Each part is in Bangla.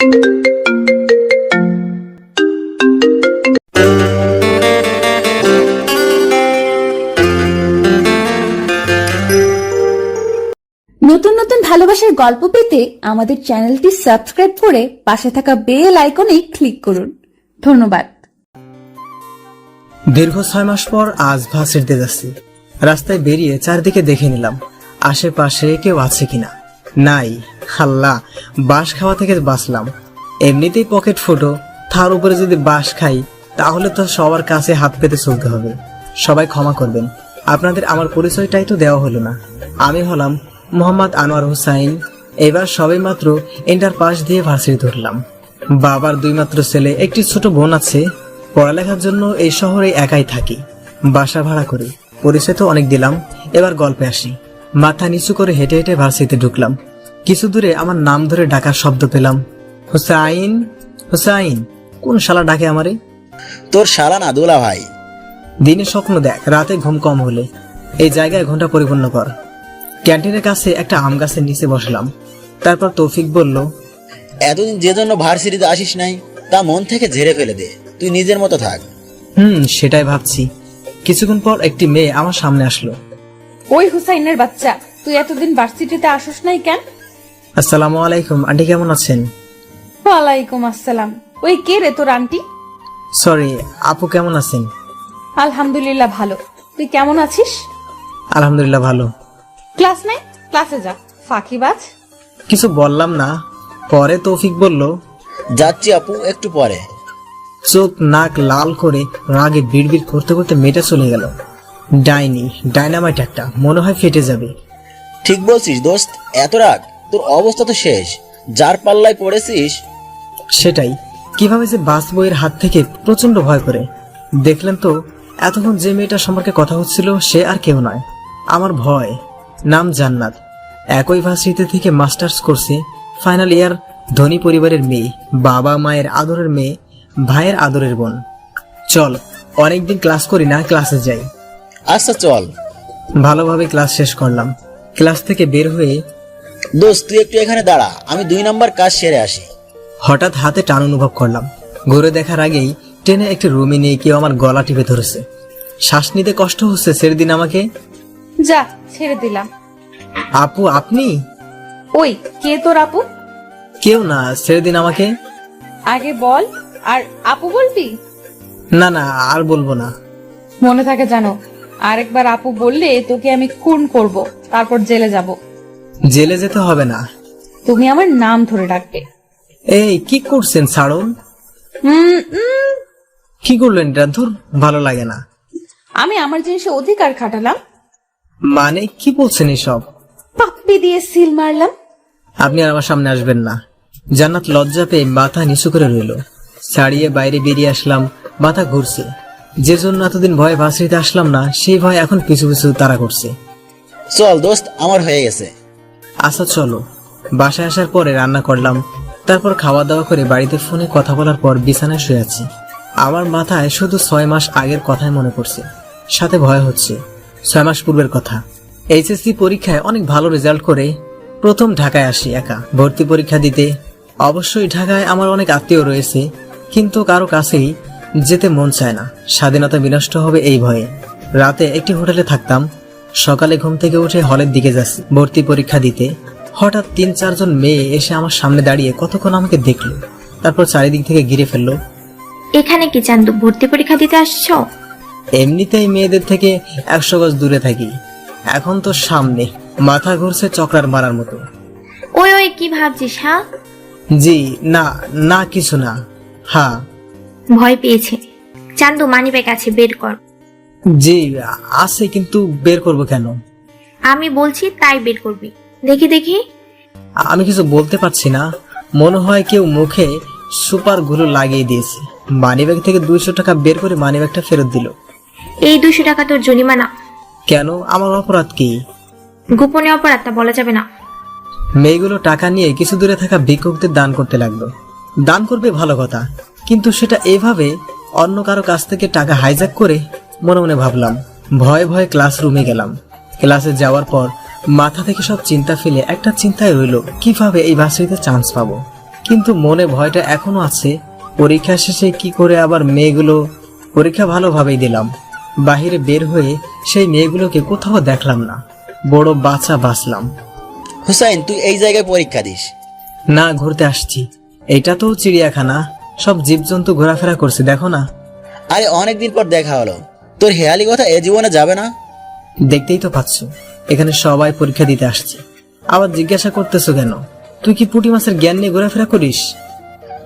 নতুন নতুন ভালোবাসার গল্প পেতে আমাদের চ্যানেলটি সাবস্ক্রাইব করে পাশে থাকা বেল আইকনে ক্লিক করুন। ধন্যবাদ। দীর্ঘ 6 মাস পর আজ ভার্সিটিতে যাচ্ছি। রাস্তায় বেরিয়ে চারদিকে দেখে নিলাম আশেপাশে কেউ আছে কিনা। নাই। আল্লাহ, বাঁশ খাওয়া থেকে বাঁচলাম। এমনিতেই পকেট ফুটো, তার উপরে যদি বাঁশ খাই তাহলে তো সবার কাছে হাত পেতে চলতে হবে। সবাই ক্ষমা করবেন, আপনাদের আমার পরিচয়টাই তো দেওয়া হলো না। আমি হলাম মোহাম্মদ আনোয়ার হোসাইন। এবার সবে মাত্র ইন্টার পাস দিয়ে ভার্সিটি ধরলাম। বাবার 2 মাত্র ছেলে, একটি ছোট বোন আছে। পড়ালেখার জন্য এই শহরে একাই থাকি, বাসা ভাড়া করি। পরিচয় তো অনেক দিলাম, এবার গল্পে আসি। মাথা নিচু করে হেঁটে হেঁটে ভার্সিটিতে ঢুকলাম। কিছু দূরে আমার নাম ধরে ডাকার শব্দ পেলাম। হোসাইন, হোসাইন। কোন শালা ডাকে আমারে? তোর শালা না, দুলা ভাই। দিনে স্বপ্ন দেখ, রাতে ঘুম কম হলে। এই জায়গায় ঘন্টা পরিপূর্ণ কর। ক্যান্টিনের কাছে একটা আম গাছের নিচে বসলাম। তারপর তৌফিক বলল, এতদিন যে জন্য ভার্সিটিতে আসিস নাই তা মন থেকে ঝেড়ে ফেলে দে, তুই নিজের মতো থাক। সেটাই ভাবছি। কিছুক্ষণ পর একটি মেয়ে আমার সামনে আসলো। ওই হুসাইনের বাচ্চা, তুই এতদিন ভার্সিটিতে আসিস নাই কেন? আসসালামু আলাইকুম আন্টি, কেমন আছেন? ওয়ালাইকুম আসসালাম। ওই কে রে তোর আন্টি? সরি আপু, কেমন আছেন? আলহামদুলিল্লাহ ভালো। তুই কেমন আছিস? আলহামদুলিল্লাহ ভালো। ক্লাস নাই? ক্লাসে যা, ফাঁকিবাজ। কিছু বললাম না। পরে তৌফিক বলল, যাচ্ছি আপু, একটু পরে। চোখ নাক লাল করে রাগে বিড়বিড় করতে করতে মেয়েটা চলে গেল। ডাইনি, ডাইনামাইট একটা, মনে হয় ফেটে যাবে। ঠিক বলছিস দোস্ত, এত রাগ, তোর অবস্থা তো শেষ। যার পাল্লায় পড়েছিস। সেটাই, কিভাবে যে বাঁচবো এর হাত থেকে প্রচন্ড ভয় করে। দেখলেন তো, এতক্ষণ যে মেয়েটা সম্পর্কে কথা হচ্ছিল সে আর কেউ নয়, আমার ভয়। নাম জান্নাত। একই ভার্সিটি থেকে মাস্টার্স করছে, ফাইনাল ইয়ার। ধনী পরিবারের মেয়ে, বাবা মায়ের আদরের মেয়ে, ভাইয়ের আদরের বোন। চল, অনেকদিন ক্লাস করি না, ক্লাসে যাই। আচ্ছা চল। ভালোভাবে ক্লাস শেষ করলাম। ক্লাস থেকে বের হয়ে, দোস্ত তুই একটু এখানে দাঁড়া, আমি 2 নম্বর কাজ সেরে আসি। হঠাৎ হাতে টান অনুভব করলাম। ঘুরে দেখার আগেই ট্রেনে একটি রুমে নিয়ে কেউ আমার গলা টিপে ধরেছে। শ্বাস নিতে কষ্ট হচ্ছে, ছেড়ে দিন আমাকে। যা, ছেড়ে দিলাম। আপু আপনি? ওই কে তোর আপু? কেউ না, ছেড়ে দিন আমাকে। আগে বল, আর আপু বলবি? না না, আর বলবো না। মনে থাকে জানো, আরেকবার আপু বললে তোকে আমি খুন করব, তারপর জেলে যাব। জেলে যেতে হবে না। তুমি আমার নাম ধরে ডাকবে। এই কি করছেন, ছাড়ুন। উম, উম, কি করলেন এটা? ধুর, ভালো লাগে না। আমি আমার জিনিসে অধিকার খাটালাম, মানে কি বলছেন এসব? পাপ্পি দিয়ে সিল মারলাম। আপনি আর আমার সামনে আসবেন না। জান্নাত লজ্জা পেয়ে মাথা নিচু করে রইল। ছাড়িয়ে বাইরে বেরিয়ে আসলাম। মাথা ঘুরছে। যে জন্য এতদিন ভয়ে ভার্সিটিতে আসলাম না, সেই ভয় এখন পিছু পিছু তাড়া করছে। চল দোস্ত, আমার হয়ে গেছে। আচ্ছা চলো। বাসায় আসার পরে রান্না করলাম। তারপর খাওয়া দাওয়া করে বাড়িতে ফোনে কথা বলার পর বিছানায় শুয়ে আছি। আমার মাথায় শুধু 6 মাস আগের কথাই মনে পড়ছে, সাথে ভয় হচ্ছে। 6 মাস পূর্বের কথা। এইচএসসি পরীক্ষায় অনেক ভালো রেজাল্ট করে প্রথম ঢাকায় আসি একা ভর্তি পরীক্ষা দিতে। অবশ্যই ঢাকায় আমার অনেক আত্মীয় রয়েছে, কিন্তু কারো কাছেই যেতে মন চায় না। স্বাধীনতা বিনষ্ট হবে এই ভয়ে। রাতে একটি হোটেলে থাকতাম। সকালে ঘুম থেকে উঠে হলের দিকে যাচ্ছি ভর্তি পরীক্ষা দিতে। হঠাৎ 3-4 জন মেয়ে এসে আমার সামনে দাঁড়িয়ে কতক্ষণ আমাকে দেখলো, তারপর চারিদিক থেকে ঘিরে ফেললো। এখানে কি চান্দু, ভর্তি পরীক্ষা দিতে আসছো? এমনিতেই মেয়েদের থেকে 100 গজ দূরে থাকি, এখন তো সামনে। মাথা ঘুরছে চক্রার মারার মতো। ওই ওই কি ভাবছিস? হ্যাঁ জি না, না কিছু না। হ্যাঁ। ভয় পেয়েছে। চান্দু, মানিব্যাগ আছে, বের কর। জি আছে, কিন্তু বের করব কেন? আমি বলছি তাই বের করবি। দেখি দেখি। আমি কিছু বলতে পারছি না। মনে হয় কেউ মুখে সুপার গুলো লাগিয়ে দিয়েছে। মানিব্যাগ থেকে 200 টাকা বের করে মানিব্যাগটা ফেরত দিল। এই 200 টাকা তোর জরিমানা। কেন? আমার অপরাধ কি? গোপনে অপরাধটা বলা যাবে না। মেয়েগুলো টাকা নিয়ে কিছু দূরে থাকা ভিক্ষুকদের দান করতে লাগলো। দান করবে ভালো কথা, কিন্তু সেটা এভাবে অন্য কারো কাছ থেকে টাকা হাইজ্যাক করে। মনে মনে ভাবলাম। ভয়ে ভয়ে ক্লাসরুমে গেলাম। ক্লাসে যাওয়ার পর মাথা থেকে সব চিন্তা ফেলে একটা চিন্তায় রইল, কিভাবে এই ভার্সিটিতে চান্স পাবো। কিন্তু মনে ভয়টা এখনো আছে। পরীক্ষা শেষে কি করে আবার মেয়েগুলো। পরীক্ষা ভালোভাবেই দিলাম। বাহিরে বের হয়ে সেই মেয়েগুলোকে কোথাও দেখলাম না। বড় বাঁচা বাঁচলাম। হুসাইন, তুই এই জায়গায় পরীক্ষা দিস? না, ঘুরতে আসছি। এটা তো চিড়িয়াখানা, সব জীবজন্তু ঘোরাফেরা করছে, দেখো না। আরে অনেকদিন পর দেখা হলো, তোর হেয়ালি কথা এ জীবনে যাবে না? দেখতেই তো পাচ্ছ, এখানে সবাই পরীক্ষা দিতে আসছে। আবার জিজ্ঞাসা করতেছো কেন? তুই কি পুঁটি মাছের জ্ঞান নিয়ে ঘোরাফেরা করিস?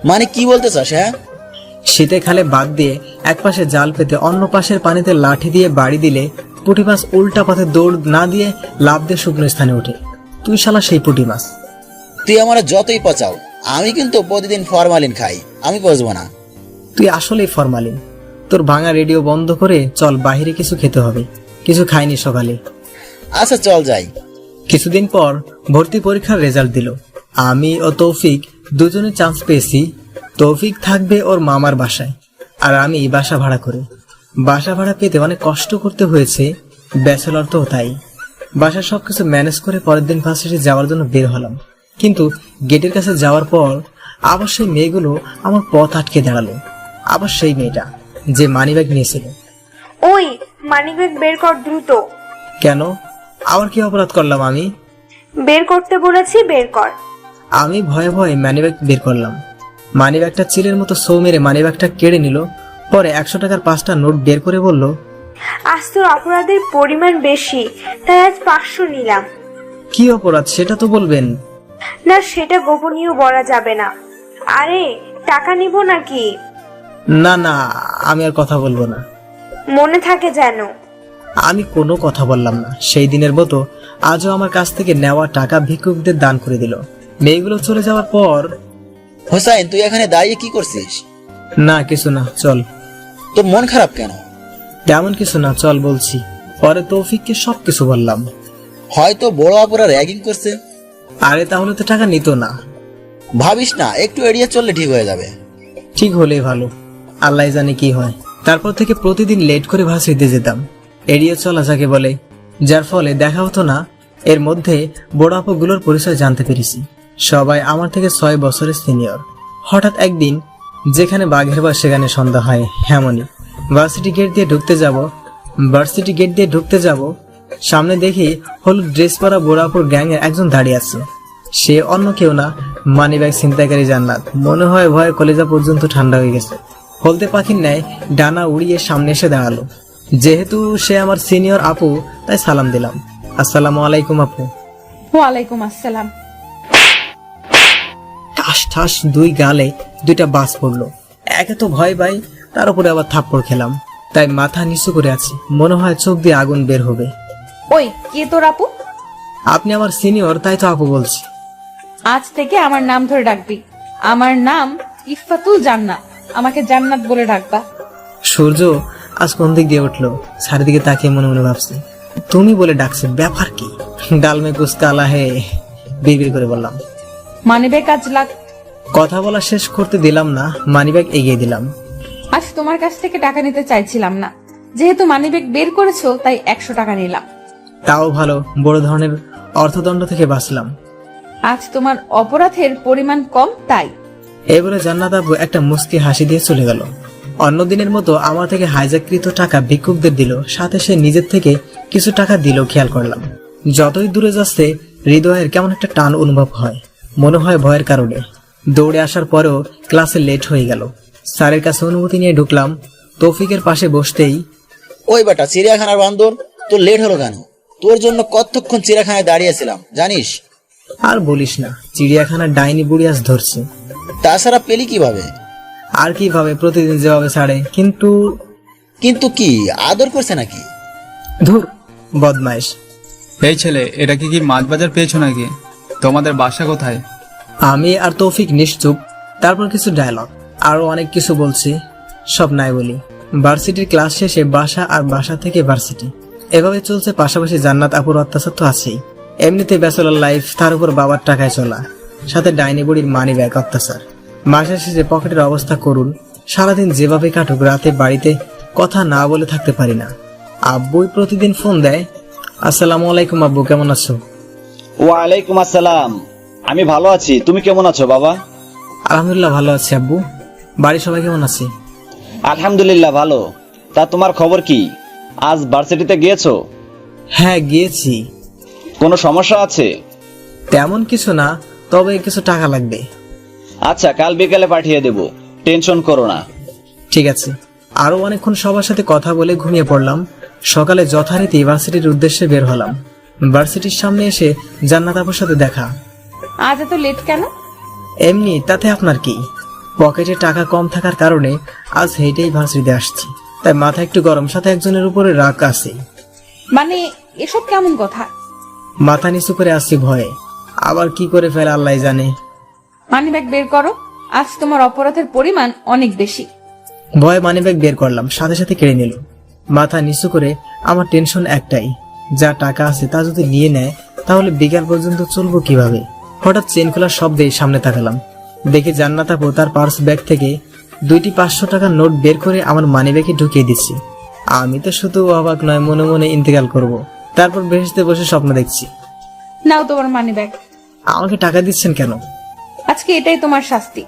মানে কি বলতে চাস? হ্যাঁ, শীতে খালে বাগ দিয়ে এক পাশে জাল পেতে অন্য পাশের পানিতে লাঠি দিয়ে বাড়ি দিলে পুঁটি মাছ উল্টা পথে দৌড় না দিয়ে লাফ দিয়ে শুকনো স্থানে ওঠে। তুই শালা সেই পুঁটি মাছ। তুই আমার যতই পচাও, আমি কিন্তু প্রতিদিন ফরমালিন খাই, আমি পচবো না। তুই আসলেই ফরমালিন। তোর ভাঙা রেডিও বন্ধ করে চল, বাইরে কিছু খেতে হবে। কিছু খাইনি সকালে। আচ্ছা চল যাই। কিছুদিন পর ভর্তি পরীক্ষার রেজাল্ট দিল। আমি ও তৌফিক দুজনে চান্স পেয়েছি। তৌফিক থাকবে ওর মামার বাসায়, আর আমি বাসা ভাড়া করে। বাসা ভাড়া পেতে অনেক কষ্ট করতে হয়েছে, ব্যাচেলর তো তাই। বাসার সবকিছু ম্যানেজ করে পরের দিন ভার্সিটি যাওয়ার জন্য বের হলাম। কিন্তু গেটের কাছে যাওয়ার পর আবার সেই মেয়েগুলো আমার পথ আটকে দাঁড়ালো। আবার সেই মেয়েটা যে মানিব্যাগ নিয়েছিল। ওই মানিব্যাগ বের কর দ্রুত। কেন? আবার কি অপরাধ করলাম আমি? বের করতে বলেছি, বের কর। আমি ভয়ে ভয়ে মানিব্যাগ বের করলাম। মানিব্যাগটা চিলের মতো সৌ মেরে মানিব্যাগটা কেড়ে নিল। পরে 100 টাকার 5টা নোট বের করে বলল, আজ তোর অপরাধের পরিমাণ বেশি, তাই আজ 500 নিলাম। কি অপরাধ সেটা তো বলবেন। না, সেটা গোপনীয় বলা যাবে না। আরে টাকা নিব নাকি? না না, আমি আর কথা বলবো না। মনে থাকে যেন। আমি কোনো কথা বললাম না। সেই দিনের মতো আজও আমার কাছ থেকে নেওয়া টাকা ভিক্ষুকদের দান করে দিল। মেয়েগুলো চলে যাওয়ার পর, হুসাইন, তুই এখানে দাঁড়িয়ে কি করছিস? না কিছু না, চল। তোর মন খারাপ কেন? তেমন কিছু না, চল বলছি। পরে তৌফিককে সবকিছু বললাম। হয়তো বড় অপরাধ র্যাগিং করছে। আরে তাহলে তো টাকা নিত না। ভাবিস না, একটু এড়িয়ে চললে ঠিক হয়ে যাবে। ঠিক হলেই ভালো, আল্লাহ জানে কি হয়। তারপর থেকে প্রতিদিন লেট করে ভার্সিটিতে যেতাম, এড়িয়ে চলা যাকে বলে, যার ফলে দেখা হতো না। এর মধ্যে বড় আপুগুলোর পরিচয় জানতে পেরেছি। সবাই আমার থেকে 6 বছরের সিনিয়র। হঠাৎ একদিন যেখানে বাঘের বাস সেখানে সন্ধ্যা হয়, এমনই ভার্সিটি গেট দিয়ে ঢুকতে যাব, সামনে দেখি হলুদ ড্রেস পরা বড় আপুর গ্যাংয়ের একজন দাঁড়িয়ে আছে। সে অন্য কেউ না, মানিব্যাগ ছিনতাইকারী জান্নাত। মনে হয় ভয়ে কলেজা পর্যন্ত ঠান্ডা হয়ে গেছে। হলদে পাখির ন্যায় ডানা উড়িয়ে সামনে এসে দাঁড়ালো। যেহেতু সে আমার সিনিয়র আপু, তাই সালাম দিলাম, আসসালামু আলাইকুম আপু। ওয়ালাইকুম আসসালাম। ঠাস ঠাস 2 গালে 2টা বাস পড়লো। একে তো ভয় পাই, তার উপরে আবার থাপ্পড় খেলাম। তাই মাথা নিচু করে আছি, মনে হয় চোখ দিয়ে আগুন বের হবে। ওই কে তোর আপু? আপনি আমার সিনিয়র, তাই তো আপু বলছি। আজ থেকে আমার নাম ধরে ডাকবি। আমার নাম ইফাতুল জান্নাত, আমাকে জান্নাত বলে ডাকবা। সূর্য আজ কোন দিক দিয়ে উঠলো, চারিদিকে তাকিয়ে মনে মনে ভাবছি, তুমি বলে ডাকছে, ব্যাপার কি? ডাল মে কুছ কালা হে, বিড়বিড় করে বললাম। মানিব্যাগ আজ কথা বলা শেষ করতে দিলাম না, মানিব্যাগ এগিয়ে দিলাম। আজ তোমার কাছ থেকে টাকা নিতে চাইছিলাম না, যেহেতু মানিব্যাগ বের করেছো তাই 100 টাকা নিলাম। তাও ভালো, বড় ধরনের অর্থদণ্ড থেকে বাঁচলাম। আজ তোমার অপরাধের পরিমাণ কম, তাই। এবারে জান্নাত আপু একটা মুস্কি হাসি দিয়ে চলে গেল। অন্য দিনের মতো আমার থেকে হাইজ্যাককৃত টাকা ভিক্ষুকদের দিল, সাথে সে নিজের থেকে কিছু টাকা দিল। খেয়াল করলাম যতই দূরে যাচ্ছে হৃদয়ের কেমন একটা টান অনুভব হয়, মনে হয় ভয়ের কারণে। দৌড়ে আসার পরেও ক্লাসে লেট হয়ে গেল। স্যারের কাছে অনুমতি নিয়ে ঢুকলাম। তৌফিকের পাশে বসতেই, ওই বেটা, চিড়িয়াখানার বান্দর, তোর লেট হলো কেন? তোর জন্য কতক্ষণ চিড়িয়াখানায় দাঁড়িয়েছিলাম জানিস? আর বলিস না, চিড়িয়াখানার ডাইনি বুড়ি আজ ধরছে। তাছাড়া পেলি কিভাবে? আর কিভাবে, প্রতিদিন যেভাবে ছাড়ে। কিন্তু কি আদর করছে নাকি? ধুর, বদমাইশ। এই ছেলে, এটা কি মাছ বাজার পেয়েছো নাকি? তোমাদের বাসা কোথায়? আমি আর তৌফিক নিশ্চুপ। তারপর কিছু ডায়লগ, আরো অনেক কিছু বলছি, সব নাই বলি। ভার্সিটির ক্লাস শেষে বাসা, আর বাসা থেকে ভার্সিটি, এভাবে চলছে। পাশাপাশি জান্নাত আপুর অত্যাচার তো আছেই। এমনিতে ব্যাচেলর লাইফ, তার উপর বাবার টাকায় চলা, সাথে ডাইনি বুড়ির মানি ব্যাগ অত্যাচার। মাসের শেষে পকেটের অবস্থা করুন। সারাদিন যেভাবে কাটুক, রাতে বাড়িতে কথা না বলে থাকতে পারি না। আব্বুই প্রতিদিন ফোন দেয়, আসসালামু আলাইকুম আব্বু, কেমন আছো? ওয়ালাইকুম আসসালাম। আমি ভালো আছি, তুমি কেমন আছো বাবা? আলহামদুলিল্লাহ ভালো আছি আব্বু। বাড়ির সবাই কেমন আছে? আলহামদুলিল্লাহ ভালো। তা তোমার খবর কি? আজ ভার্সিটিতে গিয়েছো? হ্যাঁ গিয়েছি। কোনো সমস্যা আছে? তেমন কিছু না, তবে কিছু টাকা লাগবে। আচ্ছা, কাল বিকেলে পাঠিয়ে দেব, টেনশন করো না। ঠিক আছে। আরো অনেকক্ষণ সবার সাথে কথা বলে ঘুমিয়ে পড়লাম। সকালে যথারীতি ভার্সিটির উদ্দেশ্যে বের হলাম। ভার্সিটির সামনে এসে জান্নাত আপুর সাথে দেখা। আজ এত লেট কেন? এমনি, তাতে আপনার কি? পকেটে টাকা কম থাকার কারণে আজ হেঁটেই ভার্সিটিতে আসছি, তাই মাথা একটু গরম, সাথে একজনের উপরে রাগ আছে। মানে এসব কেমন কথা? মাথা নিচু করে আসছি ভয়ে, আবার কি করে ফেলে আল্লাহ জানে। মানিব্যাগ বের করো, আজ তোমার অপরাধের পরিমাণ অনেক বেশি। ভয়ে মানিব্যাগ বের করলাম, সাথে সাথে কেড়ে নিল। মাথা নিচু করে আমার টেনশন একটাই, যা টাকা আছে তা যদি নিয়ে নেয় তাহলে বিকাল পর্যন্ত চলবো কিভাবে। হঠাৎ চেন খোলার শব্দে সামনে তাকালাম, দেখে জান্নাত আপু তার পার্স ব্যাগ থেকে 2টি 500 টাকার নোট বের করে আমার মানিব্যাগে ঢুকিয়ে দিচ্ছি। আমি তো শুধু অবাক নয়, মনে মনে ইন্তেকাল করব। তারপর বেহেশতে বসে স্বপ্ন দেখছি। নাও তোমার মানিব্যাগ। আমাকে টাকা দিচ্ছেন কেন? আজকে এটাই তোমার শাস্তি।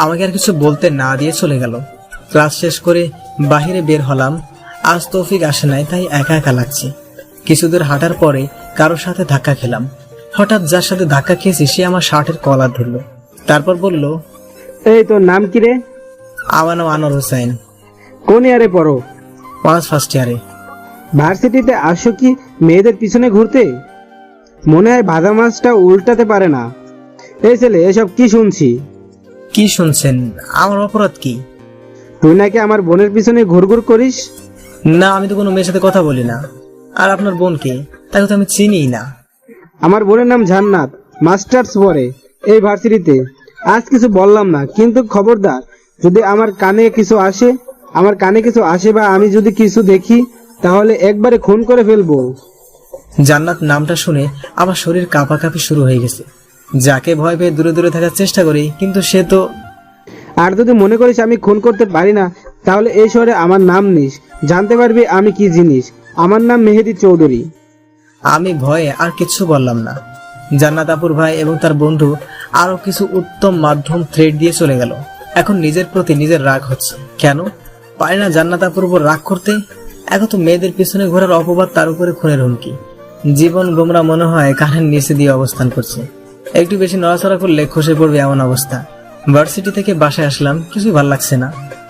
আমাকে আর কিছু বলতে না দিয়ে চলে গেল। ক্লাস শেষ করে বাহিরে বের হলাম। আজ তৌফিক আসে নাই, তাই একা একা লাগছে। কিছুদূর হাঁটার পরে কারোর সাথে ধাক্কা খেলাম। হঠাৎ যার সাথে ধাক্কা খেয়েছি সে আমার শার্টের কলার ধরলো, তারপর বলল, এই তোর নাম কি রে? আমার নাম আনোয়ার হোসেন। কোন ইয়ারে পড়ো? অনার্স ফার্স্ট ইয়ারে। ভার্সিটিতে আসো কি মেয়েদের পিছনে ঘুরতে? মনে হয় ভাজা মাছটা উল্টাতে পারে না। এই ছেলে, এসব কি শুনছি? কি শুনছেন? আমার অপরাধ কি? তুই নাকি আমার বোনের পিছনে ঘুরঘুর করিস? না, আমি তো কোনো মেয়ের সাথে কথা বলি না। আর আপনার বোনকে? তাকে তো আমি চিনিই না। আমার বোনের নাম জান্নাত, মাস্টার্স পড়ে এই ভার্সিটিতে। আজ কিছু বললাম না, কিন্তু খবরদার যদি আমার কানে কিছু আসে বা আমি যদি কিছু দেখি তাহলে একবারে খুন করে ফেলবো। জান্নাত নামটা শুনে আমার শরীর কাঁপাকাঁপি শুরু হয়ে গেছে। যাকে ভয় পেয়ে দূরে দূরে থাকার চেষ্টা করি, কিন্তু সে তো। আর যদি মনে করিস আমি খুন করতে পারি না, তাহলে এই শহরে আমার নাম নিস, জানতে পারবি আমি কি জিনিস। আমার নাম মেহেদি চৌধুরী। আমি ভয়ে আর কিছু বললাম না। জান্নাত আপুর ভাই এবং তার বন্ধু আরো কিছু উত্তম মাধ্যম থ্রেড দিয়ে চলে গেল। এখন নিজের প্রতি নিজের রাগ হচ্ছে। কেন পারি না জান্নাত আপুর উপর রাগ করতে? এখন তো মেয়েদের পিছনে ঘোরার অপবাদ, তার উপরে খুনের হুমকি। জীবন গোমরা মনে হয় কানের নিচে দিয়ে অবস্থান করছে। একটু বেশি নড়াচড়া করলে খসে পড়বে এমন অবস্থা। ভার্সিটি থেকে বাসায় আসলাম, কিছুই ভালো লাগছে না।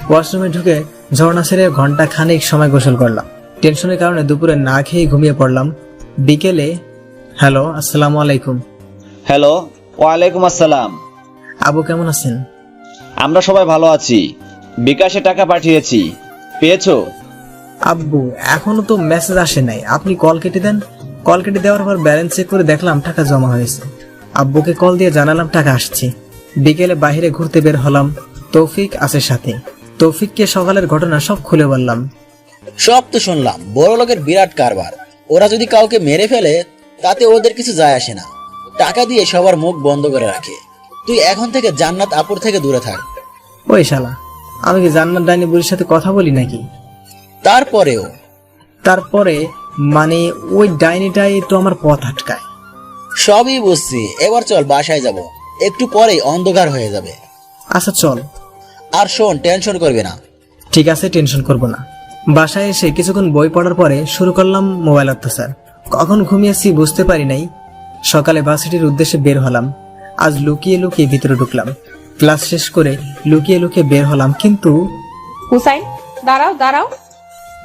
ওয়াশরুমে ঢুকে ঝর্ণা ছেড়ে ঘন্টা খানেক সময় গোসল করলাম। টেনশনের কারণে দুপুরে না খেয়ে ঘুমিয়ে পড়লাম। বিকেলে, হ্যালো, আসসালামু আলাইকুম। হ্যালো, ওয়ালাইকুম আসসালাম। আবু কেমন আছেন? আমরা সবাই ভালো আছি। বিকাশে টাকা পাঠিয়েছি, পেয়েছো? আব্বু, এখনো তো মেসেজ আসে নাই। আপনি কল কেটে দেন। কল কেটে দেওয়ার পর ব্যালেন্স চেক করে দেখলাম টাকা জমা হয়েছে। আব্বুকে কল দিয়ে জানালাম টাকা আসছে। বিকেলে বাইরে ঘুরতে বের হলাম। তৌফিক আছে সাথে। তৌফিককে সকালের ঘটনা সব খুলে বললাম। সব তো শুনলাম, বড় লোকের বিরাট কারবার। ওরা যদি কাউকে মেরে ফেলে তাতে ওদের কিছু যায় আসে না, টাকা দিয়ে সবার মুখ বন্ধ করে রাখে। তুই এখন থেকে জান্নাত আপুর থেকে দূরে থাক। ওই শালা, আমি কি জান্নাত ডাইনি বুড়ির সাথে কথা বলি নাকি? তারপরে মানে ওই ডাইনিটাই তো আমার পথ আটকায়। সবই বুঝছি, এবার চল বাসায় যাব, একটু পরেই অন্ধকার হয়ে যাবে। আচ্ছা চল। আর শোন, টেনশন করবি না। ঠিক আছে, টেনশন করব না। বাসায় এসে কিছুক্ষণ বই পড়ার পরে শুরু করলাম মোবাইল অত্যাচার। কখন ঘুমিয়েছি বুঝতে পারি নাই। সকালে ভার্সিটির উদ্দেশ্যে বের হলাম। আজ লুকিয়ে লুকিয়ে ভিতরে ঢুকলাম। ক্লাস শেষ করে লুকিয়ে লুকিয়ে বের হলাম, কিন্তু হুসাইন, দাঁড়াও দাঁড়াও।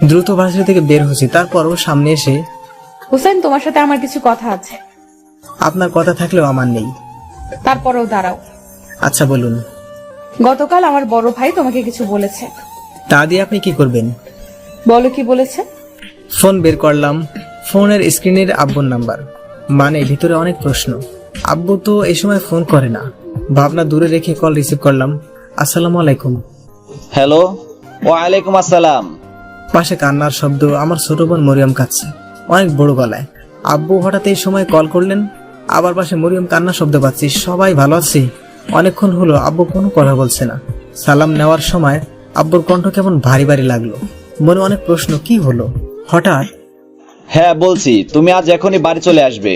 দ্রুত ভার্সিটি থেকে বের হয়েছি। তারপরও সামনে এসে, হুসাইন, তোমার সাথে আমার কিছু কথা আছে। আপনার কথা থাকলেও আমার নেই। তারপরেও দাঁড়াও। আচ্ছা বলুন। গতকাল আমার বড় ভাই তোমাকে কিছু বলেছে। তা দিয়ে আপনি কি করবেন? বলো কি বলেছে। ফোন বের করলাম। ফোনের স্ক্রিনের আব্বুর নাম্বার, মানে ভিতরে অনেক প্রশ্ন। আব্বু তো এই সময় ফোন করে না। ভাবনা দূরে রেখে কল রিসিভ করলাম। আসসালামু আলাইকুম। হ্যালো, ওয়ালাইকুম আসসালাম। পাশে কান্নার শব্দ। আমার ছোট বোন মরিয়ম কাঁদছে অনেক বড় গলায়। আব্বু হঠাৎ এই সময় কল করলেন। আবার পাশে মরিয়ম কান্নার শব্দ পাচ্ছি। সবাই ভালো আছি? অনেকক্ষণ হলো আব্বু কোনো কথা বলছে না। সালাম নেওয়ার সময় আব্বুর কণ্ঠ কেমন ভারী ভারী লাগলো। মনে অনেক প্রশ্ন, কি হলো হঠাৎ? হ্যাঁ বলছি, তুমি আজ এখনই বাড়ি চলে আসবে।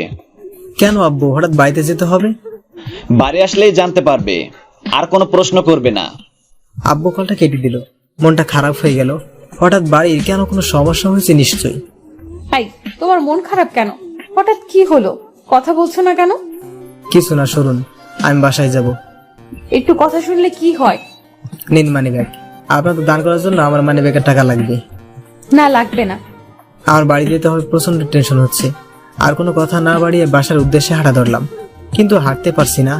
কেন আব্বু, হঠাৎ বাড়িতে যেতে হবে? বাড়ি আসলেই জানতে পারবে। আর কোনো প্রশ্ন করবে না। আব্বু কলটা কেটে দিল। মনটা খারাপ হয়ে গেল। হঠাৎ বাড়ির কেন কোনো সমস্যা হয়েছে নিশ্চয়ই। তাই তোমার মন খারাপ কেন? হঠাৎ কি হলো? কথা বলছো না কেন? কিছু না, সরুন, আমি বাসায় যাব। একটু কথা শুনলে কি হয়? নিন মানি ব্যাগ। আপনার তো দান করার জন্য আমার মানি ব্যাগের টাকা লাগবে। না, লাগবে না। আমার বাড়ি যেতে হবে, প্রচন্ড টেনশন হচ্ছে। আর কোনো কথা না বাড়িয়ে বাসার উদ্দেশ্যে হাঁটা ধরলাম, কিন্তু হাঁটতে পারছি না।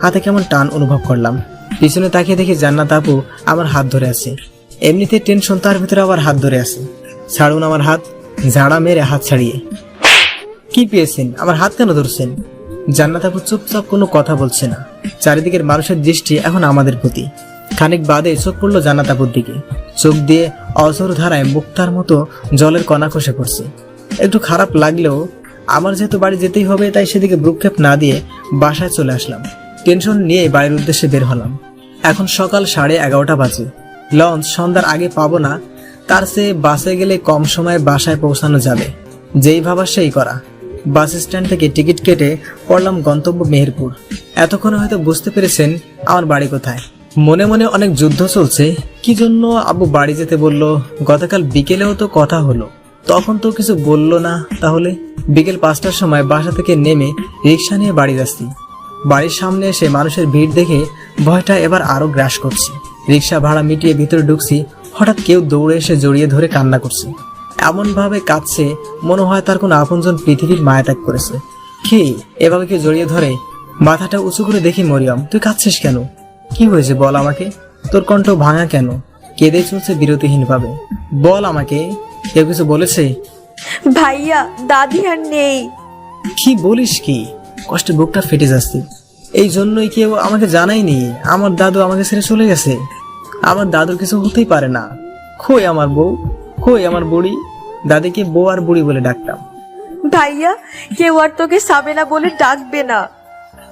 হাতে কেমন টান অনুভব করলাম। পিছনে তাকিয়ে দেখি জান্নাত আপু আমার হাত ধরে আছে। এমনিতে টেনশন, তার ভিতরে আবার হাত ধরে আছে। ছাড়ুন আমার হাত। ঝাড়া মেরে হাত ছাড়িয়ে। কি পেয়েছেন? আমার হাত কেন ধরছেন? জান্নাত আপু চুপচাপ, কোনো কথা বলছে না। চারিদিকের মানুষের দৃষ্টি এখন আমাদের প্রতি। খানিক বাদে চোখ পড়লো জান্নাত আপুর দিকে। চোখ দিয়ে অঝোর ধারায় মুক্তার মতো জলের কণা খসে পড়ছে। একটু খারাপ লাগলেও আমার যেহেতু বাড়ি যেতেই হবে, তাই সেদিকে ভ্রুক্ষেপ না দিয়ে বাসায় চলে আসলাম। টেনশন নিয়ে বাড়ির উদ্দেশ্যে বের হলাম। এখন সকাল 11:30 বাজে। লঞ্চ সন্ধ্যার আগে পাবো না, তার চেয়ে বাসে গেলে কম সময়ে বাসায় পৌঁছানো যাবে। যেই ভাবা সেই করা। বাস স্ট্যান্ড থেকে টিকিট কেটে পড়লাম গন্তব্য মেহেরপুর। এতক্ষণে হয়তো বুঝতে পেরেছেন আমার বাড়ি কোথায়। মনে মনে অনেক যুদ্ধ চলছে। কি জন্য আব্বু বাড়ি যেতে বলল? গতকাল বিকেলেও তো কথা হলো, তখন তো কিছু বললো না। তাহলে বিকেল 5টার সময় বাসা থেকে নেমে রিক্সা নিয়ে বাড়ি যাচ্ছি। বাড়ির সামনে এসে মানুষের ভিড় দেখে ভয়টা এবার আরো গ্রাস করছে। রিক্সা ভাড়া মিটিয়ে ভিতরে ঢুকছি, হঠাৎ কেউ দৌড়ে এসে জড়িয়ে ধরে কান্না করছে। এমন ভাবে কাঁদছে মনে হয় তার কোনো আপনজন পৃথিবীর মায়া ত্যাগ করেছে। কে এভাবে কেউ জড়িয়ে ধরে? মাথাটা উঁচু করে দেখি মরিয়ম। তুই কাঁদছিস কেন? কি হয়েছে বল আমাকে। তোর কণ্ঠ ভাঙা কেন? কেঁদে চলছে বিরতিহীন ভাবে। বল আমাকে, কেউ কিছু বলেছে? ভাইয়া, দাদি আর নেই। কি বলিস কি? কষ্টে বুকটা ফেটে যাচ্ছে। এই জন্যই কেউ আমাকে জানায়নি আমার দাদু আমাকে ছেড়ে চলে গেছে। আমার দাদুর কিছু হতেই পারে না। কই আমার বউ, কই আমার বুড়ি? দাদিকে বউ আর বুড়ি বলে ডাকতাম। ভাইয়া, কেউ আর তোকে সাবেনা বলে ডাকবে না।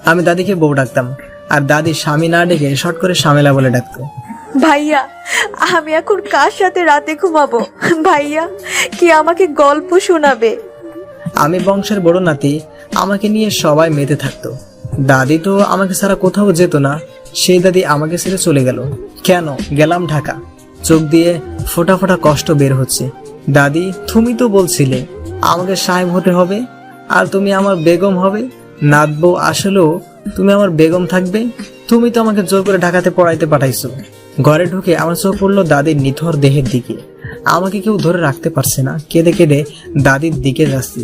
আমি দাদিকে বউ ডাকতাম, আর দাদি স্বামী না ডেকে শর্ট করে শামেলা বলে ডাকতো। ভাইয়া, আমি এখন কার সাথে রাতে ঘুমাবো? ভাইয়া, কে আমাকে গল্প শোনাবে? আমি বংশের বড় নাতি, আমাকে নিয়ে সবাই মেতে থাকতো। দাদি তো আমাকে ছাড়া কোথাও যেত না। সেই দাদি আমাকে ছেড়ে চলে গেল। কেন গেলাম? ঢাকা। চোখ দিয়ে ফোঁটা ফোঁটা কষ্ট বের হচ্ছে। দাদি, তুমি তো বলছিলে আমাকে সাহেব হতে হবে, আর তুমি আমার বেগম হবে। নাতবউ, আসলেও তুমি আমার বেগম থাকবে। তুমি তো আমাকে জোর করে ঢাকাতে পড়াইতে পাঠাইছো। ঘরে ঢুকে আমার চোখ পড়লো দাদির নিথর দেহের দিকে। আমাকে কেউ ধরে রাখতে পারছে না। কেঁদে কেঁদে দাদির দিকে যাচ্ছি।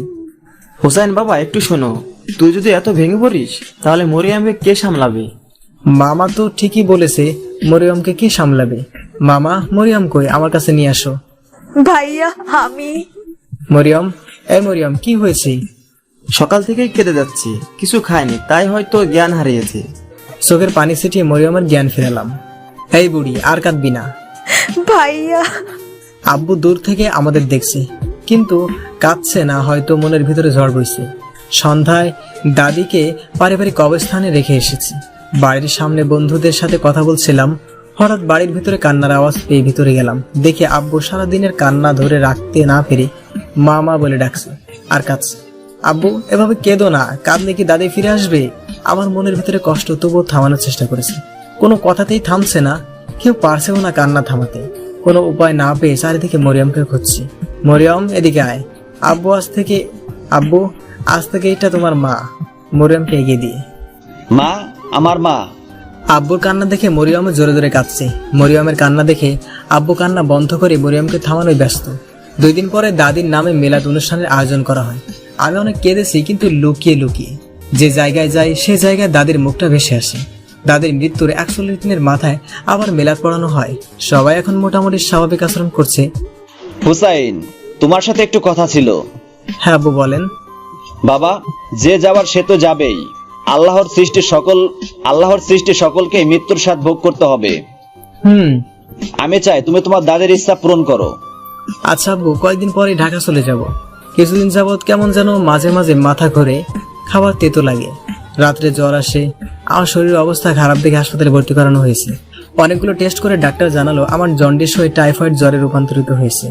হোসেন বাবা, একটু শোনো। তুই যদি এত ভেঙে পড়িস তাহলে মরিয়ামকে কে সামলাবে? মামা তো ঠিকই বলেছে, মরিয়মকে কে সামলাবে? মামা, মরিয়ম কই? আমার কাছে নিয়ে আসো। ভাইয়া, আমি। মরিয়ম, এই মরিয়ম, কি হয়েছে? সকাল থেকেই কেঁদে যাচ্ছে, কিছু খায়নি, তাই হয়তো জ্ঞান হারিয়েছে। চোখের পানি ছিটিয়ে মরিয়মের জ্ঞান ফেরালাম। এই বুড়ি, আর কাঁদবি না। ভাইয়া। আব্বু দূর থেকে আমাদের দেখছে, কিন্তু কাঁদছে না, হয়তো মনের ভিতরে ঝড় বইছে। সন্ধ্যায় দাদিকে পারিবারিক কবরস্থানে রেখে এসেছি। বাড়ির সামনে বন্ধুদের সাথে কথা বলছিলাম, হঠাৎ বাড়ির ভিতরে কান্নার আওয়াজ পেয়ে ভিতরে গেলাম। দেখি আব্বু সারাদিনের কান্না ধরে রাখতে না পেরে মামা বলে ডাকছে আর কাঁদছে। আব্বু, এভাবে কেঁদো না, কাঁদলে কি দাদি ফিরে আসবে? আমার মনের ভিতরে কষ্ট, তবুও থামানোর চেষ্টা করেছি। কোনো কথাতেই থামছে না, কেউ পারছেও না কান্না থামাতে। কোনো উপায় না পেয়ে চারিদিকে মরিয়মকে খুঁজছি। মরিয়ম, এদিকে আয়। আব্বু, আজ থেকে এটা তোমার মা। মরিয়মকে এগিয়ে দিয়ে। মা, আমার মা। আব্বুর কান্না দেখে মরিয়ম জোরে জোরে কাঁদছে। মরিয়মের কান্না দেখে আব্বু কান্না বন্ধ করে মরিয়মকে থামানোয় ব্যস্ত। 2 দিন পরে দাদির নামে মিলাদ অনুষ্ঠানের আয়োজন করা হয়। আমি অনেক কেঁদেছি, কিন্তু লুকিয়ে লুকিয়ে। যে জায়গায় যাই সে জায়গায় দাদির মুখটা ভেসে আসে। দাদির মৃত্যুর 41 দিনের মাথায় আবার মিলাদ পড়ানো হয়। সবাই এখন মোটামুটি স্বাভাবিক আচরণ করছে। হুসাইন, তোমার সাথে একটু কথা ছিল। হ্যাঁ আব্বু, বলেন। বাবা, যে যাওয়ার সে তো যাবেই। আল্লাহর সৃষ্টি সকলকে মৃত্যুর স্বাদ ভোগ করতে হবে। আমি চাই তুমি তোমার দাদির ইচ্ছা পূরণ করো। আচ্ছা আব্বু, কয়েকদিন পরে ঢাকা চলে যাব। কিছুদিন যাবৎ কেমন যেন মাঝে মাঝে মাথা ঘোরে, খাবার তেতো লাগে, রাত্রে জ্বর আসে। আমার শরীরের অবস্থা খারাপ দেখে হাসপাতালে ভর্তি করানো হয়েছে। অনেকগুলো টেস্ট করে ডাক্তার জানালো আমার জন্ডিস হয়ে টাইফয়েড জ্বরে রূপান্তরিত হয়েছে।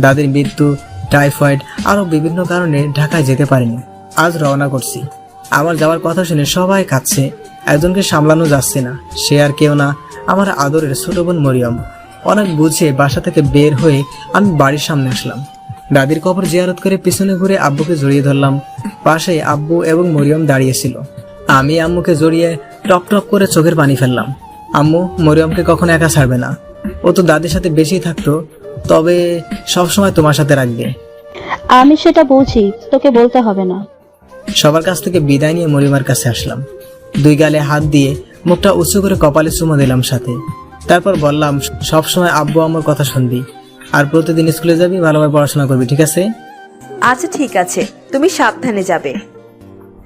দাদির মৃত্যু, টাইফয়েড, আরো বিভিন্ন কারণে ঢাকায় যেতে পারিনি। আজ রওনা করছি। আমার যাওয়ার কথা শুনে সবাই কাঁদছে। একজনকে সামলানো যাচ্ছে না, সে আর কেউ না, আমার আদরের ছোট বোন মরিয়ম। অনেক বুঝে বাসা থেকে বের হয়ে আমি বাড়ির সামনে আসলাম। দাদির কবর জিয়ারত করে পিছনে ঘুরে আব্বুকে জড়িয়ে ধরলাম। পাশে আব্বু এবং মরিয়ম দাঁড়িয়েছিল। আমি আম্মুকে জড়িয়ে টপ টপ করে চোখের পানি ফেললাম। আম্মু মরিয়মকে কখনো একা ছাড়বে না, ও তো দাদির সাথে বেশি থাকতো, তবে সবসময় তোমার সাথে রাখবে। আমি সেটা বুঝি, তোকে বলতে হবে না। সবার কাছ থেকে বিদায় নিয়ে মরিয়মের কাছে আসলাম। দুই গালে হাত দিয়ে মুখটা উঁচু করে কপালে চুমা দিলাম সাথে। তারপর বললাম, সবসময় আব্বু আমার কথা শুনবি, আর প্রতিদিন স্কুলে যাবি, ভালোভাবে পড়াশোনা করবি, ঠিক আছে? আচ্ছা ঠিক আছে, তুমি সাবধানে যাবে।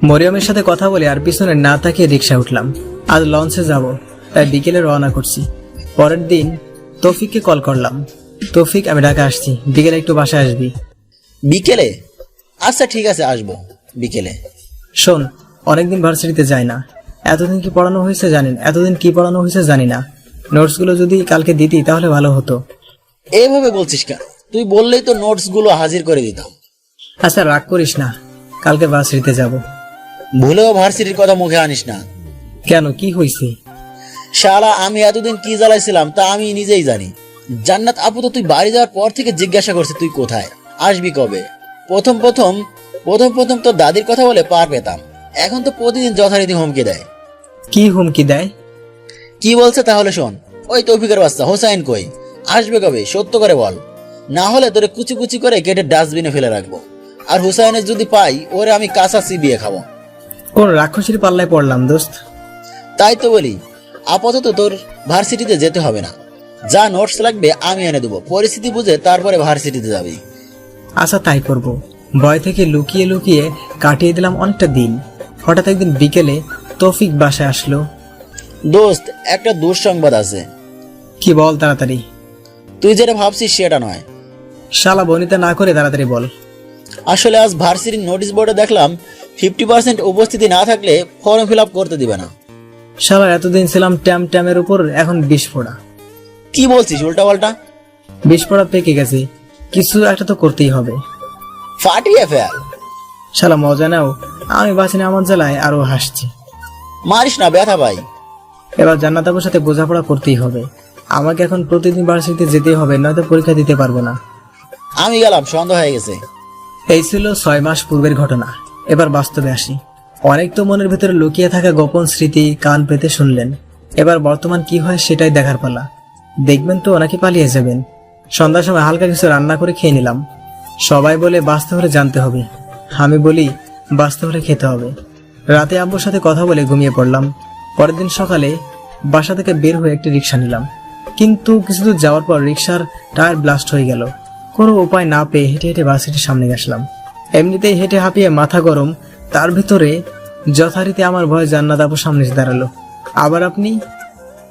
মরিয়মের সাথে কথা বলে আর পিছনে না তাকিয়ে রিক্সায় উঠলাম। আজ লঞ্চে যাব, তাই বিকেলে রওনা করছি। পরের দিন তৌফিককে কল করলাম। তৌফিক, আমি ঢাকা আসছি, বিকেলে একটু বাসায় আসবি। বিকেলে? আচ্ছা ঠিক আছে, আসবো বিকেলে। শোন, অনেকদিন ভার্সিটিতে যাই না, এতদিন কি পড়ানো হয়েছে জানি না। নোটসগুলো যদি কালকে দিতি তাহলে ভালো হতো। এইভাবে বলছিস কেন? তুই বললেই তো নোটস গুলো হাজির করে দিতাম। আচ্ছা রাগ করিস না, কালকে ভার্সিটিতে যাব। ভুলেও ভার্সিটির কথা মুখে আনিস না। কেন, কি হয়েছে? শালা, আমি এতদিন কি জ্বালাইছিলাম তা আমি নিজেই জানি। জান্নাত আপু তো তুই বাড়ি যাওয়ার পর থেকে জিজ্ঞাসা করছে তুই কোথায়, আসবি কবে। প্রথম তো দাদির কথা বলে পার পেতাম, এখন তো প্রতিদিন যথারীতি হুমকি দেয়। কি হুমকি দেয়? কি বলছে তাহলে শোন। ওই তৌফিকের বাচ্চা হোসাইন কই, আসবে কবে, সত্য করে বল, না হলে তোরে কুচি কুচি করে কেটে ডাস্টবিনে ফেলে রাখবো। আর হুসাইনের যদি পাই, ওরে আমি কাঁচা চিবিয়ে খাবো। কোন রাক্ষসীর পাল্লায় পড়লাম দোস্ত? তাই তো বলি, আপাতত তোর ভার্সিটিতে যেতে হবে না, যা নোটস লাগবে আমি এনে দেবো, পরিস্থিতি বুঝে তারপরে ভার্সিটিতে যাবি। আচ্ছা তাই করব। ভয় থেকে লুকিয়ে লুকিয়ে কাটিয়ে দিলাম অনেকটা দিন। হঠাৎ একদিন বিকেলে তৌফিক বাসায় আসলো। দোস্ত, একটা দুঃসংবাদ আছে। কি বল তাড়াতাড়ি। তুই যেটা ভাবছিস সেটা নয়। শালা বনিতা না করে তাড়াতাড়ি বল। আসলে আজ ভার্সিটির নোটিশ বোর্ডে দেখলাম 50% উপস্থিতি না থাকলে ফর্ম ফিল আপ করতে দিবে না। শালা এতদিন ছিলাম ট্যামের উপর, এখন বিস্ফোড়া। কি বলছিস উল্টা পাল্টা? বিস্ফোড়া পেকে গেছে, কিছু একটা তো করতেই হবে। ফাটিয়ে ফেল। শালা মজা নাও, আমি বাঁচি না আমার জ্বালায় আরো হাসছি। মারিস না, ব্যথা পাই। এবার জান্নাত আপুর সাথে বোঝাপড়া করতেই হবে। আমাকে এখন প্রতিদিন ভার্সিটিতে যেতেই হবে, নয়তো পরীক্ষা দিতে পারবো না। আমি গেলাম, সন্ধ্যা হয়ে গেছে। এই ছিল 6 মাস পূর্বের ঘটনা। এবার বাস্তবে আসি। অনেক তো মনের ভেতরে লুকিয়ে থাকা গোপন স্মৃতি কান পেতে শুনলেন। এবার বর্তমান কি হয় সেটাই দেখার পালা। দেখবেন তো নাকি পালিয়ে যাবেন। সন্ধ্যার সময় হালকা কিছু রান্না করে খেয়ে নিলাম। সবাই বলে বাঁচতে হলে জানতে হবে, আমি বলি বাঁচতে হলে খেতে হবে। রাতে আব্বুর সাথে কথা বলে ঘুমিয়ে পড়লাম। পরের দিন সকালে বাসা থেকে বের হয়ে একটি রিক্সা নিলাম, কিন্তু কিছু দূর যাওয়ার পর রিক্সার টায়ার ব্লাস্ট হয়ে গেল। কোনো উপায় না পেয়ে হেঁটে হেঁটে ভার্সিটির সামনে গেছিলাম। এমনিতেই হেঁটে হাঁপিয়ে মাথা গরম, তার ভিতরে যথারীতি আমার ভয় জান্নাত আপুর সামনে এসে দাঁড়ালো। আবার আপনি?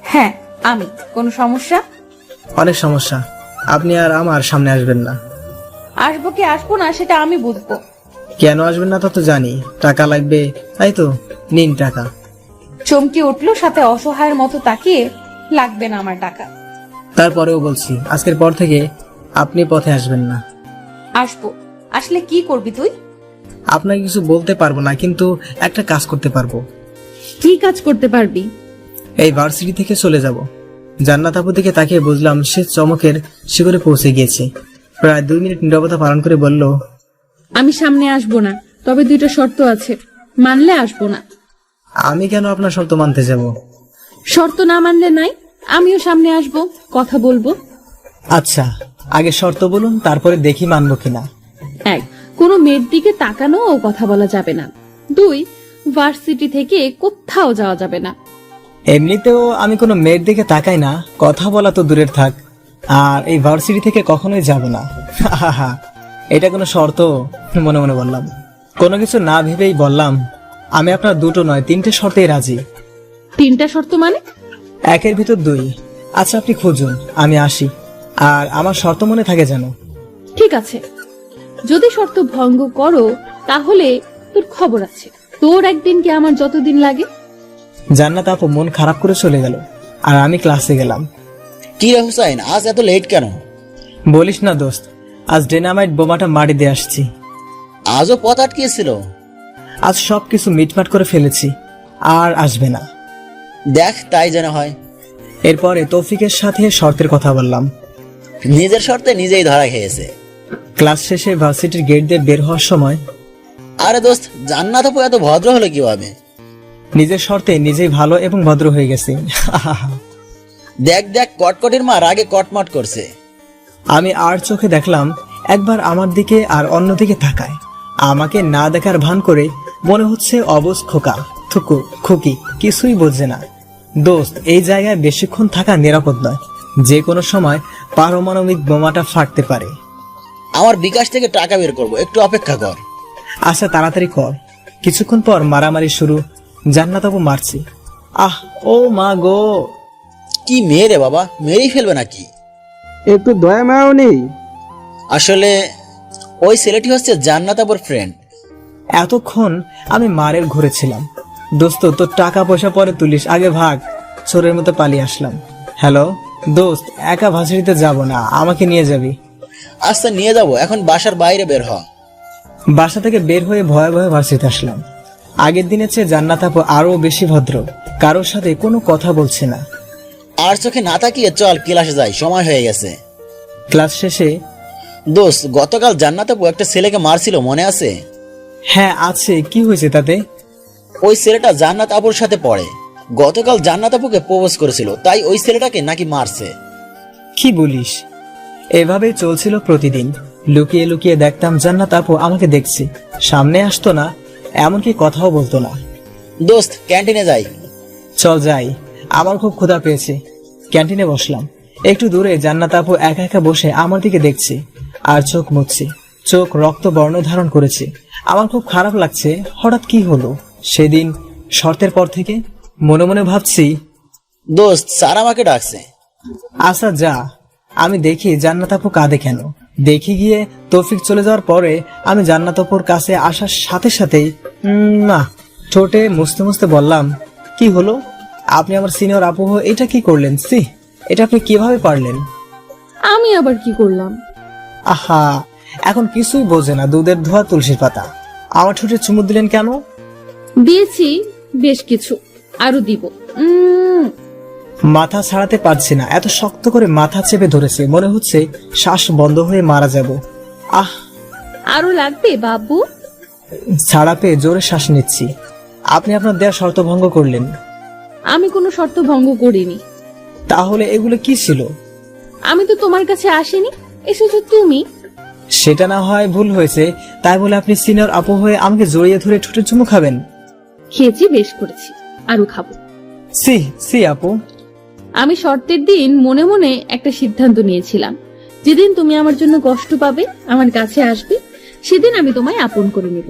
হ্যাঁ আমি। কোনো সমস্যা? অনেক সমস্যা। আপনি আর আমার সামনে আসবেন না। আসবো কি আসবো না সেটা আমি বুঝবো। কেন আসবেন না তা তো জানি, টাকা লাগবে, তাই তো নিন টাকা। চমকে উঠলো, সাথে অসহায়ের মতো তাকিয়ে, লাগবে না আমার টাকা। তারপরেও বলছি, আজকের পর থেকে আপনি পথে আসবেন না। আসবো। আসলে কি করবি তুই? আপনাকে কিছু বলতে পারবো না, কিন্তু একটা কাজ করতে পারবো। কি কাজ করতে পারবি? এই ভার্সিটি থেকে চলে যাব। জান্নাত আপুর দিকে তাকিয়ে বুঝলাম সে চমকের শিখরে পৌঁছে গিয়েছে। প্রায় 2 মিনিট নীরবতা পালন করে বলল, আমি সামনে আসবো না, তবে 2টা শর্ত আছে, মানলে আসবো না। আমি কেন আপনার শর্ত মানতে যাব? শর্ত না মানলে নাই, আমিও সামনে আসবো, কথা বলবো। আচ্ছা, আগে শর্ত বলুন, তারপরে দেখি মানবো কিনা। 1, কোনো মেয়ের দিকে তাকানো ও কথা বলা যাবে না। 2, ভার্সিটি থেকে কোথাও যাওয়া যাবে না। এমনিতেও আমি কোনো মেয়ের দিকে তাকাই না, কথা বলা তো দূরের থাক, আর এই ভার্সিটি থেকে কখনোই যাব না। এটা কোনো শর্ত? মনে মনে বললাম। কোনো কিছু না ভেবেই বললাম, আমি আপনার 2টো নয় 3টে শর্তেই রাজি। 3টা শর্ত মানে? 1-এর ভিতর 2। আচ্ছা আপনি খুঁজুন, আমি আসি। আর আমার শর্ত মনে থাকে যেন। ঠিক আছে, যদি শর্ত ভঙ্গ করো তাহলে তোর খবর আছে। তোর একদিন কি আমার যতদিন লাগে। জান্নাত আপু মন খারাপ করে চলে গেল, আর আমি ক্লাসে গেলাম। কি রে হুসাইন, আজ এত লেট কেন? বলিস না দোস্ত, আজ ডিনামাইট বোমাটা মাটি দিয়ে আসছি। আজও পথ আটকিয়েছিল? আজ সবকিছু মিটমাট করে ফেলেছি, আর আসবে না। দেখ তাই যেন হয়। এরপরে তৌফিকের সাথে শর্তের কথা বললাম। নিজের শর্তে নিজেই ধরা খেয়েছে। ক্লাস শেষে ভার্সিটির গেট দিয়ে বের হওয়ার সময় আরে দোস্ত, জান্নাত আপু এত ভদ্র হলো কিভাবে? নিজের শর্তে নিজেই ভালো এবং ভদ্র হয়ে গেছে। দেখ দেখ, কটকটির মা রাগে কটমট করছে। আমি আর চোখে দেখলাম, একবার আমার দিকে আর অন্যদিকে তাকায়। আমাকে না দেখার ভান করে মনে হচ্ছে অবুঝ খোকা, থুকু খুকি, কিছুই বোঝে না। দোস্ত, এই জায়গায় বেশিক্ষণ থাকা নিরাপদ নয়, যে কোনো সময় পারমাণবিক বোমাটা ফাটতে পারে। আমার বিকাশ থেকে টাকা বের করব, একটু অপেক্ষা কর। আচ্ছা, তাড়াতাড়ি কর। কিছুক্ষণ পর মারামারি শুরু। জান্নাত আপু মারছি। আহ, ও মা গো! কি মেয়ে রে বাবা, মেরেই ফেলবে নাকি? একটু দয়া মায়াও নেই? আসলে ওই ছেলেটি হচ্ছে জান্নাত আপুর ফ্রেন্ড। এতক্ষণ আমি মারের ঘুরে ছিলাম। দোস্ত, তোর টাকা পয়সা পরে তুলিস, আগে ভাগ। চোরের মতো পালিয়ে আসলাম। হ্যালো দোস্ত, একা ভার্সিটিতে যাব না, আমাকে নিয়ে যাবি? আচ্ছা নিয়ে যাব, এখন বাসার বাইরে বের হ। বাসা থেকে বের হয়ে ভয়ে ভয়ে ভার্সিটিতে আসলাম। আগের দিনের চেয়ে জান্নাত আপু আরো বেশি ভদ্র, কারোর সাথে কোনো কথা বলছে না। আর চোখে না তাকিয়ে চল ক্লাসে যাই, সময় হয়ে গেছে। ক্লাস শেষে দোস্ত, গতকাল জান্নাত আপু একটা ছেলেকে মারছিল, মনে আছে? হ্যাঁ আছে, কি হয়েছে তাতে? ওই ছেলেটা জান্নাত আপুর সাথে পড়ে। গতকাল জান্নাত আপুকে প্রপোজ করেছিল, তাই ওই ছেলেটাকে নাকি মারছে। কি বলিস? এভাবেই চলছিল প্রতিদিন। লুকিয়ে লুকিয়ে দেখতাম জান্নাত আপু আমাকে দেখছে, সামনে আসতো না, এমনকি কথাও বলতো না। দোস্ত, ক্যান্টিনে যাই। চল যাই, আমার খুব ক্ষুধা পেয়েছে। ক্যান্টিনে বসলাম। একটু দূরে জান্নাত আপু একা একা বসে আমার দিকে দেখছে আর চোখ মুছছে। চোখ রক্ত বর্ণ ধারণ করেছে। আমার খুব খারাপ লাগছে। হঠাৎ কি হলো? সেদিন শর্তের পর থেকে মনে মনে ভাবছি, দোস্ত, স্যার আমাকে ডাকছে। আচ্ছা যা। আমি দেখি জান্নাত আপু কাঁদে কেন। দেখি গিয়ে তৌফিক চলে যাওয়ার পরে আমি জান্নাত আপুর কাছে আসার সাথে সাথেই না ঠোঁটে মুছতে মুছতে বললাম, কি হলো? আপনি আমার সিনিয়র আপু হয়ে এটা কি করলেন? সি, এটা আপনি কিভাবে পারলেন? আমি আবার কি করলাম? আহা, এখন কিছুই বোঝে না, দুধের ধোয়া তুলসীর পাতা। আমার ঠোঁটে চুমু দিলেন কেন? দিয়েছি বেশ কিছু, আরো দিব। মাথা ছাড়াতে পারছি না, এত শক্ত করে মাথা চেপে ধরেছে, মনে হচ্ছে শ্বাস বন্ধ হয়ে মারা যাব। আহ, আরো লাগবে বাবু? ছাড়া পেয়ে জোরে শ্বাস নিচ্ছি। আপনি আপনার দেয়া শর্ত ভঙ্গ করলেন। আমি কোনো শর্ত ভঙ্গ করিনি। তাহলে এগুলো কি ছিল? আমি তো তোমার কাছে আসিনি, এসেছো তুমি। সেটা না হয় ভুল হয়েছে, তাই বলে আপনি সিনিয়র আপু হয়ে আমাকে জড়িয়ে ধরে ঠোঁটে চুমু খাবেন? খেয়েছি, বেশ করেছি, আরো খাবো। সি সি আপু, আমি শর্তের দিন মনে মনে একটা সিদ্ধান্ত নিয়েছিলাম, যেদিন তুমি আমার জন্য কষ্ট পাবে, আমার কাছে আসবে, সেদিন আমি তোমায় আপন করে নিব।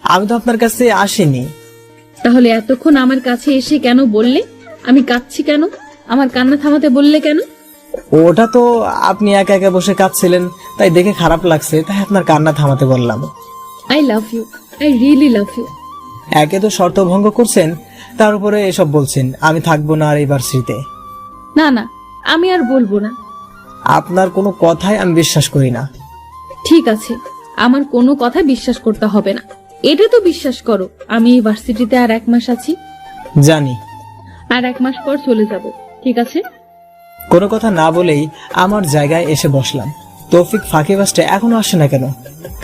আমি তো আপনার কাছে আসিনি। তাহলে এতক্ষণ আমার কাছে এসে কেন বললে? আমি কাঁদছি কেন? আমার কান্না থামাতে বললে কেন? ওটা তো আপনি একা একা বসে কাঁদছিলেন, তাই দেখে খারাপ লাগছে, তাই আপনার কান্না থামাতে বললাম। I love you, I really love you. একে তো শর্ত ভঙ্গ করছেন, তার উপরে এসব বলছেন। আমি থাকবো না আর এই ভার্সিটিতে। না না, আমি আর বলবো না। আপনার কোনো কথাই আমি বিশ্বাস করি না। ঠিক আছে, আমার কোনো কথা বিশ্বাস করতে হবে না। এটা তো বিশ্বাস করো, আমি এই ভার্সিটিতে আর 1 মাস আছি। জানি। আর 1 মাস পর চলে যাব, ঠিক আছে? কোনো কথা না বলেই আমার জায়গায় এসে বসলাম। তৌফিক ফাঁকিবাজটা এখনো আসে না কেন?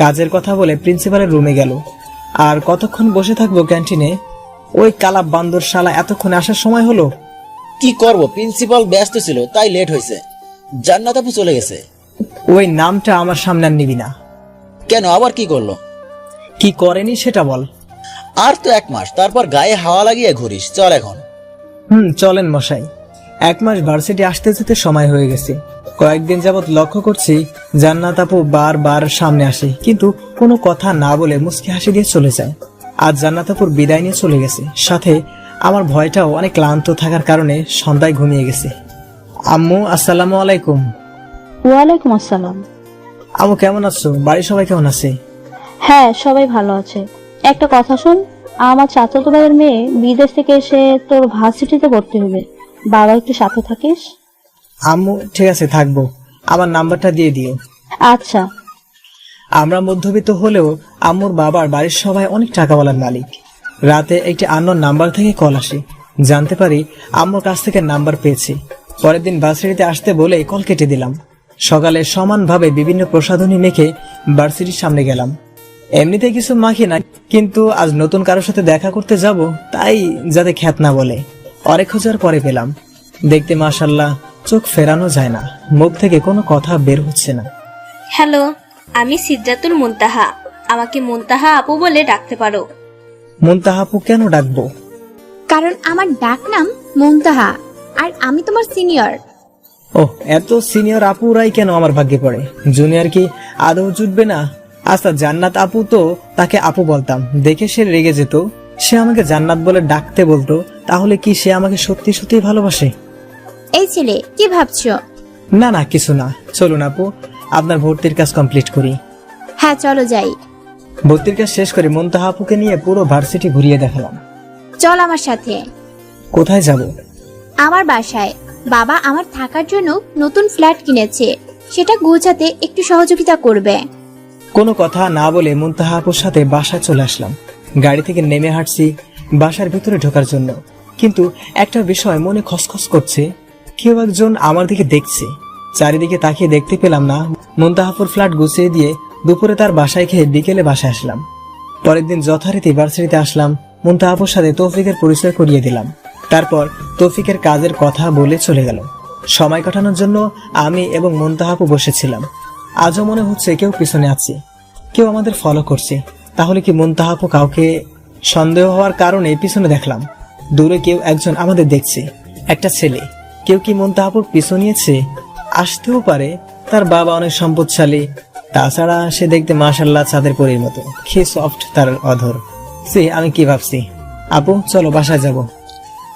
কাজের কথা বলে প্রিন্সিপালের রুমে গেল। আর কতক্ষণ বসে থাকবো ক্যান্টিনে? ওই কালা বান্দর শালা এতক্ষণে আসার সময় হলো। কি করব, প্রিন্সিপাল ব্যস্ত ছিল তাই লেট হয়েছে। জান্নাত আপু চলে গেছে। ওই নামটা আমার সামনে আর নিবি না। কেন, আবার কি করলো? কি করেনি সেটা বল। আর তো 1 মাস, তারপর গায়ে হাওয়া লাগিয়ে ঘুরিস। চল এখন। চলেন মশাই। 1 মাস ভার্সিটি আসতে যেতে সময় হয়ে গেছে। কয়েকদিন যাবৎ লক্ষ্য করছি জান্নাত আপু বারবার সামনে আসে, কিন্তু কোনো কথা না বলে মুচকি হাসি দিয়ে চলে যায়। আজ জান্নাত আপুর বিদায় নিয়ে চলে গেছে, সাথে আমার ভয়টাও অনেক ক্লান্ত থাকার কারণে সন্ধ্যায় ঘুমিয়ে গেছে। আম্মু, আসসালামু আলাইকুম। ওয়ালাইকুম আসসালাম। আম্মু কেমন আছো? বাড়ির সবাই কেমন আছে? হ্যাঁ, সবাই ভালো আছে। একটা কথা শোন, আমার চাচাতো ভাইয়ের মেয়ে বিদেশ থেকে এসে তোর ভার্সিটিতে ভর্তি হবে। বাবা একটু সাথে থাকিস। আম্মু ঠিক আছে, থাকবো। আমার নাম্বারটা দিয়ে দিও। আচ্ছা। আমরা মধ্যবিত্ত হলেও আম্মুর বাবার বাড়ির সবাই অনেক টাকাওয়ালার মালিক। রাতে একটি আননোন নাম্বার থেকে কল আসে। জানতে পারি আম্মুর কাছ থেকে নাম্বার পেয়েছি। পরের দিন ভার্সিটিতে আসতে বলে কল কেটে দিলাম। সকালে সমানভাবে বিভিন্ন প্রসাধনী মেখে ভার্সিটির সামনে গেলাম। এমনিতে কিছু মাখি না, কিন্তু আজ নতুন কারোর সাথে দেখা করতে যাব, তাই যাতে খ্যাত না বলে। অনেক খোঁজার পরে পেলাম। দেখতে মাশাআল্লাহ, চোখ ফেরানো যায় না, মুখ থেকে কোনো কথা বের হচ্ছে না। হ্যালো, আমি সিদ্রাতুল মুনতাহা। আমাকে মুনতাহা আপু বলে ডাকতে পারো। মুনতাহা আপু কেন ডাকবো? কারণ আমার ডাক নাম মুনতাহা, আর আমি তোমার সিনিয়র। ওহ, এত সিনিয়র আপুরাই কেন আমার ভাগ্যে পড়ে? জুনিয়র কি আদৌ জুটবে না? আচ্ছা, জান্নাত আপু তো তাকে আপু বলতাম, দেখে সে রেগে যেত। সে আমাকে জান্নাত বলে ডাকতে বলতো, তাহলে কি সে আমাকে সত্যি সত্যি ভালোবাসে? এই ছেলে, কি ভাবছো? না না, কিছু না। চলুন আপু, আপনার ভর্তির কাজ কমপ্লিট করি। হ্যাঁ, চলো যাই। ভর্তির কাজ শেষ করে মুনতাহা আপুকে নিয়ে পুরো ভার্সিটি ঘুরিয়ে দেখালাম। চল আমার সাথে। কোথায় যাব? আমার বাসায়। বাবা আমার থাকার জন্য নতুন ফ্ল্যাট কিনেছে, সেটা গোছাতে একটু সহযোগিতা করবে। কোনো কথা না বলে মুনতাহা আপুর সাথে বাসায় চলে আসলাম। গাড়ি থেকে নেমে হাঁটছি বাসার ভিতরে ঢোকার জন্য, কিন্তু একটা বিষয় মনে খসখস করছে। কেউ একজন আমার দিকে দেখছে। চারিদিকে তাকিয়ে দেখতে পেলাম না। মুনতাহা আপুর ফ্ল্যাট গুছিয়ে দিয়ে দুপুরে তার বাসায় খেয়ে বিকেলে বাসায় আসলাম। পরের দিন যথারীতি ভার্সিটিতে আসলাম। মুনতাহা আপুর সাথে তৌফিকের পরিচয় করিয়ে দিলাম। তারপর তৌফিকের কাজের কথা বলে চলে গেল। সময় কাটানোর জন্য আমি এবং মুনতাহা আপু বসেছিলাম। আজও মনে হচ্ছে কেউ পিছনে আছে, কেউ আমাদের ফলো করছে। তাহলে কি মুনতাহা আপু কাউকে সন্দেহ হওয়ার কারণে পিছনে দেখলাম? দূরে কেউ একজন আমাদের দেখছে, একটা ছেলে। কেউ কি মুনতাহা আপুর পিছু নিয়েছে? আসতেও পারে, তার বাবা অনেক সম্পদশালী। তাছাড়া সে দেখতে মাশাআল্লাহ চাঁদের পরীর মতো। কি সফট তার অধর। সে আমি কি ভাবছি? আপু চলো বাসায় যাব।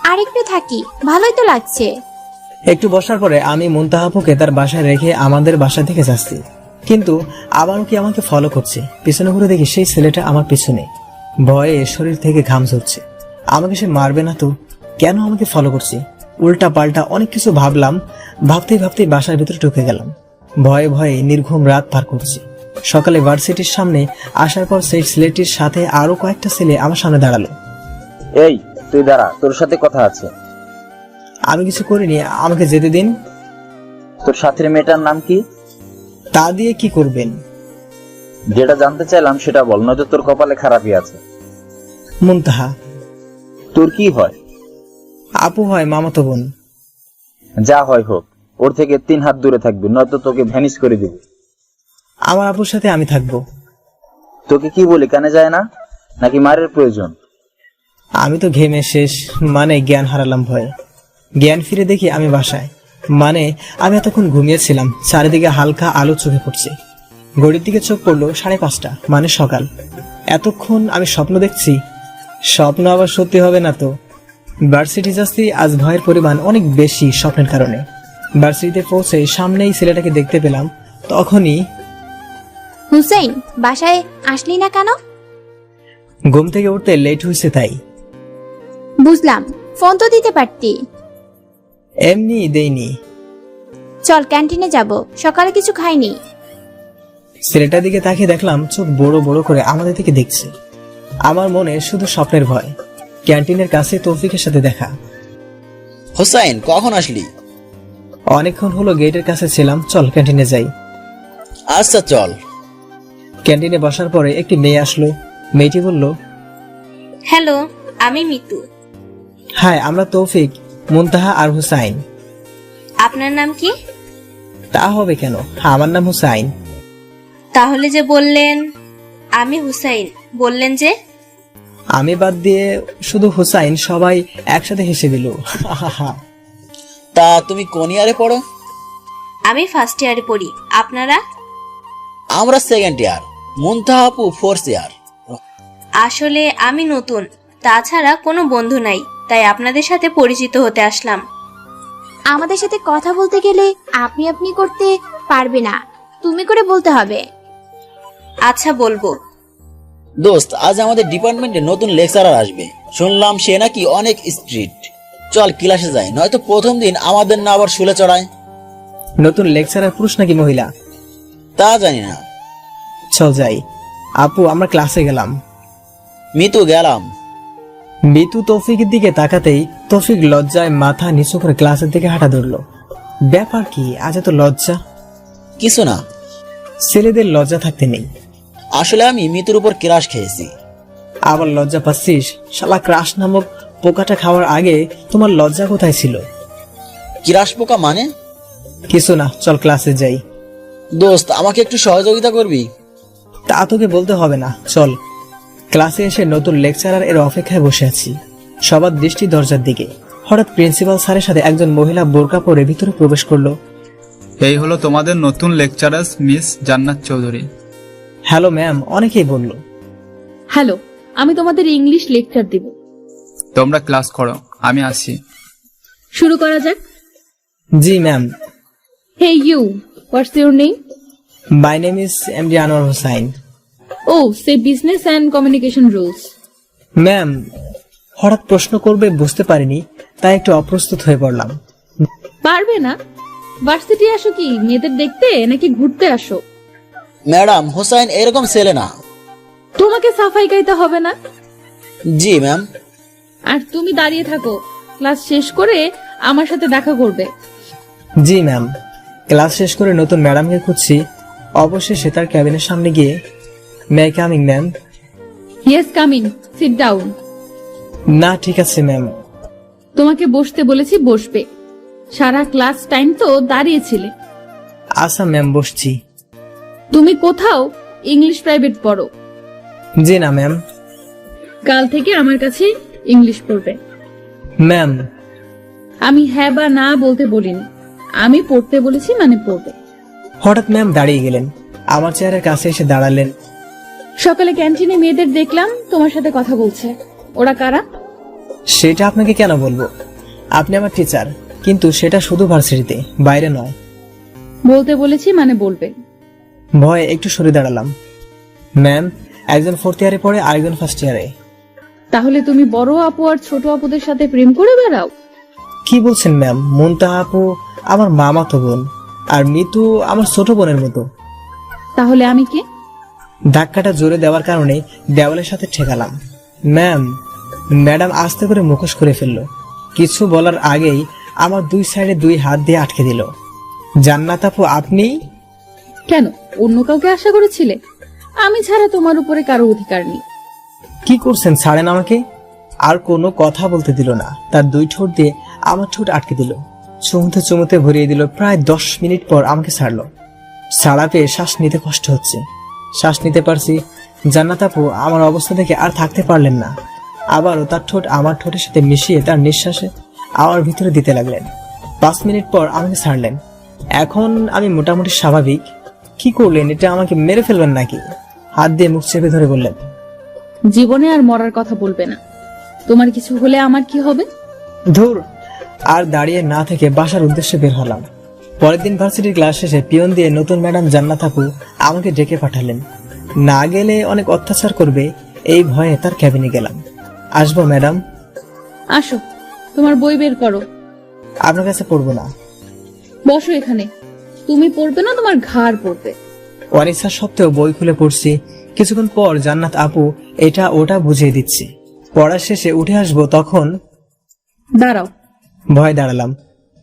আর একটু থাকি, ভালোই তো লাগছে। একটু বসার পরে আমি মুনতাহা আপুকে তার বাসায় রেখে আমাদের বাসা থেকে যাচ্ছি, কিন্তু আবারও কি আমাকে ফলো করছে। পিছনে ঘুরে দেখি সেই ছেলেটা আমার পিছনে। ভয়ে শরীর থেকে ঘাম ঝরছে। আমাকে সে মারবে না তো? কেন আমাকে ফলো করছে? উল্টা পাল্টা অনেক কিছু ভাবলাম। ভাবতেই ভাবতেই বাসার ভিতরে ঢুকে গেলাম। ভয়ে ভয়ে নির্ঘুম রাত পার করছি। সকালে ভার্সিটির সামনে আসার পর সেই ছেলেটির সাথে আরো কয়েকটা ছেলে আমার সামনে দাঁড়ালো। এই তুই দাঁড়া, তোর সাথে কথা আছে। আমি কিছু করিনি, আমাকে যেতে দিন। তোর সাথের মেয়েটার নাম কি? তা দিয়ে কি করবেন? যেটা জানতে চাইলাম সেটা বল, নয়তো তোর কপালে খারাপই আছে। মুনতাহা। তোর কি হয়? আপু হয়, মামাতো বোন। যা হয় হোক, ওর থেকে 3 হাত দূরে থাকবি, নয়তো তোকে ভ্যানিশ করে দিব। আমার আপুর সাথে আমি থাকবো। তোকে কি বলি কানে যায় না, নাকি মারের প্রয়োজন? আমি তো ঘেমে শেষ, মানে জ্ঞান হারালাম ভয়ে। জ্ঞান ফিরে দেখি আমি বাসায়, মানে আমি এতক্ষণ ঘুমিয়েছিলাম। চারিদিকে হালকা আলো চোখে পড়ছে। ঘড়ির দিকে চোখ পড়লো 5:30, মানে সকাল। এতক্ষণ আমি স্বপ্ন দেখছি? স্বপ্ন আবার সত্যি হবে না তো। ভার্সিটি যাচ্ছি, আজ ভয়ের পরিমাণ অনেক বেশি স্বপ্নের কারণে। ভার্সিটিতে পৌঁছে সামনেই ছেলেটাকে দেখতে পেলাম। তখনই হুসাইন, বাসায় আসলি না কেন? ঘুম থেকে উঠতে লেট হয়েছে তাই। বুঝলাম, ফোন তো দিতে পারতি। এমনি দেইনি। চল ক্যান্টিনে যাব, সকালে কিছু খাইনি। ছেলেটার দিকে তাকিয়ে দেখলাম চোখ বড় বড় করে আমাদের দিকে দেখছে। আমার মনে শুধু স্বপ্নের ভয়। ক্যান্টিনের কাছে তৌফিকের সাথে দেখা। হোসাইন, কখন আসলি? অনেকক্ষণ হলো গেটের কাছে ছিলাম, চল ক্যান্টিনে যাই। আচ্ছা চল। ক্যান্টিনে বসার পরে একটি মেয়ে আসলো। মেয়েটি বলল, হ্যালো, আমি মিতু। হাই, আমরা তৌফিক, মুনতাহা আর হুসাইন। আপনার নাম কি? তা হবে কেন, আমার নাম হুসাইন। তাহলে যে বললেন আমি হুসাইন, বললেন যে? আমি বাদ দিয়ে শুধু হুসাইন, সবাই একসাথে হেসে দিল। তা তুমি কোন ইয়ারে পড়ো? আমি ফার্স্ট ইয়ারে পড়ি। আপনারা? আমরা সেকেন্ড ইয়ার। মুনতাহা আপু 4th ইয়ার। আসলে আমি নতুন, তাছাড়া কোনো বন্ধু নাই, তাই আপনাদের সাথে পরিচিত হতে আসলাম। আমাদের সাথে কথা বলতে গেলে আপনি আপনি করতে পারবে না, তুমি করে বলতে হবে। আচ্ছা বলবো। দোস্ত, আজ আমাদের ডিপার্টমেন্টে নতুন লেকচারার আসবে। শুনলাম সে নাকি অনেক স্ট্রিক্ট। চল ক্লাসে যাই, নয়তো প্রথম দিন আমাদের না আবার শুলে চড়ায়। নতুন লেকচারার পুরুষ নাকি মহিলা তা জানি না। চল যাই। আপু, আমরা ক্লাসে গেলাম। মিতু, গেলাম। মিতু তৌফিকের দিকে তাকাতেই তৌফিক লজ্জায় মাথা নিচু করে ক্লাসের দিকে হাঁটা ধরল। ব্যাপার কি, আজ এত লজ্জা? কিছু না, ছেলেদের লজ্জা থাকতে নেই। আসলে আমি মিতুর উপর ক্রাশ খেয়েছি। আবার লজ্জা পাচ্ছিস? শালা ক্রাশ নামক পোকাটা খাওয়ার আগে তোমার লজ্জা কোথায় ছিল? ক্রাশ পোকা মানে? কিছু না, চল ক্লাসে যাই। দোস্ত, আমাকে একটু সহযোগিতা করবি? তা তোকে বলতে হবে না, চল। ক্লাসে এসে নতুন লেকচারার এর অপেক্ষায় বসে আছি, সবার দৃষ্টি দরজার দিকে। হঠাৎ প্রিন্সিপাল স্যারের সাথে একজন মহিলা বোরকা পরে ভিতরে প্রবেশ করলো। এই হলো তোমাদের নতুন লেকচারার মিস জান্নাত চৌধুরী। হ্যালো ম্যাম, অনেকেই বলল। হ্যালো, আমি তোমাদের ইংলিশ লেকচার দিব। তোমরা ক্লাস করো, আমি আসি। শুরু করা যাক। জি ma'am. Hey you, what's your name? My name is MD Anwar Hossain. ও, সে business and communication rules. Ma'am, হঠাৎ প্রশ্ন করবে বুঝতে পারিনি, তাই একটু অপ্রস্তুত হয়ে পড়লাম। পারবে না? ভার্সিটি আসো কি মেয়েদের দেখতে নাকি ঘুরতে আসো? ম্যাডাম, হোসাইন এরকম ছেলে না। তোমাকে সাফাই গাইতে হবে না। জি ম্যাম। আর তুমি দাঁড়িয়ে থাকো, ক্লাস শেষ করে আমার সাথে দেখা করবে। জি ম্যাম। ক্লাস শেষ করে নতুন ম্যাডামকে খুঁজছি, অবশেষে তার ক্যাবিনের সামনে গিয়ে, may I coming ma'am? Yes, coming, sit down. না, ঠিক আছে ম্যাম। তোমাকে বসতে বলেছি, বসবে। সারা ক্লাস টাইম তো দাঁড়িয়েছিলে। আচ্ছা ম্যাম, বসছি। তুমি কোথাও ইংলিশ প্রাইভেট পড়ো? জি না ম্যাম। কাল থেকে আমার কাছে ইংলিশ পড়বে। ম্যাম, আমি হ্যাঁ বা না বলতে বলিনি, আমি পড়তে বলেছি মানে পড়বে। হঠাৎ ম্যাম দাঁড়িয়ে গেলেন, আমার চেয়ারের কাছে এসে দাঁড়ালেন। সকালে ক্যান্টিনে মেয়েদের দেখলাম তোমার সাথে কথা বলছে, ওরা কারা? সেটা আপনাকে কেন বলবো? আপনি আমার টিচার, কিন্তু সেটা শুধু ভার্সিটিতে, বাইরে নয়। বলতে বলেছি মানে বলবে। ভয়ে একটু সরে দাঁড়ালাম। ম্যাম, একজন 4th ইয়ারে পড়ে, আরেকজন 1st ইয়ারে। তাহলে তুমি বড় আপু আর ছোট আপুদের সাথে প্রেম করে বেড়াও? কি বলছেন ম্যাম? মুনতাহা আপু আমার মামাতো বোন, আর মিতু আমার ছোট বোনের মতো। তাহলে আমি কে? ধাক্কাটা জোরে দেওয়ার কারণে দেওয়ালের সাথে ঠেকালাম। ম্যাডাম আস্তে করে মুখোশ করে ফেললো। কিছু বলার আগেই আমার 2 সাইডে 2 হাত দিয়ে আটকে দিল। জান্নাত আপু, আপনি? কেন, অন্য কাউকে আশা করেছিলে? আমি ছাড়া তোমার উপরে কারো অধিকার নেই। কি করছেন? ছাড়েন আমাকে। আর কোনো কথা বলতে দিল না, তার 2 ঠোঁট দিয়ে আমার ঠোঁট আটকে দিল। চুমুতে চুমুতে ভরিয়ে দিল। প্রায় 10 মিনিট পর আমাকে ছাড়লো। ছাড়া পেয়ে শ্বাস নিতে কষ্ট হচ্ছে। শ্বাস নিতে পারছি। জান্নাত আপু আমার অবস্থা দেখে আর থাকতে পারলেন না, আবারও তার ঠোঁট আমার ঠোঁটের সাথে মিশিয়ে তার নিঃশ্বাসে আমার ভিতরে দিতে লাগলেন। 5 মিনিট পর আমাকে ছাড়লেন। এখন আমি মোটামুটি স্বাভাবিক। কি করলেন? এটা আমাকে মেরে ফেলবেন নাকি? হাত দিয়ে মুখ চেপে ধরে বললেন, জীবনে আর মরার কথা বলবে না। তোমার কিছু হলে আমার কি হবে? ধুর। আর দাঁড়িয়ে না থেকে বাসার উদ্দেশ্যে বের হলাম। পরের দিন ভার্সিটির ক্লাস শেষে পিয়ন দিয়ে নতুন ম্যাডাম জান্নাত আপু আমাকে ডেকে পাঠালেন। না গেলে অনেক অত্যাচার করবে, এই ভয়ে তার ক্যাবিনে গেলাম। আসবো ম্যাডাম? আসো, তোমার বই বের করো। আপনার কাছে পড়বো না। বসো এখানে। তুমি পড়বে না, তোমার ঘাড় পড়বে। অনিচ্ছা সত্ত্বেও বই খুলে পড়ছি। কিছুক্ষণ পর জান্নাত আপু এটা ওটা বুঝিয়ে দিচ্ছি। পড়া শেষে উঠে আসবো, তখন দাঁড়াও। ভয় দাঁড়ালাম।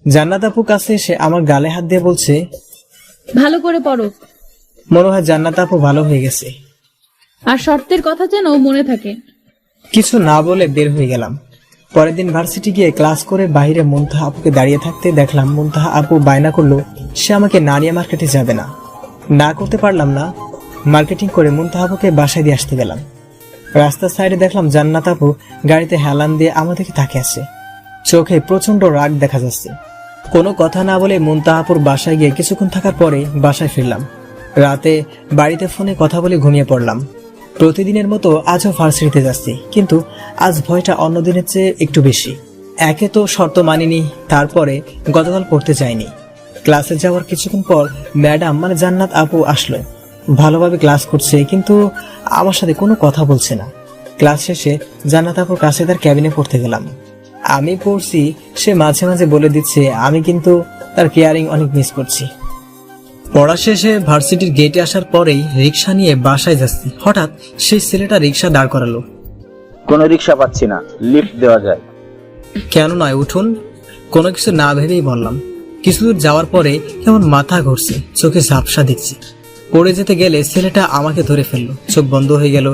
জান্নাত আপু কাছে এসে আমার গালে হাত দিয়ে বলছে, ভালো করে পড়ো। মনে হয় জান্নাত আপু ভালো হয়ে গেছে। আর শর্তের কথা যেন মনে থাকে। কিছু না বলে বের হয়ে গেলাম। পরের দিন ভার্সিটি গিয়ে ক্লাস করে বাইরে মুনতাহা আপুকে দাঁড়িয়ে থাকতে দেখলাম। মুনতাহা আপু বায়না করলো সে আমাকে না নিয়ে মার্কেটে যাবে না। না করতে পারলাম না। মার্কেটিং করে মুনতাহা আপুকে বাসায় দিয়ে আসতে গেলাম। রাস্তার সাইডে দেখলাম জান্নাত আপু গাড়িতে হেলান দিয়ে আমাদেরকে তাকিয়ে আছে। চোখে প্রচন্ড রাগ দেখা যাচ্ছে। কোনো কথা না বলে মুনতাহা আপুর বাসায় গিয়ে কিছুক্ষণ থাকার পরে বাসায় ফিরলাম। রাতে বাড়িতে ফোনে কথা বলে ঘুমিয়ে পড়লাম। প্রতিদিনের মতো আজও ভার্সিটিতে যাচ্ছি, কিন্তু আজ ভয়টা অন্য দিনের চেয়ে একটু বেশি। একে তো শর্ত মানিনি, তারপরে গতকাল পড়তে যাইনি। ক্লাসে যাওয়ার কিছুক্ষণ পর ম্যাডাম মানে জান্নাত আপু আসলো। ভালোভাবে ক্লাস করছে, কিন্তু আমার সাথে কোনো কথা বলছে না। ক্লাস শেষে জান্নাত আপুর কাছে তার ক্যাবিনে পড়তে গেলাম। আমি পড়ছি, সে মাঝে মাঝে বলে দিচ্ছে, আমি কিন্তু তার কেয়ারিং অনেক মিস করছি। পড়া শেষে ভার্সিটির গেটে আসার পরেই রিক্সা নিয়ে বাসায় যাচ্ছি। হঠাৎ সেই ছেলেটা রিক্সা দাঁড় করালো। কোনো রিক্সা পাচ্ছি না, লিফট দেওয়া যায়? কেন নয়, উঠুন। কোনো কিছু না ভেবেই বললাম। কিছু দূর যাওয়ার পরে কেমন মাথা ঘুরছে, চোখে ঝাপসা দিচ্ছে। পড়ে যেতে গেলে ছেলেটা আমাকে ধরে ফেললো, চোখ বন্ধ হয়ে গেল।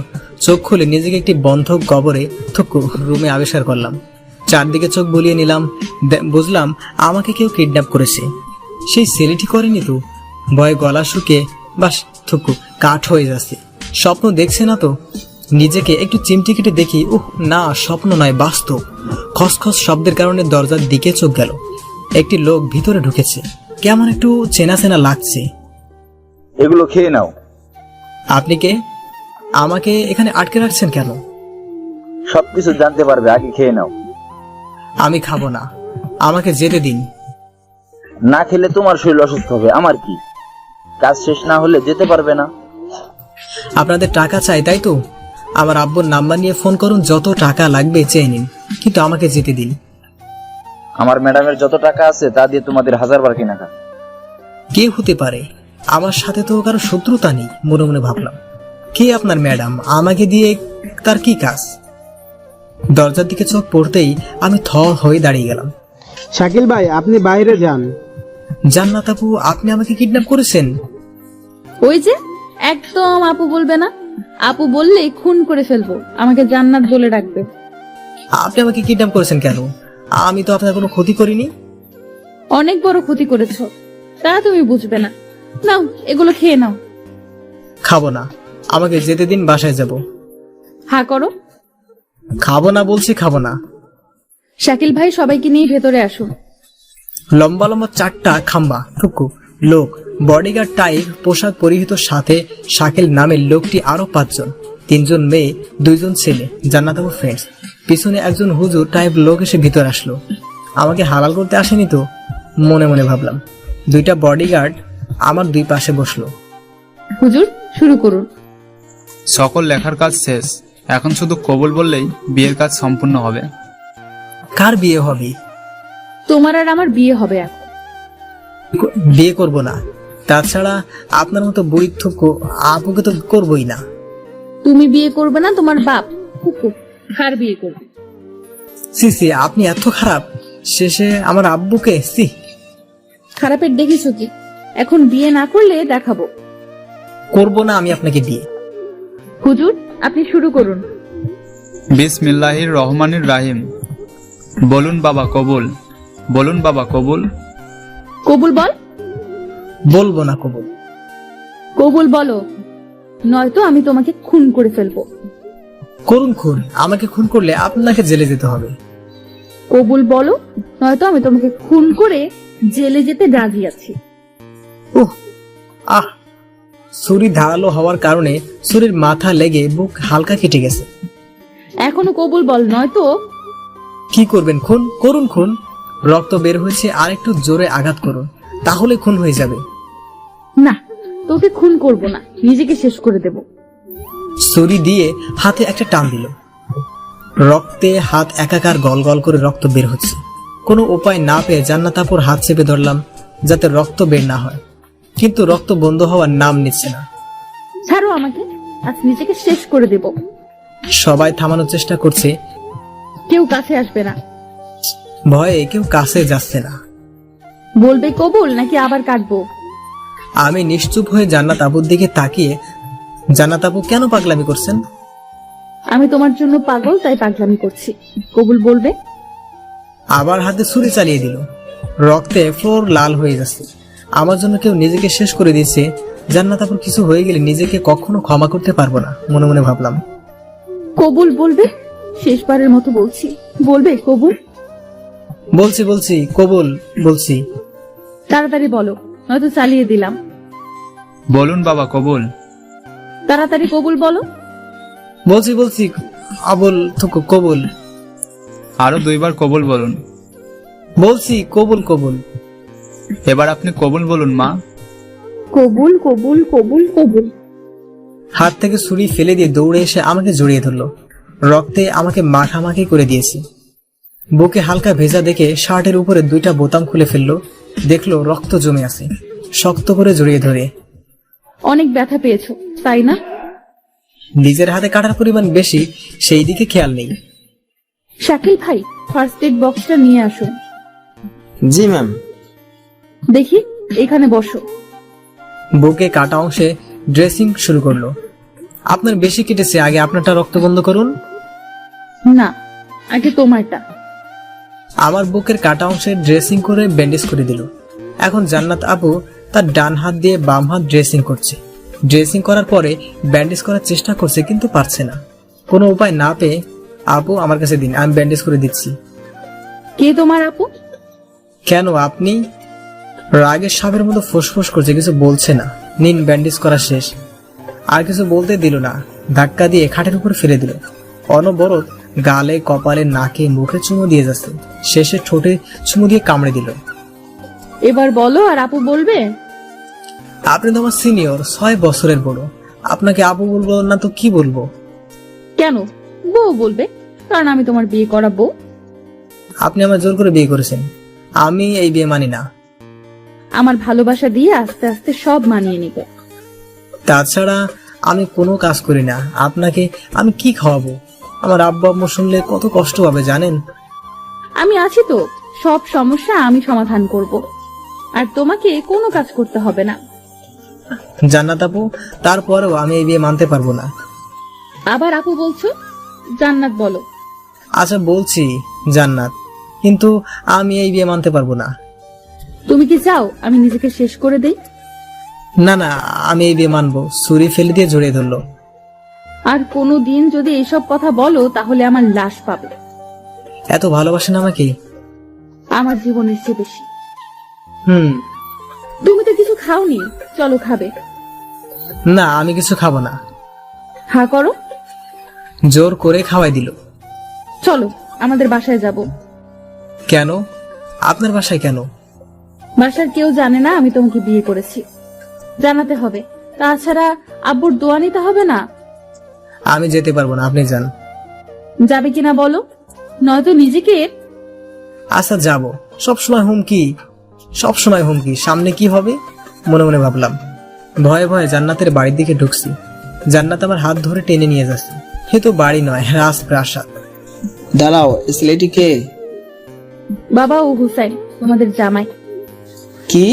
চোখ খুলে নিজেকে একটি বন্ধ কবরে থুকু রুমে আবিষ্কার করলাম। চারদিকে চোখ বুলিয়ে নিলাম, বুঝলাম আমাকে কেউ কিডন্যাপ করেছে। সেই ছেলেটি করেনি তো। ভয়ে গলা শুকে বাস থুকু কাঠ হয়ে যাচ্ছে। স্বপ্ন দেখছে না তো? নিজেকে একটু চিমটি কেটে দেখি, না, স্বপ্ন নয়, বাস্তব। খসখস শব্দের কারণে দরজার দিকে চোখ গেল। একটি লোক ভিতরে ঢুকেছে, কেমন একটু চেনা চেনা লাগছে। এগুলো খেয়ে নাও। আপনি কে? আমাকে এখানে আটকে রাখছেন কেন? সবকিছু জানতে পারবে, আগে খেয়ে নাও। আমি খাবো না, আমাকে যেতে দিন। না খেলে তোমার শরীর অসুস্থ হবে, আমার কি? কাজ শেষ না হলে যেতে পারবে না। আপনাদের টাকা চাই তাই তো? আমার আব্বুর নাম্বার নিয়ে ফোন করুন, যত টাকা লাগবে চেয়ে নিন, কিন্তু আমাকে যেতে দিন। আমার ম্যাডামের যত টাকা আছে তা দিয়ে তোমাদের 1000 বার কেনা খা। কে হতে পারে? আমার সাথে তো কারো শত্রুতা নেই, মনে মনে ভাবলাম। কে আপনার ম্যাডাম? আমাকে দিয়ে তার কি কাজ? দরজার দিকে চোখ পড়তেই আমি থ হয়ে দাঁড়িয়ে গেলাম। শাকিল ভাই, আপনি বাইরে যান। জান্নাত আপু, আপনি আমাকে কিডন্যাপ করেছেন? ওই যে, একদম আপু বলবে না। আপু বললে খুন করে ফেলবো, আমাকে জান্নাত বলে ডাকবে। আপনি আমাকে কিডন্যাপ করেছেন কেন? আমি তো আপনার কোনো ক্ষতি করিনি। অনেক বড় ক্ষতি করেছো, তা তুমি বুঝবে না। নাও, এগুলো খেয়ে নাও। খাবো না, আমাকে যেতে দিন, বাসায় যাব। হা করো। খাবো না বলছি, খাবো না। শাকিল ভাই, সবাইকে নিয়ে ভেতরে আসুন। লম্বা লম্বা 4টা খাম্বা টুকু লোক, বডিগার্ড টাইপ পোশাক পরিহিত, সাথে শাকিল নামের লোকটি, আরো 5 জন, 3 জন মেয়ে, 2 জন ছেলে, জান্নাত আপু ফ্রেন্ডস। পিছনে একজন হুজুর টাইপ লোক এসে ভিতর আসলো। আমাকে হালাল করতে আসেনি তো, মনে মনে ভাবলাম। 2টা বডিগার্ড আমার 2 পাশে বসলো। হুজুর, শুরু করুন। সকল লেখার কাজ শেষ, এখন শুধু কবুল বললেই বিয়ের কাজ সম্পূর্ণ হবে। কার বিয়ে হবে? তোমার আর আমার বিয়ে হবে এখন। বিয়ে করব না, তাছাড়া আপনার মতো বৈধ আপুকে তো করবই না। তুমি বিয়ে করবে না, তোমার বাপ কুকু আর বিয়ে করবে। সি সি, আপনি এত খারাপ। শেষে আমার আব্বুকে। সি, খারাপের দেখিছো কি? এখন বিয়ে না করলে দেখাবো। করব না আমি আপনাকে বিয়ে। হুজুর, আপনি শুরু করুন। বিসমিল্লাহির রহমানির রাহিম। বলুন বাবা কবুল, বলুন বাবা কবুল। কবুল বল। বলবো না কবুল। কবুল বলো, নয়তো আমি তোমাকে খুন করে ফেলবো। করুন খুন, আমাকে খুন করলে আপনাকে জেলে যেতে হবে। কবুল বলো, নয়তো আমি তোমাকে খুন করে জেলে যেতে রাজি আছি। আহ, ছুরি ধারালো হওয়ার কারণে ছুরির মাথা লেগে বুক হালকা কেটে গেছে। এখনো কবুল বল, নয়তো। কি করবেন? খুন করুন, খুন। রক্ত বের হয়েছে, আর একটু জোরে আঘাত করুন, তাহলে খুন হয়ে যাবে। না, তোকে খুন করব না, নিজেকে শেষ করে দেব। ছুরি দিয়ে হাতে একটা টান দিল। রক্তে হাত একাকার, গল গল করে রক্ত বের হচ্ছে। কোনো উপায় না পেয়ে জান্নাত আপুর হাত চেপে ধরলাম, যাতে রক্ত বের না হয়, কিন্তু রক্ত বন্ধ হওয়ার নাম নিচ্ছে না। ছাড়ো আমাকে, আজ নিজেকে শেষ করে দেব। সবাই থামানোর চেষ্টা করছে, কেউ কাছে আসবে না। ভয়ে কেউ কাছে যাচ্ছে না। বলবে কবুল নাকি আবার কাটবো? আমি নিশ্চুপ হয়ে জান্নাত আপুর দিকে তাকিয়ে, জান্নাত আপু কেন পাগলামি করছেন? আমি তোমার জন্য পাগল, তাই পাগলামি করছি। কবুল বলবে। আবার হাতে ছুরি চালিয়ে দিল। রক্তে ফ্লোর লাল হয়ে যাচ্ছে। আমার জন্য কেউ নিজেকে শেষ করে দিয়েছে। জান্নাত আপুর কিছু হয়ে গেলে নিজেকে কখনো ক্ষমা করতে পারবো না, মনে মনে ভাবলাম। কবুল বলবে, শেষবারের মতো বলছি, বলবে কবুল? বলছি বলছি, কবুল বলছি। তাড়াতাড়ি বলো, নয়তো চালিয়ে দিলাম। বলুন বাবা কবুল। তাড়াতাড়ি কবুল বলো। বলছি বলছি, আবুল থুকু কবুল। আরো 2 বার কবুল বলুন। বলছি কবুল কবুল। এবার আপনি কবুল বলুন মা। কবুল কবুল কবুল কবুল। হাত থেকে ছুরি ফেলে দিয়ে দৌড়ে এসে আমাকে জড়িয়ে ধরলো। রক্তে আমাকে মাখামাখি করে দিয়েছে। বুকে হালকা ভেজা দেখে শার্টের উপরে 2টা বোতাম খুলে ফেললো। দেখলো রক্ত জমে আছে। শক্ত করে জড়িয়ে ধরে, অনেক ব্যথা পেয়েছো তাই না? নিজের হাতে কাটার পরিমাণ বেশি, সেই দিকে খেয়াল নেই। শাকিল ভাই, ফার্স্ট এড বক্সটা নিয়ে আসুন। জি ম্যাম। দেখি, এখানে বসো। বুকে কাটা অংশে ড্রেসিং শুরু করলো। আপনার বেশি কেটেছে, আগে আপনারটা রক্ত বন্ধ করুন। না, আগে তোমারটা। আমার বুকের কাটা অংশে ড্রেসিং করে ব্যান্ডেজ করে দিল। এখন জান্নাত আপু তার ডান হাত দিয়ে বাম হাত ড্রেসিং করছে। ড্রেসিং করার পরে ব্যান্ডেজ করার চেষ্টা করছে, কিন্তু পারছে না। কোনো উপায় না পেয়ে, আপু আমার কাছে দিন, আমি ব্যান্ডেজ করে দিচ্ছি। কে তোমার আপু? কেন, আপনি? রাগের সাপের মতো ফুসফুস করছে, কিছু বলছে না। নিন, ব্যান্ডেজ করা শেষ। আর কিছু বলতে দিল না, ধাক্কা দিয়ে খাটের উপর ফেলে দিল। অনবরত গালে, কপালে, নাকে, মুখে চুমু দিয়ে যাচ্ছে। শেষে ঠোঁটে চুমু দিয়ে কামড়ে দিল। এবার বলো, আর আপু বলবে? আপনি তো আমার সিনিয়র, 6 বছরের বড়। আপনাকে আপু বলবো না তো কি বলবো? কেন, বউ বলবে, কারণ আমি তোমার বিয়ে করা বউ। আপনি আমার জোর করে বিয়ে করেছেন, আমি এই বিয়ে মানি না। আমার ভালোবাসা দিয়ে আস্তে আস্তে সব মানিয়ে নিবে। তাছাড়া আমি কোনো কাজ করি না, আপনাকে আমি কি খাওয়াবো? আমার আব্বা আম্মু শুনলে কত কষ্ট পাবে জানেন? আমি আছি তো, সব সমস্যা আমি সমাধান করব, আর তোমাকে কোনো কাজ করতে হবে না। জান্নাত আপু, তারপরেও আমি এই বিয়ে মানতে পারবো না। আবার আপু বলছো? জান্নাত বলো। আচ্ছা বলছি জান্নাত, কিন্তু আমি এই বিয়ে মানতে পারবো না। তুমি কি চাও আমি নিজেকে শেষ করে দেই? না না, আমি এই বিয়ে মানবো। ছুরি ফেলে দিয়ে জড়িয়ে ধরলো। আর কোনো দিন যদি এইসব কথা বলো, তাহলে আমার লাশ পাবে। এত ভালোবাসেন আমাকে? আমার জীবনের চেয়ে বেশি। হুম। তুমি তো কিছু খাওনি, চলো খাবে। না, আমি কিছু খাবো না। হা করো। জোর করে খাওয়াই দিল। চলো আমাদের বাসায় যাব। কেন? আপনার বাসায় কেন? বাসার কেউ জানে না আমি তোমাকে বিয়ে করেছি, জানাতে হবে। তাছাড়া আব্বুর দোয়া নিতে হবে না। আমি যেতে পারবো না, আপনি যান। যাবে কিনা বলো, নয়তো নিজেকে। আচ্ছা যাব। সবসময় হুমকি, সবসময় হুমকি। সামনে কি হবে মনে মনে ভাবলাম। ভয়ে ভয়ে জান্নাতের বাড়ির দিকে ঢুকছি। জান্নাত আমার হাত ধরে টেনে নিয়ে যাচ্ছে। এ তো বাড়ি নয়, রাজপ্রাসাদ। দাঁড়াও, ছেলেটি কে? বাবা, ও হুসাইন, তোমাদের জামাই। কি,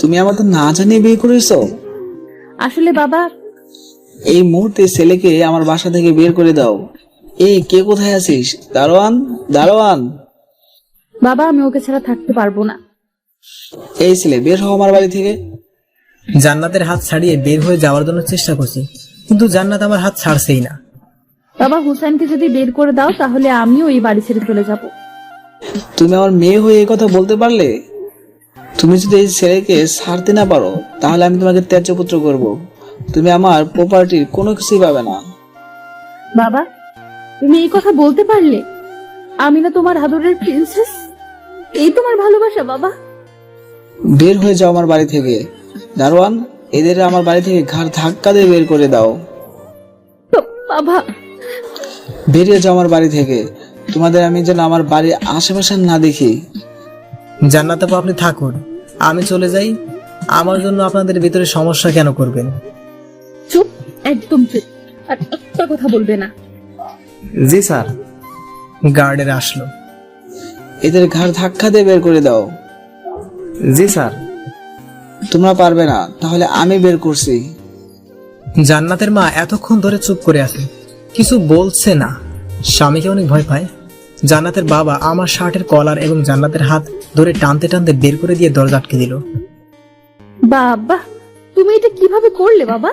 তুমি আমাদের না জানিয়ে বিয়ে করেছো? আসলে বাবা, এই মুহূর্তে ছেলেকে আমার বাসা থেকে বের করে দাও। এই কে, কোথায় আছিস? দারোয়ান, দারোয়ান। বাবা, আমি ওকে ছাড়া থাকতে পারবো না। এই ছেলে, বের হও আমার বাড়ি থেকে। জান্নাতের হাত ছাড়িয়ে বের হয়ে যাওয়ার জন্য চেষ্টা করছি, কিন্তু জান্নাত আমার হাত ছাড়ছেই না। বাবা, হুসাইনকে যদি বের করে দাও, তাহলে আমিও এই বাড়ি ছেড়ে চলে যাব। তুমি আমার মেয়ে হয়ে এই কথা বলতে পারলে? তুমি যদি এই ছেলেকে ছাড়তে না পারো, তাহলে আমি তোমাকে ত্যায্যপুত্র করব। তুমি আমার প্রপার্টির কোনো কিছুই পাবে না। বাবা, তুমি এই কথা বলতে পারলে? আমি না তোমার আদরের প্রিন্সেস? এই তোমার ভালোবাসা বাবা? বের হয়ে যাও আমার বাড়ি থেকে। দারোয়ান, এদের আমার বাড়ি থেকে ঘাড় ধাক্কা দিয়ে বের করে দাও। বাবা, বেরিয়ে যাও আমার বাড়ি থেকে। তোমাদের আমি যেন আমার বাড়ির আশেপাশে না দেখি। জান্নাত আপু, আপনি থাকুন, আমি চলে যাই। আমার জন্য আপনাদের ভিতরে সমস্যা কেন করবেন? চুপ, একদম চুপ, আর একটা কথা বলবে না। জি স্যার। গার্ডের আসলো। এদের ঘাড় ধাক্কা দিয়ে বের করে দাও। জি স্যার। তোমরা পারবে না, তাহলে আমি বের করছি। জান্নাতের মা এতক্ষণ ধরে চুপ করে আছে, কিছু বলছে না। স্বামীকে অনেক ভয় পায়। জান্নাতের বাবা আমার শার্টের কলার এবং জান্নাতের হাত ধরে টানতে টানতে বের করে দিয়ে দরজা আটকে দিল। বাবা, তুমি এটা কিভাবে করলে বাবা?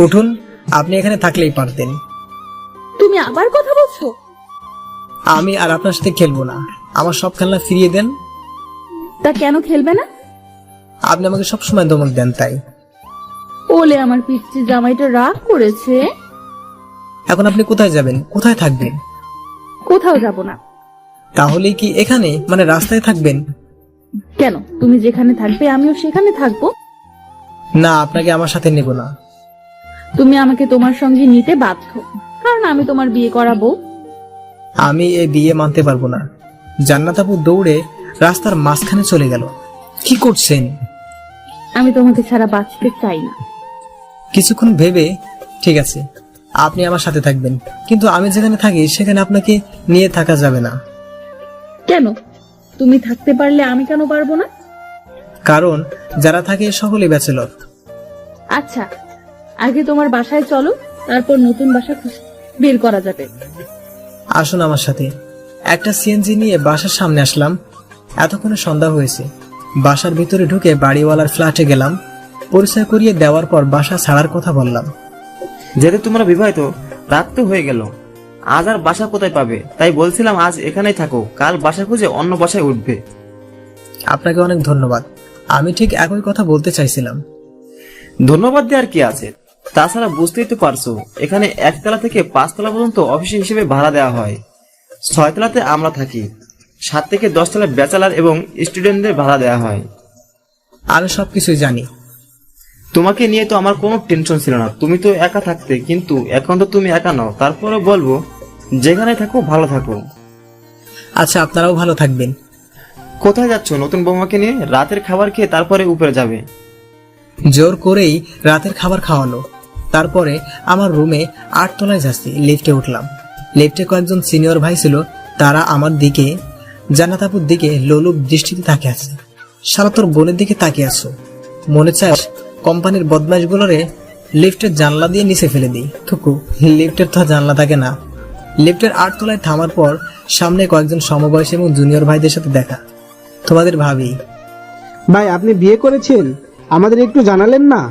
উঠুন, আপনি এখানে থাকলেই পারতেন। তুমি আবার কথা বলছো? আমি আর আপনার সাথে খেলবো না, আমার সব খেলনা ফিরিয়ে দেন। তা কেন খেলবে না? আপনি আমাকে সবসময় ধমক দেন, তাই। ওলে আমার পিচ্চি জামাইটা রাগ করেছে। এখন আপনি কোথায় যাবেন, কোথায় থাকবেন? কোথাও যাব না। তাহলে কি এখানে, মানে রাস্তায় থাকবেন? কেন, তুমি যেখানে থাকবে আমিও সেখানে থাকবো। না, আপনাকে আমার সাথে নেব না। তুমি আমাকে তোমার সঙ্গে নিতে বাধ্য, কারণ আমি তোমার বিয়ে করাবো। আমি এই বিয়ে মানতে পারবো না। জান্নাত আপু দৌড়ে রাস্তার মাঝখানে চলে গেল। কি করছেন? আমি তোমাকে ছাড়া বাঁচতে চাই না। কিছুক্ষণ ভেবে, ঠিক আছে, আপনি আমার সাথে থাকবেন, কিন্তু আমি যেখানে থাকি সেখানে আপনাকে নিয়ে থাকা যাবে না। কেন? তুমি থাকতে পারলে আমি কেন পারবো না? কারণ যারা থাকে সকলে ব্যাচেলর। আচ্ছা, আগে তোমার বাসায় চলো, তারপর নতুন বাসা বের করা যাবে। আসুন আমার সাথে। একটা সিএনজি নিয়ে বাসার সামনে আসলাম। এতক্ষণে সন্ধ্যা হয়েছে। বাসার ভিতরে ঢুকে বাড়িওয়ালার ফ্ল্যাটে গেলাম। পরিচয় করিয়ে দেওয়ার পর বাসা ছাড়ার কথা বললাম। যেহেতু তোমরা বিবাহিত, রাত তো হয়ে গেল, আজ আর বাসা কোথায় পাবে? তাই বলছিলাম আজ এখানেই থাকো, কাল বাসা খুঁজে অন্য বাসায় উঠবে। আপনাকে অনেক ধন্যবাদ। আমি ঠিক একই কথা বলতে চাইছিলাম। ধন্যবাদ দেওয়ার কি আছে? তাছাড়া বুঝতেই তো পারছো, এখানে 1 তলা থেকে 5 তলা পর্যন্ত অফিস হিসেবে ভাড়া দেওয়া হয়। 6 তলাতে আমরা থাকি। 7 থেকে 10 তলা ব্যাচেলার এবং স্টুডেন্টদের ভাড়া দেওয়া হয়। আমি সবকিছুই জানি। তোমাকে নিয়ে তো আমার কোনো টেনশন ছিল না, তুমি তো একা থাকতে, কিন্তু এখন তো তুমি একা নও। তারপরে বলবো, যেখানে থাকো ভালো থাকো। আচ্ছা, আপনারাও ভালো থাকবেন। কোথায় যাচ্ছ নতুন বৌমাকে নিয়ে? রাতের খাবার খেয়ে তারপরে উপরে যাবে। জোর করেই রাতের খাবার খাওয়ালো। তারপরে আমার রুমে 8 তলায় যাচ্ছি। লিফটে উঠলাম। লিফটে কয়েকজন সিনিয়র ভাই ছিল। তারা আমার দিকে, জান্নাত আপুর দিকে লোলুপ দৃষ্টিতে তাকিয়ে আছে। শালা তোর বোনের দিকে তাকিয়ে আছো, মনে চায় কোম্পানির বদমাশগুলোরে লিফটের জানলা দিয়ে নিচে ফেলে দিই। থুকু, লিফটের তো জানলা থাকে না। লিফটের 8 তলায় থামার পর সামনে কয়েকজন সমবয়সী এবং জুনিয়র ভাইদের সাথে দেখা। তোমাদের ভাবি। ভাই, আপনি বিয়ে করেছেন? আমাদের একটু জানালেন না?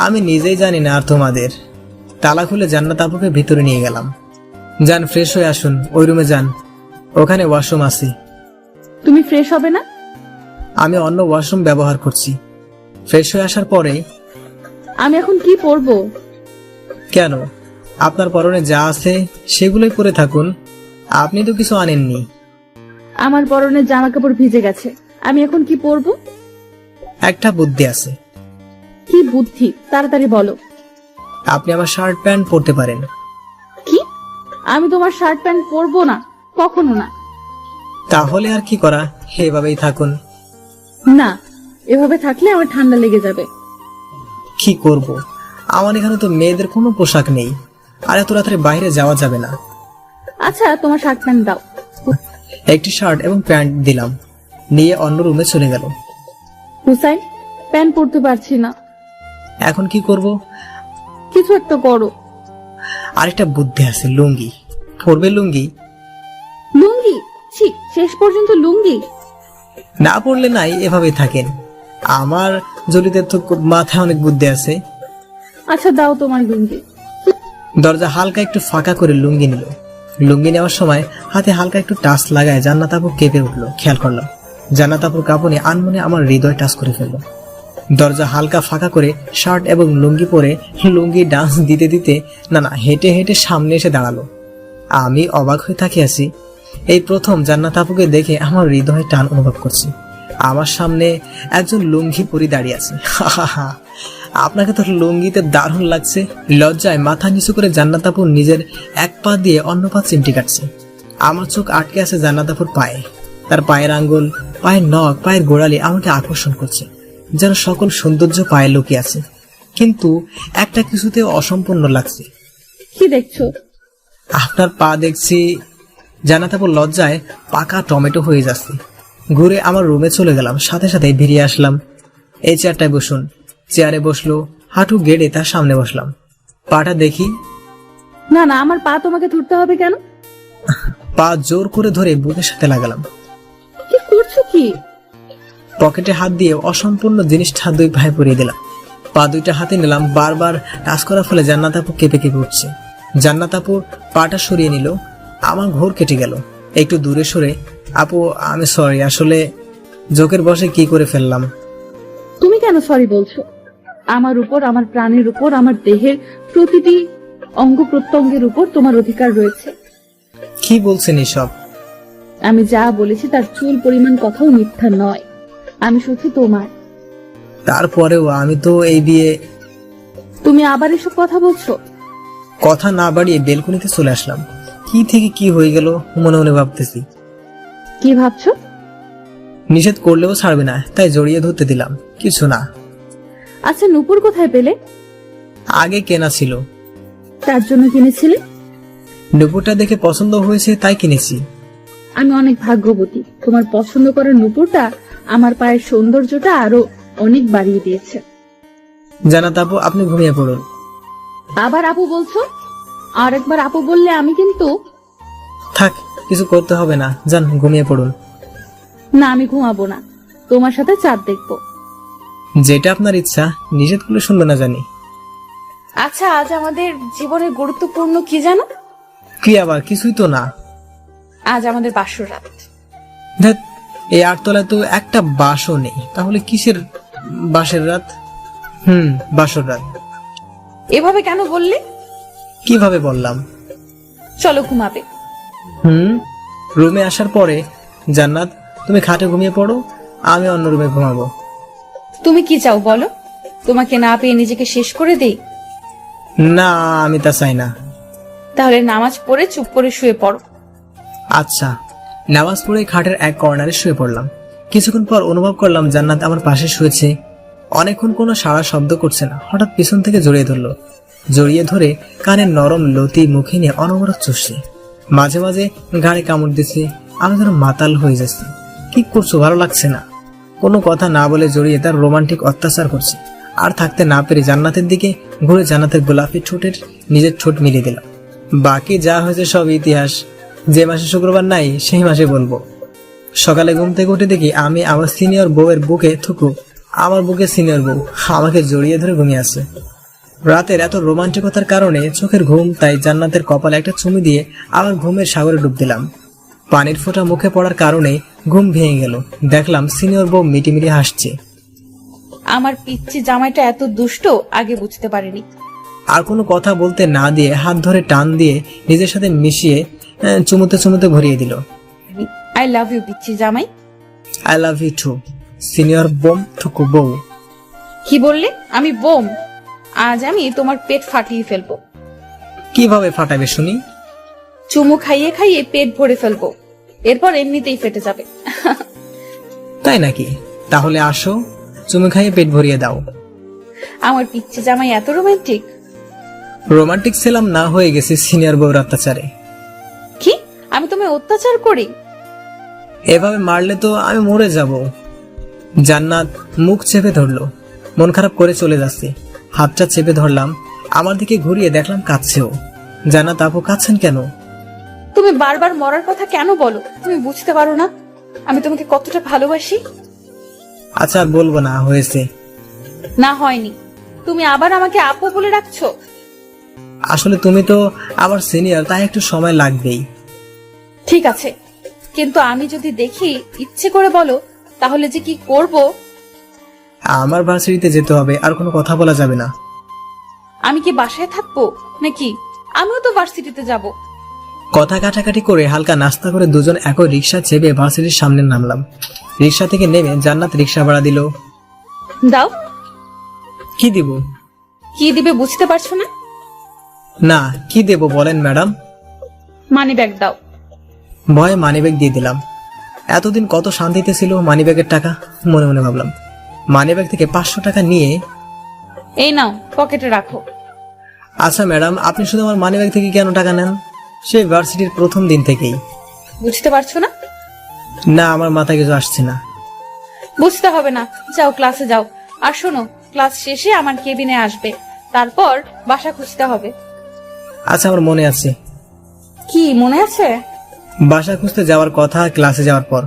আমি নিজেই জানি না আর তোমাদের। তালা খুলে জান্নাত আপুকে ভিতরে নিয়ে গেলাম। যান, ফ্রেশ হয়ে আসুন, ওই রুমে যান, ওখানে ওয়াশরুম আছে। তুমি ফ্রেশ হবে না? আমি অন্য ওয়াশরুম ব্যবহার করছি। ফ্রেশ হয়ে আসার পরে। আমি এখন কি পরবো? কেন? আপনার পরনে যা আছে সেগুলোই পরে থাকুন। আপনি তো কিছু আনেননি। আমার পরনের জামা কাপড় ভিজে গেছে, আমি এখন কি পরবো? একটা বুদ্ধি আছে। কি বুদ্ধি? তাড়াতাড়ি বলো। আপনি আমার শার্ট প্যান্ট পরতে পারেন। কি? আমি তোমার শার্ট প্যান্ট পরবো না, কখনো না। তাহলে আর কি করা, এভাবেই থাকুন। না, এভাবে থাকলে আমার ঠান্ডা লেগে যাবে। কি করব? আমার এখানে তো মেয়েদের কোনো পোশাক নেই, আর এত রাত্রে বাইরে যাওয়া যাবে না। আচ্ছা, তোমার শার্ট প্যান্ট দাও। একটি শার্ট এবং প্যান্ট দিলাম, নিয়ে অন্য রুমে চলে গেল। হুসাইন, প্যান্ট পরতে পারছি না। এখন কি করব? কিছু একটা করো। আরেকটা বুদ্ধি আছে, লুঙ্গি। পরবে লুঙ্গি? লুঙ্গি? ছি, শেষ পর্যন্ত লুঙ্গি? না পড়লে নাই, এভাবেই থাকেন। আমার জলিতে তো মাথায় অনেক বুদ্ধি আছে। আচ্ছা, দাও তোমার লুঙ্গি। দরজা হালকা একটু ফাঁকা করে লুঙ্গি নিল। লুঙ্গি নেওয়ার সময় হাতে হালকা একটু টাচ লাগায় জান্নাত আপু কেঁপে উঠলো। খেয়াল করলাম জান্নাত আপুর কাঁপুনি আনমনে আমার হৃদয় টাচ করে ফেললো। দরজা হালকা ফাঁকা করে শার্ট এবং লুঙ্গি পরে লুঙ্গি ডান্স দিতে দিতে না হেঁটে হেঁটে সামনে এসে দাঁড়ালো। আমি অবাক হয়ে তাকিয়ে আছি। এই প্রথম জান্নাত আপুকে দেখে আমার হৃদয় টান অনুভব করছি। আমার সামনে একজন লুঙ্গি পরি দাঁড়িয়ে আছে। আপনাকে তো লুঙ্গিতে দারুণ লাগছে। লজ্জায় মাথা নিচু করে জান্নাত আপু নিজের এক পা দিয়ে অন্য পা চিমটি কাটছে। আমার চোখ আটকে আছে জান্নাত আপুর পায়ে। তার পায়ের আঙ্গুল, পায়ের নখ, পায়ের গোড়ালি আমাকে আকর্ষণ করছে, যেন সকল সৌন্দর্য পায়ে লুকিয়ে আছে। কিন্তু একটা কিছুতে অসম্পূর্ণ লাগছে। কি দেখছো? আপনার পা দেখছি। জান্নাত আপু লজ্জায় পাকা টমেটো হয়ে যাচ্ছে। ঘুরে আমার রুমে চলে গেলাম, সাথে সাথে বেরিয়ে আসলাম। এই চেয়ারটায় বসুন। চেয়ারে বসলো, হাঁটু গেড়ে তার সামনে বসলাম। পাটা দেখি। না না, আমার পা তোমাকে ধরতে হবে কেন? পা জোর করে ধরে বুকের সাথে লাগালাম। কি করছো কি? পকেটে হাত দিয়ে অসম্পূর্ণ জিনিসটা দুই পায়ে পরিয়ে দিলাম। পা দুইটা হাতে নিলাম। বারবার টাচ করার ফলে জান্নাত আপু কেঁপে কেঁপে উঠছে। জান্নাত আপু পাটা সরিয়ে নিল। আমার ঘোর কেটে গেল। একটু দূরে সরে, আপু আমি সরি, আসলে জোকের বসে কি করে ফেললাম। তুমি কেন সরি বলছো? আমার উপর, আমার প্রাণের উপর, আমার দেহের প্রতিটি অঙ্গ প্রত্যঙ্গের উপর তোমার অধিকার রয়েছে। কি বলছেন এসব? আমি যা বলেছি তার চুল পরিমাণ কথাও মিথ্যা নয়। আমি শুধু তোমার। তারপরেও আমি তো এই বিয়ে। তুমি আবার এসব কথা বলছো? কথা না বাড়িয়ে বেলকনিতে চলে আসলাম। কি থেকে কি হয়ে গেল মনে মনে ভাবতেছি। কি ভাবছো? নিষেধ করলেও ছাড়বে না, তাই জড়িয়ে ধরতে দিলাম। কিছু না। আচ্ছা, নূপুর কোথায় পেলে? আগে কেনা ছিল। তার জন্য কিনেছিলে? নুপুরটা দেখে পছন্দ হয়েছে তাই কিনেছি। আমি অনেক ভাগ্যবতী, তোমার পছন্দ করার নুপুরটা আমার পায়ের সৌন্দর্যটা আরো অনেক বাড়িয়ে দিয়েছে। জান্নাত আপু, আপনি ঘুমিয়ে পড়ুন। আবার আপু বলছো? আর একবার আপু বললে আমি কিন্তু। থাক, কিছু করতে হবে না, যান ঘুমিয়ে পড়ুন। না, আমি ঘুমাবো না, তোমার সাথে চাঁদ দেখবো। যেটা আপনার ইচ্ছা, নিষেধ করলে শুনবে না জানি। আচ্ছা, আজ আমাদের জীবনের গুরুত্বপূর্ণ কি জানো? কি আবার? কিছুই তো না। আজ আমাদের বাসর রাত। ধ্যাৎ, এই আটতলায় তো একটা বাসও নেই, তাহলে কিসের বাসের রাত? বাসর রাত। এভাবে কেন বললে? কিভাবে বললাম? চলো ঘুমাবে। রুমে আসার পরে জান্নাত, তুমি খাটে ঘুমিয়ে পড়ো, আমি অন্য রুমে ঘুমাবো। তুমি কি চাও বলো? তোমাকে না পেয়ে নিজেকে শেষ করে দেই? না, আমি তা চাই না। তাহলে নামাজ পড়ে চুপ করে শুয়ে পড়ো। আচ্ছা। নামাজ পড়ে খাটের এক কর্নারে শুয়ে পড়লাম। কিছুক্ষণ পর অনুভব করলাম জান্নাত আমার পাশে শুয়েছে। অনেকক্ষণ কোনো সাড়া শব্দ করছে না। হঠাৎ পিছন থেকে জড়িয়ে ধরলো। জড়িয়ে ধরে কানের নরম লতি মুখে নিয়ে অনবরত চুষছে। মাঝে মাঝে গাড়ি কামড় দিচ্ছে। আমি যেন মাতাল হয়ে যাচ্ছি। কি করছো? ভালো লাগছে না। কোনো কথা না বলে জড়িয়ে তার রোমান্টিক অত্যাচার করছে। আর থাকতে না পেরে জান্নাতের দিকে ঘুরে জান্নাতের গোলাপি ঠোঁটের নিজের ঠোঁট মিলিয়ে দিলাম। বাকি যা হয়েছে সব ইতিহাস। যে মাসে শুক্রবার নাই সেই মাসে বলবো। সকালে ঘুম থেকে উঠে দেখি আমি আমার সিনিয়র বউয়ের বুকে থুকু, আমার বুকে সিনিয়র বউ আমাকে জড়িয়ে ধরে ঘুমিয়ে আছে। রাতের এত রোমান্টিকতার কারণে চোখের ঘুম, তাই জান্নাতের কপালে একটা চুমু দিয়ে আমার ঘুমের সাগরে ডুব দিলাম। পানির ফোঁটা মুখে পড়ার কারণে ঘুম ভেঙে গেল। দেখলাম সিনিয়র বউ মিটিমিটি হাসছে। আমার পিচ্চি জামাইটা এত দুষ্ট আগে বুঝতে পারিনি। আর কোনো কথা বলতে না দিয়ে হাত ধরে টান দিয়ে নিজের সাথে মিশিয়ে চুমুতে চুমুতে ভরিয়ে দিল। আই লাভ ইউ পিচ্চি জামাই। I love you too senior বোম থুকু বউ। কি বললে? আমি বোম? আজ আমি তোমার পেট ফাটিয়ে ফেলবো। কিভাবে ফাটাবে শুনি? চুমু খাইয়ে খাইয়ে পেট ভরে ফেলবো, এরপর এমনিতেই ফেটে যাবে। তাই নাকি? তাহলে আসো, চুমু খাইয়ে পেট ভরিয়ে দাও। আমার পিচ্চি জামাই এত রোমান্টিক। রোমান্টিক ছিলাম না, হয়ে গেছে সিনিয়র বউর অত্যাচারে। কি? আমি তোমায় অত্যাচার করি? এভাবে মারলে তো আমি মরে যাব। জান্নাত মুখ চেপে ধরলো। মন খারাপ করে চলে যাচ্ছে। হাতটা চেপে ধরলাম। আমার দিকে ঘুরিয়ে দেখলাম কাঁদছেও। জান্নাত আপু, কাঁদছেন কেন? তুমি বারবার মরার কথা কেন বলো? তুমি বুঝতে পারো না আমি তোমাকে কতটা ভালোবাসি? আচ্ছা, আর বলবো না, হয়েছে। না, হয়নি। তুমি আবার আমাকে আপু বলে রাখছো। আসলে তুমি তো আমার সিনিয়র, তাই একটু সময় লাগবেই। ঠিক আছে, কিন্তু আমি যদি দেখি ইচ্ছে করে বলো তাহলে যে কি করব। আমার ভার্সিটিতে যেতে হবে, আর কোনো কথা বলা যাবে না। আমি কি বাসায় থাকবো নাকি? আমিও তো ভার্সিটিতে যাব। কথা কাটাকাটি করে হালকা নাস্তা করে দুজন একই রিক্সা চেপে ভার্সিটির সামনে নামলাম। রিক্সা থেকে নেমে জান্নাত রিক্সা ভাড়া দিল। দাও। কি দিব? কি দিবে বুঝতে পারছো না? না, কি দেব বলেন ম্যাডাম? মানি ব্যাগ দাও। ভয়ে মানিব্যাগ দিয়ে দিলাম। এতদিন কত শান্তিতে ছিল মানিব্যাগের টাকা, মনে মনে ভাবলাম। মানিব্যাগ থেকে 500 টাকা নিয়ে, এই নাও, পকেটে রাখো। আচ্ছা ম্যাডাম, আপনি শুধু আমার মানিব্যাগ থেকে কেন টাকা নেন? সেই ভার্সিটির প্রথম দিন থেকেই। বুঝতে পারছো না? না, আমার মাথায় কিছু আসছে না। বুঝতে হবে না, যাও ক্লাসে যাও। আর শোনো, ক্লাস শেষে আমার কেবিনে আসবে, তারপর বাসা খুঁজতে হবে। আচ্ছা, আমার মনে আছে। কি মনে আছে? বাসা খুঁজতে যাওয়ার কথা ক্লাসে যাওয়ার পর।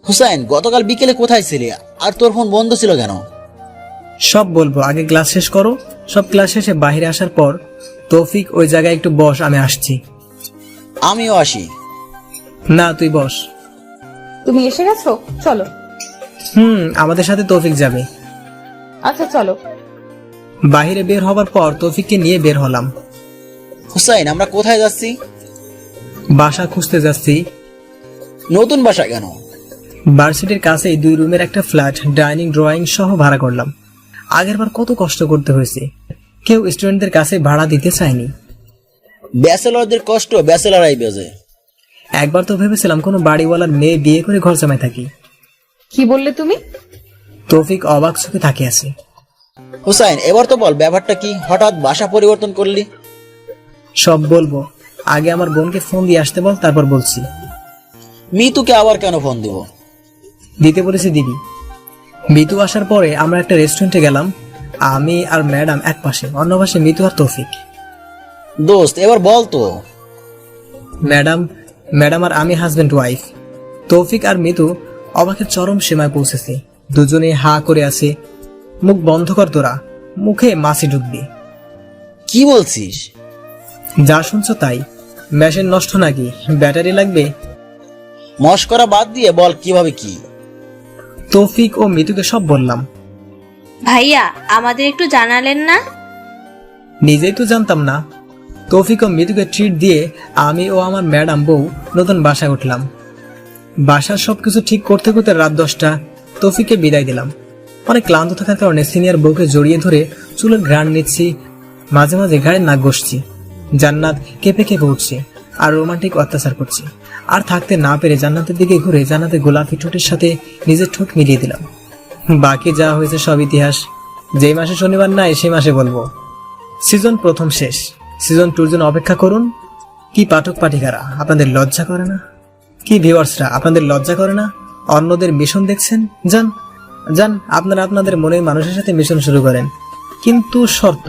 হুসাইন, গতকাল বিকেলে কোথায় ছিলি? আর তোর ফোন বন্ধ ছিল কেন? সব বলবো, আগে ক্লাস শেষ করো। সব ক্লাস শেষে বাইরে আসার পর তৌফিক, ওই জায়গায় একটু বস, আমি আসছি। আমিও আসি। না, তুই বস। তুমি এসে গেছো, চলো। আমাদের সাথে তৌফিক যাবে। আচ্ছা চলো। বাহিরে বের হবার পর তৌফিককে নিয়ে বের হলাম। হুসাইন, আমরা কোথায় যাচ্ছি? বাসা খুঁজতে যাচ্ছি। নতুন বাসা কেন? ভার্সিটির কাছেই 2 রুমের একটা ফ্ল্যাট, ডাইনিং ড্রয়িং সহ ভাড়া করলাম। আগেরবার কত কষ্ট করতে হয়েছে, কেউ স্টুডেন্টদের কাছে ভাড়া দিতে চায়নি। ব্যাচেলরদের কষ্ট ব্যাচেলরাই বোঝে। একবার তো ভেবেছিলাম কোনো বাড়িওয়ালার মেয়ে বিয়ে করে ঘর জামাই থাকি। কি বললে তুমি? তৌফিক অবাক চোখে তাকিয়ে আছে। হুসাইন, এবার তো বল ব্যাপারটা কি? হঠাৎ বাসা পরিবর্তন করলি? সব বলবো, আগে আমার বোনকে ফোন দিয়ে আসতে বল, তারপর বলছি। মিতুকে আবার কেন ফোন দিব? দিতে বলেছি দিবি। মিতু আসার পরে আমরা একটা রেস্টুরেন্টে গেলাম। আমি আর ম্যাডাম এক পাশে, অন্য পাশে মিতু আর তৌফিক। দোস্ত এবার বল তো। ম্যাডাম আর আমি হাজবেন্ড ওয়াইফ। তৌফিক আর মিতু অবাকের চরম সীমায় পৌঁছেছে। দুজনে হা করে আছে। মুখ বন্ধ কর তোরা, মুখে মাছি ঢুকবি। কি বলছিস? যা শুনছো তাই। মেশিন নষ্ট নাকি, ব্যাটারি লাগবে? মস্করা বাদ দিয়ে বল কিভাবে কি। তৌফিক ও মিতুকে সব বললাম। ভাইয়া আমাদের একটু জানালেন না? নিজেই তো জানতাম না। তৌফিক ও মিতুকে ট্রিট দিয়ে আমি ও আমার ম্যাডাম বউ নতুন বাসায় উঠলাম। বাসার সবকিছু ঠিক করতে করতে রাত 10টা। তৌফিককে বিদায় দিলাম। অনেক ক্লান্ত থাকার কারণে সিনিয়র বউকে জড়িয়ে ধরে চুলের ঘ্রাণ নিচ্ছি, মাঝে মাঝে ঘাড়ে নাক ঘষছি। জান্নাত কেঁপে কেঁপে উঠছে আর রোমান্টিক অত্যাচার করছে। আর থাকতে না পেরে জান্নাতের দিকে ঘুরে জান্নাতের গোলাপি ঠোঁটের সাথে নিজের ঠোঁট মিলিয়ে দিলাম। বাকি যা হয়েছে সব ইতিহাস। যেই মাসে শনিবার নাই সেই মাসে বলবো। সিজন 1 শেষ। সিজন 2 জন্য অপেক্ষা করুন। কি পাঠক পাঠিকারা, আপনাদের লজ্জা করে না? কি ভিউয়ার্সরা, আপনাদের লজ্জা করে না? অন্যদের মিশন দেখছেন? যান আপনারা আপনাদের মনের মানুষের সাথে মিশন শুরু করেন, কিন্তু শর্ত,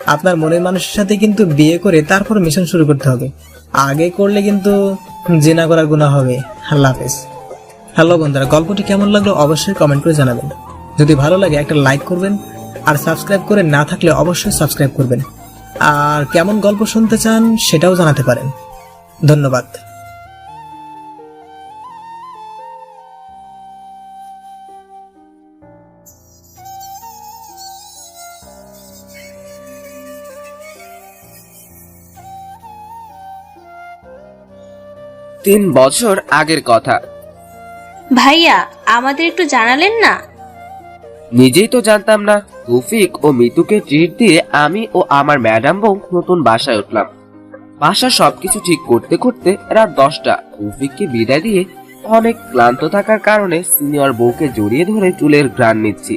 আপনার মনের মানুষের সাথে কিন্তু বিয়ে করে তারপর মিশন শুরু করতে হবে। আগে করলে কিন্তু জিনা করার গুনাহ হবে। আল্লাহ হাফেজ। হ্যালো বন্ধুরা, গল্পটি কেমন লাগলো অবশ্যই কমেন্ট করে জানাবেন। যদি ভালো লাগে একটা লাইক করবেন, আর সাবস্ক্রাইব করে না থাকলে অবশ্যই সাবস্ক্রাইব করবেন। আর কেমন গল্প শুনতে চান সেটাও জানাতে পারেন। ধন্যবাদ। তিন বছর আগের কথা। ভাইয়া আমাদের একটু জানালেন না? নিজেই তো জানতাম না। তৌফিক ও মিতুকে ট্রিট দিয়ে আমি ও আমার ম্যাডাম বউ নতুন বাসায় উঠলাম। বাসার সবকিছু ঠিক করতে করতে রাত 10টা। তৌফিককে বিদায় দিয়ে অনেক ক্লান্ত থাকার কারণে সিনিয়র বউকে জড়িয়ে ধরে চুলের ঘ্রাণ নিচ্ছি,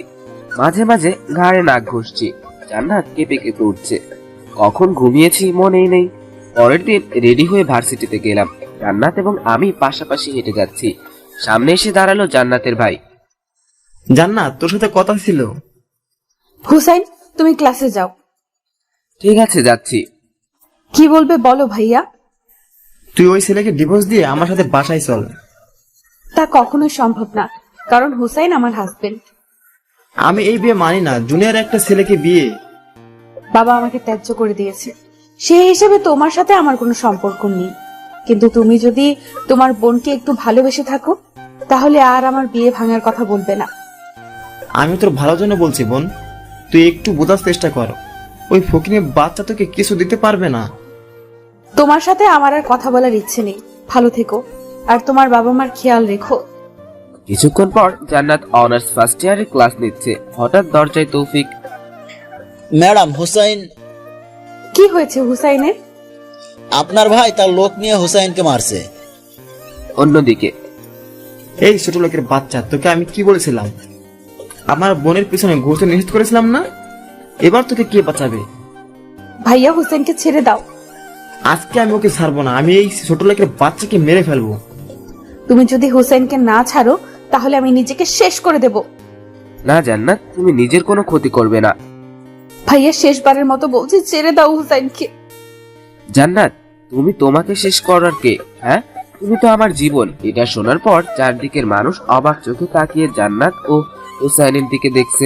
মাঝে মাঝে ঘাড়ে নাক ঘষছি। জান্নাত কেঁপে কেঁপে উঠছে। কখন ঘুমিয়েছি মনেই নেই। পরের দিন রেডি হয়ে ভার্সিটিতে গেলাম। জান্নাত এবং আমি পাশাপাশি হেঁটে যাচ্ছি। সামনে এসে দাঁড়ালো জান্নাতের ভাই। জান্নাত, তোর সাথে কথা ছিল। হুসাইন, তুমি ক্লাসে যাও। ঠিক আছে, যাচ্ছি। কি বলবে বলো ভাইয়া। তুই ওই ছেলেকে ডিভোর্স দিয়ে আমার সাথে বাসায় চল। তা কখনোই সম্ভব না, কারণ হুসাইন আমার হাজবেন্ড। আমি এই বিয়ে মানি না। জুনিয়র একটা ছেলেকে বিয়ে। বাবা আমাকে ত্যায্য করে দিয়েছে, সেই হিসেবে তোমার সাথে আমার কোনো সম্পর্ক নেই। কিন্তু তুমি যদি তোমার বোনকে একটু ভালোবেসে থাকো, তাহলে আর আমার বিয়ে ভাঙার কথা বলবে না। আমি তোর ভালোর জন্য বলছি বোন, তুই একটু বোঝার চেষ্টা কর। ওই ফকিনের বাচ্চা তোকে কিছু দিতে পারবে না। তোমার সাথে আমার আর কথা বলার ইচ্ছে নেই। ভালো থেকো, আর তোমার বাবা মার খেয়াল রেখো। কিছুক্ষণ পর জান্নাত অনার্স ফার্স্ট ইয়ারে ক্লাস নিচ্ছে। হঠাৎ দরজায় তৌফিক। ম্যাডাম, হুসাইন। কি হয়েছে হুসাইনের? আপনার ভাই তার লোক নিয়ে হুসাইনকে মারছে। অন্যদিকে, এই ছোট লোকের বাচ্চা, তোকে আমি কি বলেছিলাম? আমার বোনের পিছনে ঘুরতে নিষেধ করেছিলাম না? এবার তোকে কে বাঁচাবে? ভাইয়া হুসাইনকে ছেড়ে দাও। আজকে আমি ওকে ছাড়বো না। আমি এই ছোট লোকের বাচ্চাকে মেরে ফেলবো। তুমি যদি হুসাইনকে না ছাড়ো, তাহলে আমি নিজেকে শেষ করে দেব। না জান্নাত, তুমি নিজের কোনো ক্ষতি করবে না। ভাইয়া শেষবারের মতো বলছি, ছেড়ে দাও হুসাইনকে। জান্নাত, তুমি তোমাকে শেষ করার কে? হ্যাঁ, তুমি তো আমার জীবন। এটা শোনার পর চারদিকের মানুষ অবাক চোখে তাকিয়ে জান্নাত ও হুসাইনের দিকে দেখছে।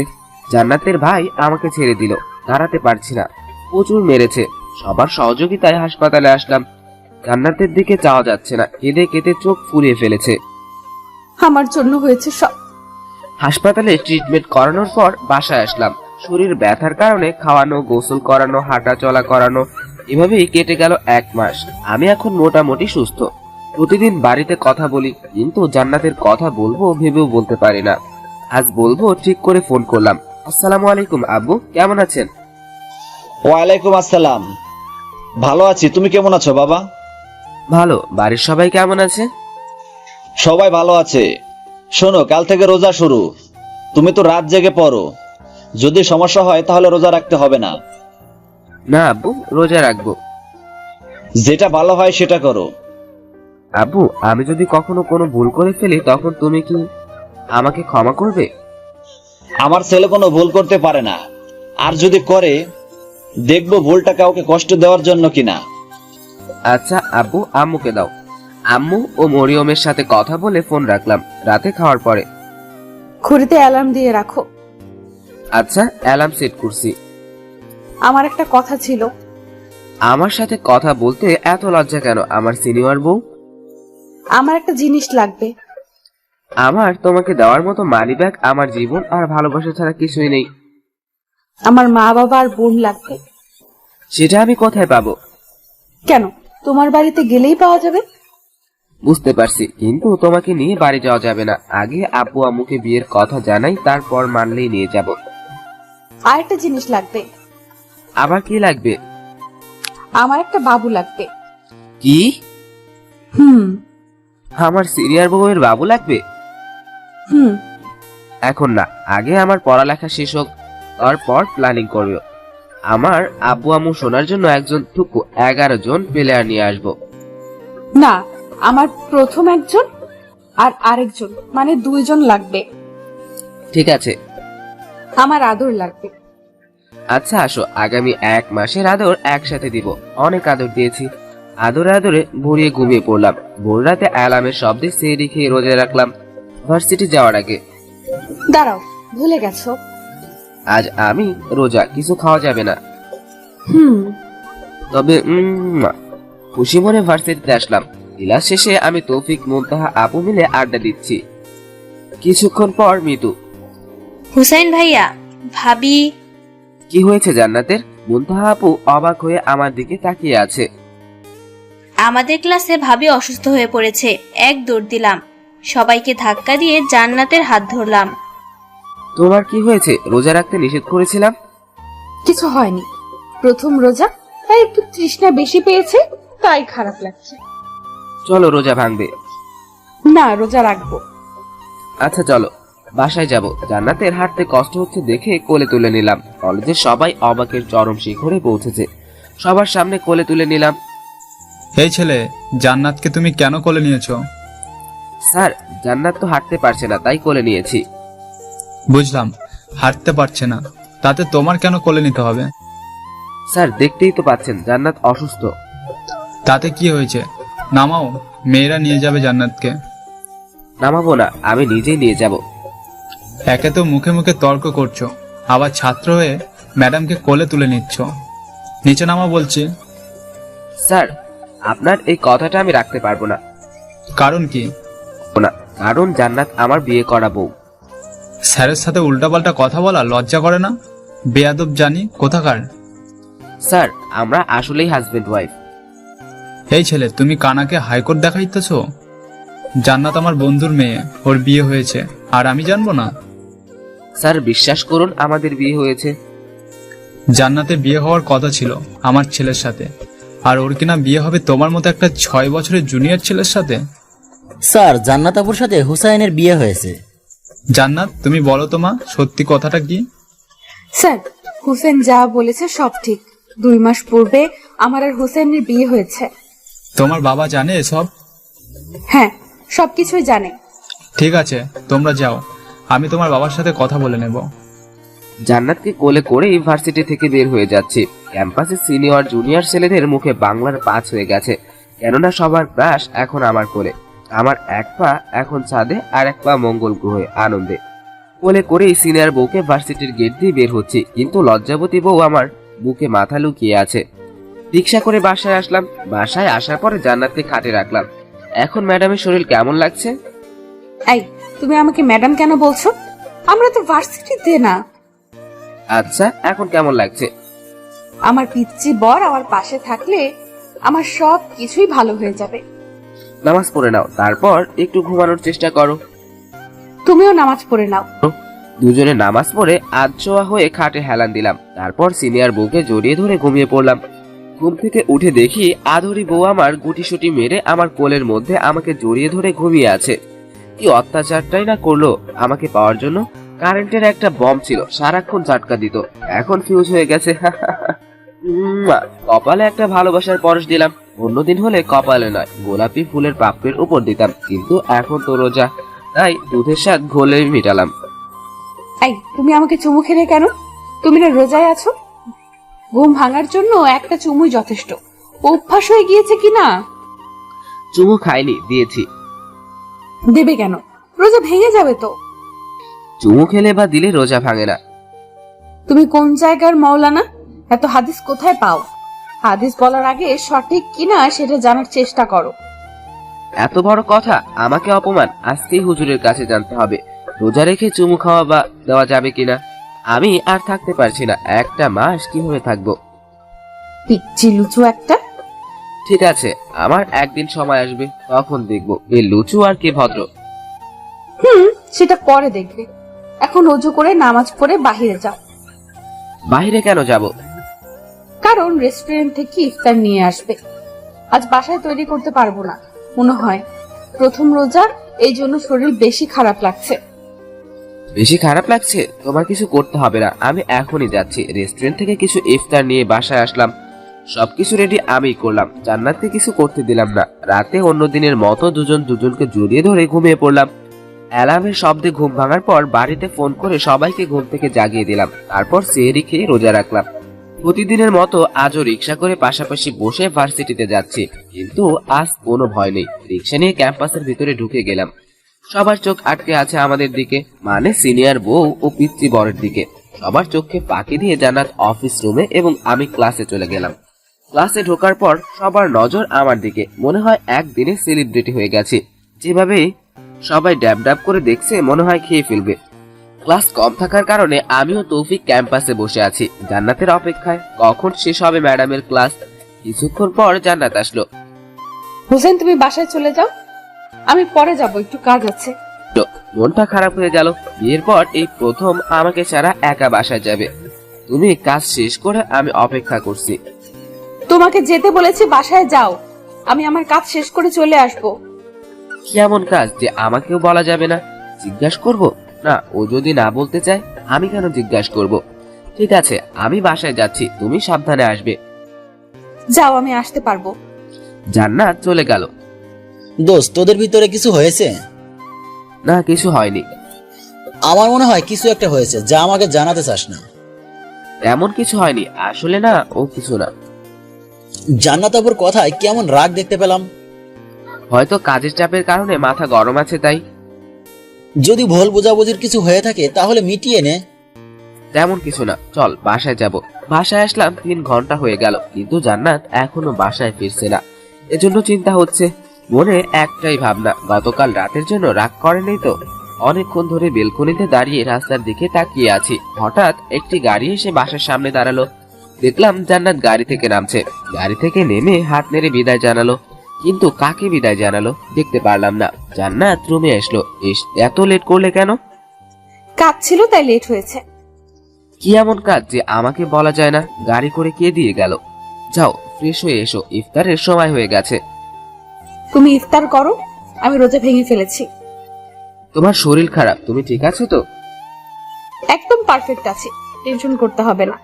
জান্নাতের ভাই আমাকে ছেড়ে দিল, দাঁড়াতে পারছি না, প্রচুর মেরেছে। সবার সহযোগিতায় হাসপাতালে আসলাম। জান্নাতের দিকে চাওয়া যাচ্ছে না, কেঁদে কেঁদে চোখ ফুলিয়ে ফেলেছে। আমার জন্য হয়েছে সব। হাসপাতালে ট্রিটমেন্ট করানোর পর বাসায় আসলাম। শরীর ব্যথার কারণে খাওয়ানো, গোসল করানো, হাঁটা চলা করানো, এভাবেই কেটে গেল 1 মাস। আমি এখন মোটামুটি সুস্থ। প্রতিদিন বাড়িতে কথা বলি, কিন্তু জান্নাতের কথা বলবো ভেবেও বলতে পারি না। আজ বলবো ঠিক করে ফোন করলাম। আসসালামু আলাইকুম আব্বু, কেমন আছেন? ওয়ালাইকুম আসসালাম। ভালো আছি, তুমি কেমন আছো বাবা? ভালো। বাড়ির সবাই কেমন আছে? সবাই ভালো আছে। শোনো, কাল থেকে রোজা শুরু। তুমি তো রাত জেগে পড়ো। যদি সমস্যা হয় তাহলে রোজা রাখতে হবে না। না আব্বু, রোজা রাখবো। যেটা ভালো হয় সেটা করো। আব্বু, আমি যদি কখনো কোনো ভুল করে ফেলি তখন তুমি কি আমাকে ক্ষমা করবে? আমার ছেলে কোনো ভুল করতে পারে না, আর যদি করে দেখবো ভুলটা কাউকে কষ্ট দেওয়ার জন্য কিনা। আচ্ছা আব্বু, আম্মুকে দাও। আম্মু ও মরিয়মের সাথে কথা বলে ফোন রাখলাম। রাতে খাওয়ার পরে। ঘড়িতে অ্যালার্ম দিয়ে রাখো। আচ্ছা, অ্যালার্ম সেট করছি। আমার একটা কথা ছিল। আমার সাথে কথা বলতে এত লজ্জা কেন আমার সিনিয়র বউ? আমার একটা জিনিস লাগবে। আমার তোমাকে দেওয়ার মতো মানি ব্যাগ আমার জীবন আর ভালোবাসা ছাড়া কিছুই নেই। আমার মা বাবা আর বোন লাগবে। সেটা আমি কোথায় পাবো? কেন, তোমার বাড়িতে গেলেই পাওয়া যাবে। বুঝতে পারছি, কিন্তু তোমাকে নিয়ে বাড়ি যাওয়া যাবে না। আগে আব্বু আম্মুকে বিয়ের কথা জানাই, তারপর মানলেই নিয়ে যাব। আর একটা জিনিস লাগবে। আবার কি লাগবে? আমার একটা বাবু লাগবে। কি? হুম আমার সিনিয়র বউয়ের বাবু লাগবে? হুম এখন না, আগে আমার পড়ালেখা শেষ হোক, তারপর প্ল্যানিং করবে। আমার আব্বু আম্মু শোনার জন্য একজন টুকু 11 জন প্লেয়ার নিয়ে আসবো। না, আমার প্রথম একজন আর আরেকজন, মানে 2 জন লাগবে। ঠিক আছে। আমার আদর লাগবে। আচ্ছা আসো, আগামী 1 মাসের আদর একসাথে দিব। অনেক আদর দিয়েছি। আদরে আদরে ভরিয়ে ঘুমিয়ে পড়লাম। ভোর রাতে অ্যালার্মের শব্দে সেহরি খেয়ে রোজা রাখলাম ভার্সিটি যাওয়ার আগে। দাঁড়াও, ভুলে গেছো। আজ আমি রোজা, কিছু খাওয়া যাবে না। হুম তবে খুশি মনে ভার্সিটিতে আসলাম। ক্লাস শেষে আমি তৌফিক, মুনতাহা, আপু মিলে আড্ডা দিচ্ছি। কিছুক্ষণ পর মিতু। হুসাইন ভাইয়া, ভাবি। কি হয়েছে জান্নাতের? মুনতাহা আপু অবাক হয়ে আমার দিকে তাকিয়ে আছে। আমাদের ক্লাসে ভাবি অসুস্থ হয়ে পড়েছে। এক দৌড় দিলাম, সবাইকে ধাক্কা দিয়ে জান্নাতের হাত ধরলাম। তোমার কি হয়েছে? রোজা রাখতে নিষেধ করেছিলাম। কিছু হয়নি, প্রথম রোজা, তাই একটু তৃষ্ণা বেশি পেয়েছে, তাই খারাপ লাগছে। চলো রোজা ভাঙবে। না, রোজা রাখবো। আচ্ছা চলো, বাসায় যাব। জান্নাতের হাঁটতে কষ্ট হচ্ছে দেখে কোলে তুলে নিলাম। কলেজের সবাই অবাকের চরম শিখরে পৌঁছেছে। সবার সামনে কোলে তুলে নিলাম। এই ছেলে, জান্নাতকে তুমি কেন কোলে নিয়েছো? স্যার, জান্নাত তো হাঁটতে পারছে না, তাই কোলে নিয়েছি। বুঝলাম, হাঁটতে পারছে না, তাতে তোমার কেন কোলে নিতে হবে? স্যার, দেখতেই তো পাচ্ছেন জান্নাত অসুস্থ। তাতে কি হয়েছে? নামাও, মেয়েরা নিয়ে যাবে জান্নাতকে। নামাবো না, আমি নিজেই নিয়ে যাব। একে তো মুখে মুখে তর্ক করছো, আবার ছাত্র হয়ে ম্যাডামকে কোলে তুলে নিচ্ছ। নিচে নামা বলছি। স্যার, আপনার এই কথাটা আমি রাখতে পারবো না। কারণ কি? না, কারণ জান্নাত আমার বিয়ে করা বউ। স্যারের সাথে উল্টাপাল্টা কথা বলা লজ্জা করে না? বেয়াদব জানি কোথাকার। স্যার, আমরা আসলেই হাজবেন্ড ওয়াইফ। এই ছেলে, তুমি কানাকে হাইকোর্ট দেখাইতেছ? জান্নাত আমার বন্ধুর মেয়ে, ওর বিয়ে হয়েছে, আর আমি জানবো না? স্যার, বিশ্বাস করুন, আমাদের বিয়ে হয়েছে। জান্নাতের বিয়ে হওয়ার কথা ছিল আমার ছেলের সাথে, আর ওর কিনা বিয়ে হবে তোমার মতো একটা 6 বছরের জুনিয়র ছেলের সাথে। স্যার, জান্নাত আপুর সাথে হুসাইনের বিয়ে হয়েছে। জান্নাত, তুমি বলো তো মা, সত্যি কথাটা কি? স্যার, হুসেন যা বলেছে সব ঠিক। 2 মাস পূর্বে আমার আর হুসেনের বিয়ে হয়েছে। তোমার বাবা জানে এসব? হ্যাঁ, সবকিছুই জানে। ঠিক আছে, তোমরা যাও, আমি তোমার বাবার সাথে কথা বলে নেব। জান্নাতকে কোলে করে ইউনিভার্সিটি থেকে বের হয়ে যাচ্ছি। ক্যাম্পাসে সিনিয়র জুনিয়র ছেলেদের মুখে বাংলার পাঁচ হয়ে গেছে, কেননা সবার ক্রাশ এখন আমার কোলে। আমার এক পা এখন ছাদে, আর এক পা মঙ্গল গ্রহে আনন্দে। কোলে করেই সিনিয়র বউকে ভার্সিটির গেট দিয়ে বের হচ্ছি, কিন্তু লজ্জাবতী বউ আমার বুকে মাথা লুকিয়ে আছে। রিক্সা করে বাসায় আসলাম। বাসায় আসার পরে জান্নাতকে খাটে রাখলাম। এখন ম্যাডামের শরীর কেমন লাগছে? এই, তুমি আমাকে ম্যাডাম কেন বলছো? আমরা তো ভার্সিটিতে না। আচ্ছা, এখন কেমন লাগছে? আমার পিচ্চি বর আমার পাশে থাকলে আমার সব কিছুই ভালো হয়ে যাবে। নামাজ পড়ে নাও, তারপর একটু ঘুমানোর চেষ্টা করো। তুমিও নামাজ পড়ে নাও। দুজনে নামাজ পড়ে আধশোয়া হয়ে খাটে হেলান দিলাম। তারপর সিনিয়র বউকে জড়িয়ে ধরে ঘুমিয়ে পড়লাম। ঘুম থেকে উঠে দেখি আদরি বউ আমার গুটিসুটি মেরে আমার কোলের মধ্যে আমাকে জড়িয়ে ধরে ঘুমিয়ে আছে। কি অত্যাচারটাই না করলো আমাকে পাওয়ার জন্য। কারেন্টের একটা বম ছিল, সারাক্ষণ ঝাটকা দিত, এখন ফিউজ হয়ে গেছে। কপালে একটা ভালোবাসার পরশ দিলাম। অন্যদিন হলে কপালে নয় গোলাপি ফুলের পাপড়ির উপর দিতাম, কিন্তু এখন তো রোজা, তাই দুধের স্বাদ ঘোলে মিটালাম। এই তুমি আমাকে চুমু খেলে কেন? তুমি না রোজায় আছো? ঘুম ভাঙার জন্য একটা চুমুই যথেষ্ট। অভ্যাস হয়ে গিয়েছে কিনা? চুমু খাইনি, দিয়েছি। দেবে কেন? রোজা ভেঙে যাবে তো। চুমু খেলে বা দিলে রোজা ভাঙে না। তুমি কোন জায়গার মাওলানা? এত হাদিস কোথায় পাও? হাদিস বলার আগে সঠিক কিনা সেটা জানার চেষ্টা করো। এত বড় কথা, আমাকে অপমান আজকেই হুজুরের কাছে জানতে হবে। রোজা রেখে চুমু খাওয়া বা দেওয়া যাবে কিনা। আমি আর থাকতে পারছি না, একটা মাস কিভাবে থাকবো। পিচ্ছি লুচু একটা। ঠিক আছে, আমার একদিন সময় আসবে, তখন দেখবো কে লুচু আর কে ভদ্র। সেটা পরে দেখবে। এখন ওযু করে নামাজ পড়ে বাহিরে যাও। বাইরে কেন যাব? কারণ রেস্টুরেন্ট থেকে ইফতার নিয়ে আসবে। আজ বাসায় তৈরি করতে পারবো না মনে হয়। প্রথম রোজা, এই জন্য শরীর বেশি খারাপ লাগছে। বেশি খারাপ লাগছে? তোমার কিছু করতে হবে না, আমি এখনই যাচ্ছি। রেস্টুরেন্ট থেকে কিছু ইফতার নিয়ে বাসায় আসলাম, সবকিছু রেডি আমিই করলাম। জান্নাতকে কিছু করতে দিলাম না। রাতে অন্য দিনের মতো দুজন দুজনকে জড়িয়ে ধরে ঘুমিয়ে পড়লাম। অ্যালার্মের শব্দে ঘুম ভাঙার পর বাড়িতে ফোন করে সবাইকে ঘুম থেকে জাগিয়ে দিলাম। তারপর সেহরি খেয়ে রোজা রাখলাম। প্রতিদিনের মতো আজও রিক্সা করে পাশাপাশি বসে ভার্সিটিতে যাচ্ছি, কিন্তু আজ কোনো ভয় নেই। রিক্সা নিয়ে ক্যাম্পাসের ভিতরে ঢুকে গেলাম। সবার চোখ আটকে আছে আমাদের দিকে, মানে সিনিয়র বউ ও পিচ্চি বরের দিকে। সবার চোখকে ফাঁকি দিয়ে জান্নাত অফিস রুমে এবং আমি ক্লাসে চলে গেলাম। ক্লাসে ঢোকার পর সবার নজর আমার দিকে। মনে হয় একদিনে সেলিব্রিটি হয়ে গেছি। যেভাবে সবাই ড্যাব ড্যাব করে দেখছে, মনে হয় খেয়ে ফেলবে। ক্লাস কম থাকার কারণে আমিও তৌফিক ক্যাম্পাসে বসে আছি জান্নাতের অপেক্ষায়, কখন শেষ হবে ম্যাডামের ক্লাস। কিছুক্ষণ পর জান্নাত আসলো। হোসেন, তুমি বাসায় চলে যাও, আমি পরে যাব, একটু কাজ আছে। মনটা খারাপ হয়ে গেল। বিয়ের পর এই প্রথম আমাকে ছাড়া একা বাসায় যাবে। তুমি কাজ শেষ করে আমি অপেক্ষা করছি। তোমাকে যেতে বলেছি, বাসায় যাও। আমি আমার কাজ শেষ করে চলে আসবো। কি এমন কাজ যে আমাকেও বলা যাবে না? জিজ্ঞাসা করব না? ও যদি না বলতে চায়, আমি কেন জিজ্ঞাসা করব? ঠিক আছে, আমি বাসায় যাচ্ছি, তুমি সাবধানে আসবে। যাও, আমি আসতে পারবো। জান্নাত চলে গেল। দোস্ত, তোদের ভিতরে কিছু হয়েছে? না, কিছু হয়নি। আমার মনে হয় কিছু একটা হয়েছে, যা আমাকে জানাতে চাস না। এমন কিছু হয়নি আসলে। না, ও কিছু না। জান্নাত আপুর কথায় কেমন রাগ দেখতে পেলাম। হয়তো কাজের চাপের কারণে মাথা গরম আছে, তাই। যদি ভুল বোঝাবুঝির কিছু হয়ে থাকে তাহলে মিটিয়ে নে। তেমন কিছু না, চল বাসায় যাব। বাসায় আসলাম 3 ঘন্টা হয়ে গেল, কিন্তু জান্নাত এখনো বাসায় ফিরছে না। এজন্য চিন্তা হচ্ছে। মনে একটাই ভাবনা, গতকাল রাতের জন্য রাগ করেনি তো। অনেকক্ষণ ধরে বেলকনিতে দাঁড়িয়ে রাস্তার দিকে তাকিয়ে আছি। হঠাৎ একটি গাড়ি এসে বাসার সামনে দাঁড়ালো। দেখলাম জান্নাত গাড়ি থেকে নামছে। গাড়ি থেকে নেমে হাত নেড়ে বিদায় জানালো, কিন্তু কাকে বিদায় জানালো দেখতে পারলাম না। জান্নাত রুমে আসলো। এত লেট করলে কেন? কাজ ছিল, তাই লেট হয়েছে। কি এমন কাজ যে আমাকে বলা যায় না? গাড়ি করে কে দিয়ে গেল? যাও ফ্রেশ হয়ে এসো, ইফতারের সময় হয়ে গেছে। তুমি ইফতার করো, আমি রোজা ভেঙে ফেলেছি। তোমার শরীর খারাপ, তুমি ঠিক আছো তো? একদম পারফেক্ট আছি, টেনশন করতে হবে না।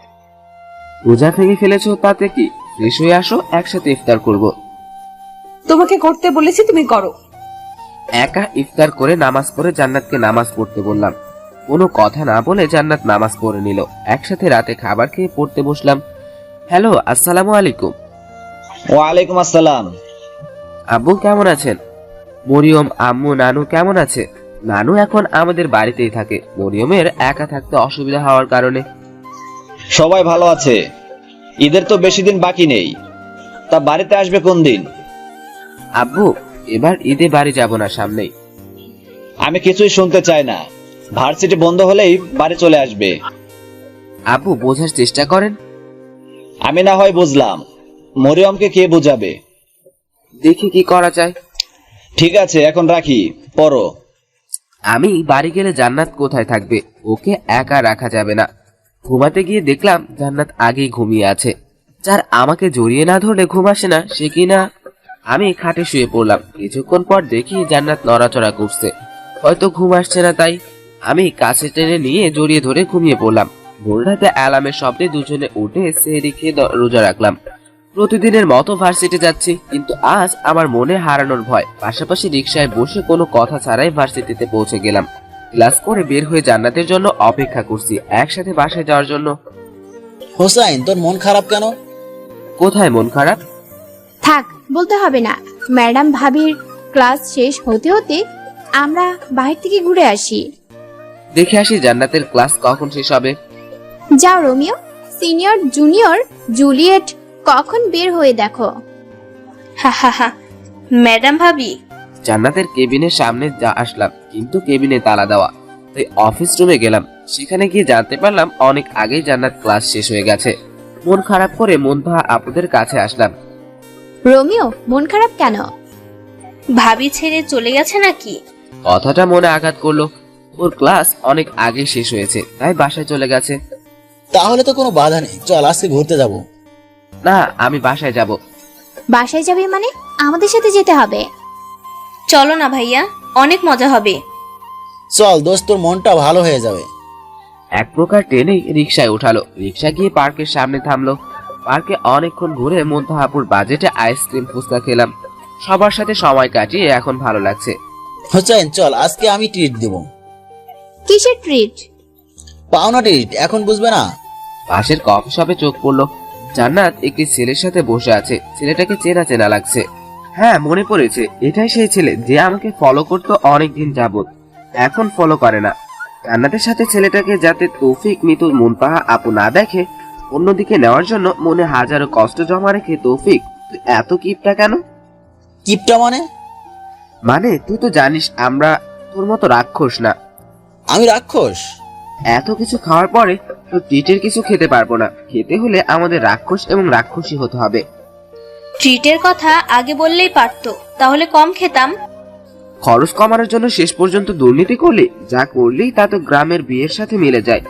রোজা ভেঙে ফেলেছো তাতে কি? ফ্রেশ হয়ে আসো, একসাথে ইফতার করব। তোমাকে করতে বলেছি, তুমি করো। একা ইফতার করে নামাজ পড়ে জান্নাতকে নামাজ পড়তে বললাম। কোনো কথা না বলে জান্নাত নামাজ পড়ে নিল। একসাথে রাতে খাবার খেয়ে পড়তে বসলাম। হ্যালো, আসসালামু আলাইকুম। ওয়ালাইকুম আসসালাম। আব্বু কেমন আছেন? মরিয়ম, আম্মু, নানু কেমন আছে? নানু এখন আমাদের বাড়িতেই থাকে, মরিয়মের একা থাকতে অসুবিধা হওয়ার কারণে। সবাই ভালো আছে। ঈদের তো বেশি দিন বাকি নেই, তা বাড়িতে আসবে কোন দিন? আব্বু, এবার ঈদে বাড়ি যাব না, সামনেই। আমি কিছুই শুনতে চাই না। ভার্সিটি বন্ধ হলেই বাড়ি চলে আসবে। আব্বু, বোঝার চেষ্টা করেন। আমি না হয় বুঝলাম, মরিয়মকে কে বুঝাবে? দেখি কি করা যায়। ঠিক আছে, এখন রাখি, পড়ো। আমি বাড়ি গেলে জান্নাত কোথায় থাকবে? ওকে একা রাখা যাবে না। ঘুমাতে গিয়ে দেখলাম জান্নাত আগেই ঘুমিয়ে আছে। যার আমাকে জড়িয়ে না ধরলে ঘুম আসে না, সে কিনা। আমি খাটে শুয়ে পড়লাম। কিছুক্ষণ পর দেখি জান্নাত নড়াচড়া করছে। হয়তো ঘুম আসছে না, তাই আমি কাছে টেনে নিয়ে জড়িয়ে ধরে ঘুমিয়ে পড়লাম। ভোর রাতে অ্যালার্মের শব্দে দুজনে উঠে সেহরি খেয়ে রোজা রাখলাম। প্রতিদিনের মতো ভার্সিটি যাচ্ছি, কিন্তু আজ আমার মনে হারানোর ভয়। পাশাপাশি রিকশায় বসে কোনো কথা ছাড়াই ভার্সিটিতে পৌঁছে গেলাম। ক্লাস করে বের হয়ে জান্নাতের জন্য অপেক্ষা করছি, একসাথে বাসায় যাওয়ার জন্য। হোসাইন, তোর মন খারাপ কেন? কোথায় মন খারাপ? থাক, বলতে হবে না। ম্যাডাম ভাবির ক্লাস শেষ হতে হতে আমরা বাইরে থেকে ঘুরে আসি। দেখে আসি জান্নাতের ক্লাস কখন শেষ হবে। যাও রোমিও, সিনিয়র জুনিয়র জুলিয়েট কখন বের হয়ে দেখো। হা হা হা। ম্যাডাম ভাবি, জান্নাতের কেবিনের সামনে আসলাম, কিন্তু কেবিনে তালা দেওয়া। তাই অফিস রুমে গেলাম। সেখানে গিয়ে জানতে পারলাম অনেক আগেই জান্নাত ক্লাস শেষ হয়ে গেছে। মন খারাপ করে মুনতাহা আপুদের কাছে আসলাম। রোমিও, মন খারাপ কেন? ভাবি ছেড়ে চলে গেছে নাকি? কথাটা মনে আঘাত করলো। ওর ক্লাস অনেক আগে শেষ হয়েছে, তাই বাসায় চলে গেছে। তাহলে তো কোনো বাধা নেই, চল আজকে ঘুরতে যাব। না, আমি বাসায় যাব। বাসায় যাবে মানে? আমাদের সাথে যেতে হবে। চলো না ভাইয়া, অনেক মজা হবে। চল দোস্ত, তোর মনটা ভালো হয়ে যাবে। এক প্রকার টেনেই রিকশায় উঠালো। রিকশা গিয়ে পার্কের সামনে থামলো। পার্কে অনেকক্ষণ ঘুরে মুনতাহাপুর বাজেটে আইসক্রিম ফুচকা খেলাম। সবার সাথে সময় কাটিয়ে এখন ভালো লাগছে। হোসাইন, চল আজকে আমি ট্রিট দেব। কিসের ট্রিট? পাওনা ট্রিট, এখন বুঝবে না? পাশের কফি শপে চোখ পড়লো। জান্নাত একটি ছেলের সাথে বসে আছে। ছেলেটাকে চেনা চেনা লাগছে। হ্যাঁ, মনে পড়েছে, এটাই সেই ছেলে যে আমাকে ফলো করতো অনেকদিন যাবত, এখন ফলো করে না। জান্নাতের সাথে ছেলেটাকে যাতে তৌফিক, মিতু, মুনতাহা আপু না দেখে অন্যদিকে নেওয়ার জন্য মনে হাজারো কষ্ট জমা রেখে, তৌফিক তুই এত কিপটা কেন? কিপটা মানে? মানে তুই তো জানিস আমরা তোর মতো রাক্ষস না। আমি রাক্ষস? এত কিছু খাওয়ার পরে তো ট্রিটের কিছু খেতে পারবো না। খেতে হলে আমাদের রাক্ষস এবং রাক্ষসী হতে হবে। ট্রিটের কথা আগে বললেই পারতো, তাহলে কম খেতাম। খরচ কমানোর জন্য শেষ পর্যন্ত দুর্নীতি করলি? যা করলি তা তো গ্রামের বিয়ের সাথে মিলে যায়।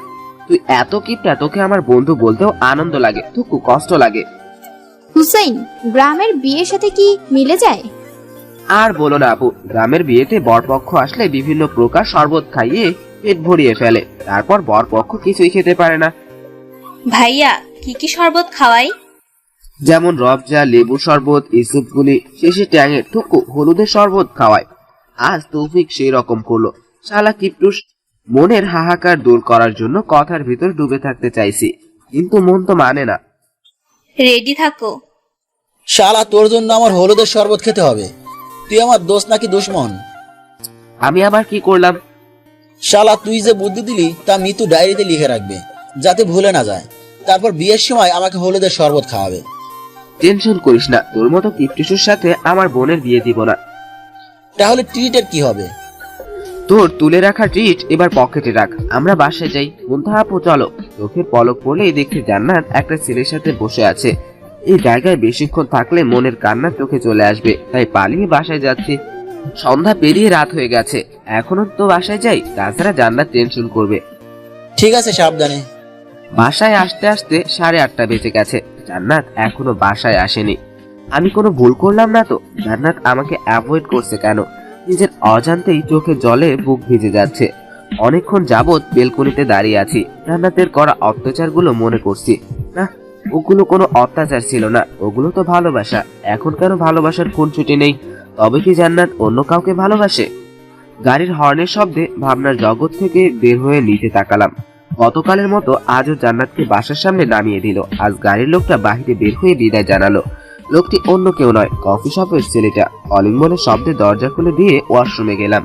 তুই এত কিপটা, তোকে আমার বন্ধু বলতেও আনন্দ লাগে, থুকু কষ্ট লাগে। হুসাইন, গ্রামের বিয়ের সাথে কি মিলে যায়? আর বলো না আপু, গ্রামের বিয়েতে বরপক্ষ আসলে বিভিন্ন প্রকার শরবত খাইয়ে পেট ভরিয়ে ফেলে, তারপর বরপক্ষ কিছুই খেতে পারে না। ভাইয়া, কি কি শরবত খাওয়াই? যেমন রবজা, লেবু শরবত, ইসুপগুলি, শেষে ট্যাঙের টুকু হলুদের শরবত খাওয়ায়। আজ তৌফিক সেই রকম করলো। শালা কিপটুস। মনের হাহাকার দূর করার জন্য কথার ভিতর ডুবে থাকতে চাইছি, কিন্তু মন তো মানে না। রেডি থাকো। শালা, তোর জন্য আমার হলুদের শরবত খেতে হবে? তুই আমার দোস্ত নাকি দুশমন? আমি আবার কি করলাম? শালা, তুই যে বুদ্ধি দিলি তা মিতু ডায়েরিতে লিখে রাখবে, যাতে ভুলে না যায়। তারপর বিয়ের সময় আমাকে হলুদের শরবত খাওয়াবে। টেনশন করিস না, তোর মতো কিপটুসের সাথে আমার বোনের বিয়ে দিব না। তাহলে ট্রিটের কি হবে? তোর তুলে রাখা ট্রিট এবার পকেটে রাখ, আমরা বাসায় যাই। মুনতাহা আপু চলো। চোখের পলক পড়লেই দেখতে জান্নাত একটা ছেলের সাথে বসে আছে। এই জায়গায় বেশিক্ষণ থাকলে মনের কান্না চোখে চলে আসবে, তাই পালিয়ে বাসায় যাচ্ছি। সন্ধ্যা পেরিয়ে রাত হয়ে গেছে, এখনো তো বাসায় যাই, তাছাড়া জান্নাত টেনশন করবে। ঠিক আছে, সাবধানে। বাসায় আসতে আসতে 8:30 বেজে গেছে। জান্নাত এখনো বাসায় আসেনি। আমি কোনো ভুল করলাম না তো? জান্নাত আমাকে অ্যাভয়েড করছে কেন? নিজের অজান্তেই চোখে জলে বুক ভিজে যাচ্ছে। অনেকক্ষণ যাবৎ বেলকনিতে দাঁড়িয়ে আছি। জান্নাতের করা অত্যাচারগুলো মনে করছি। না, ওগুলো কোনো অত্যাচার ছিল না, ওগুলো তো ভালোবাসা। এখন কেন ভালোবাসার খুনসুটি নেই? তবে কি জান্নাত অন্য কাউকে ভালোবাসে? গাড়ির হর্নের শব্দে ভাবনার জগৎ থেকে বের হয়ে নিচে তাকালাম। গতকালের মতো আজও জান্নাতকে বাসার সামনে নামিয়ে দিল। আজ গাড়ির লোকটা বাহিরে বের হয়ে বিদায় জানালো। লোকটি অন্য কেউ নয়, কফি শপের ছেলেটা। অলিঙ্গনের শব্দে দরজা খুলে দিয়ে ওয়াশরুমে গেলাম,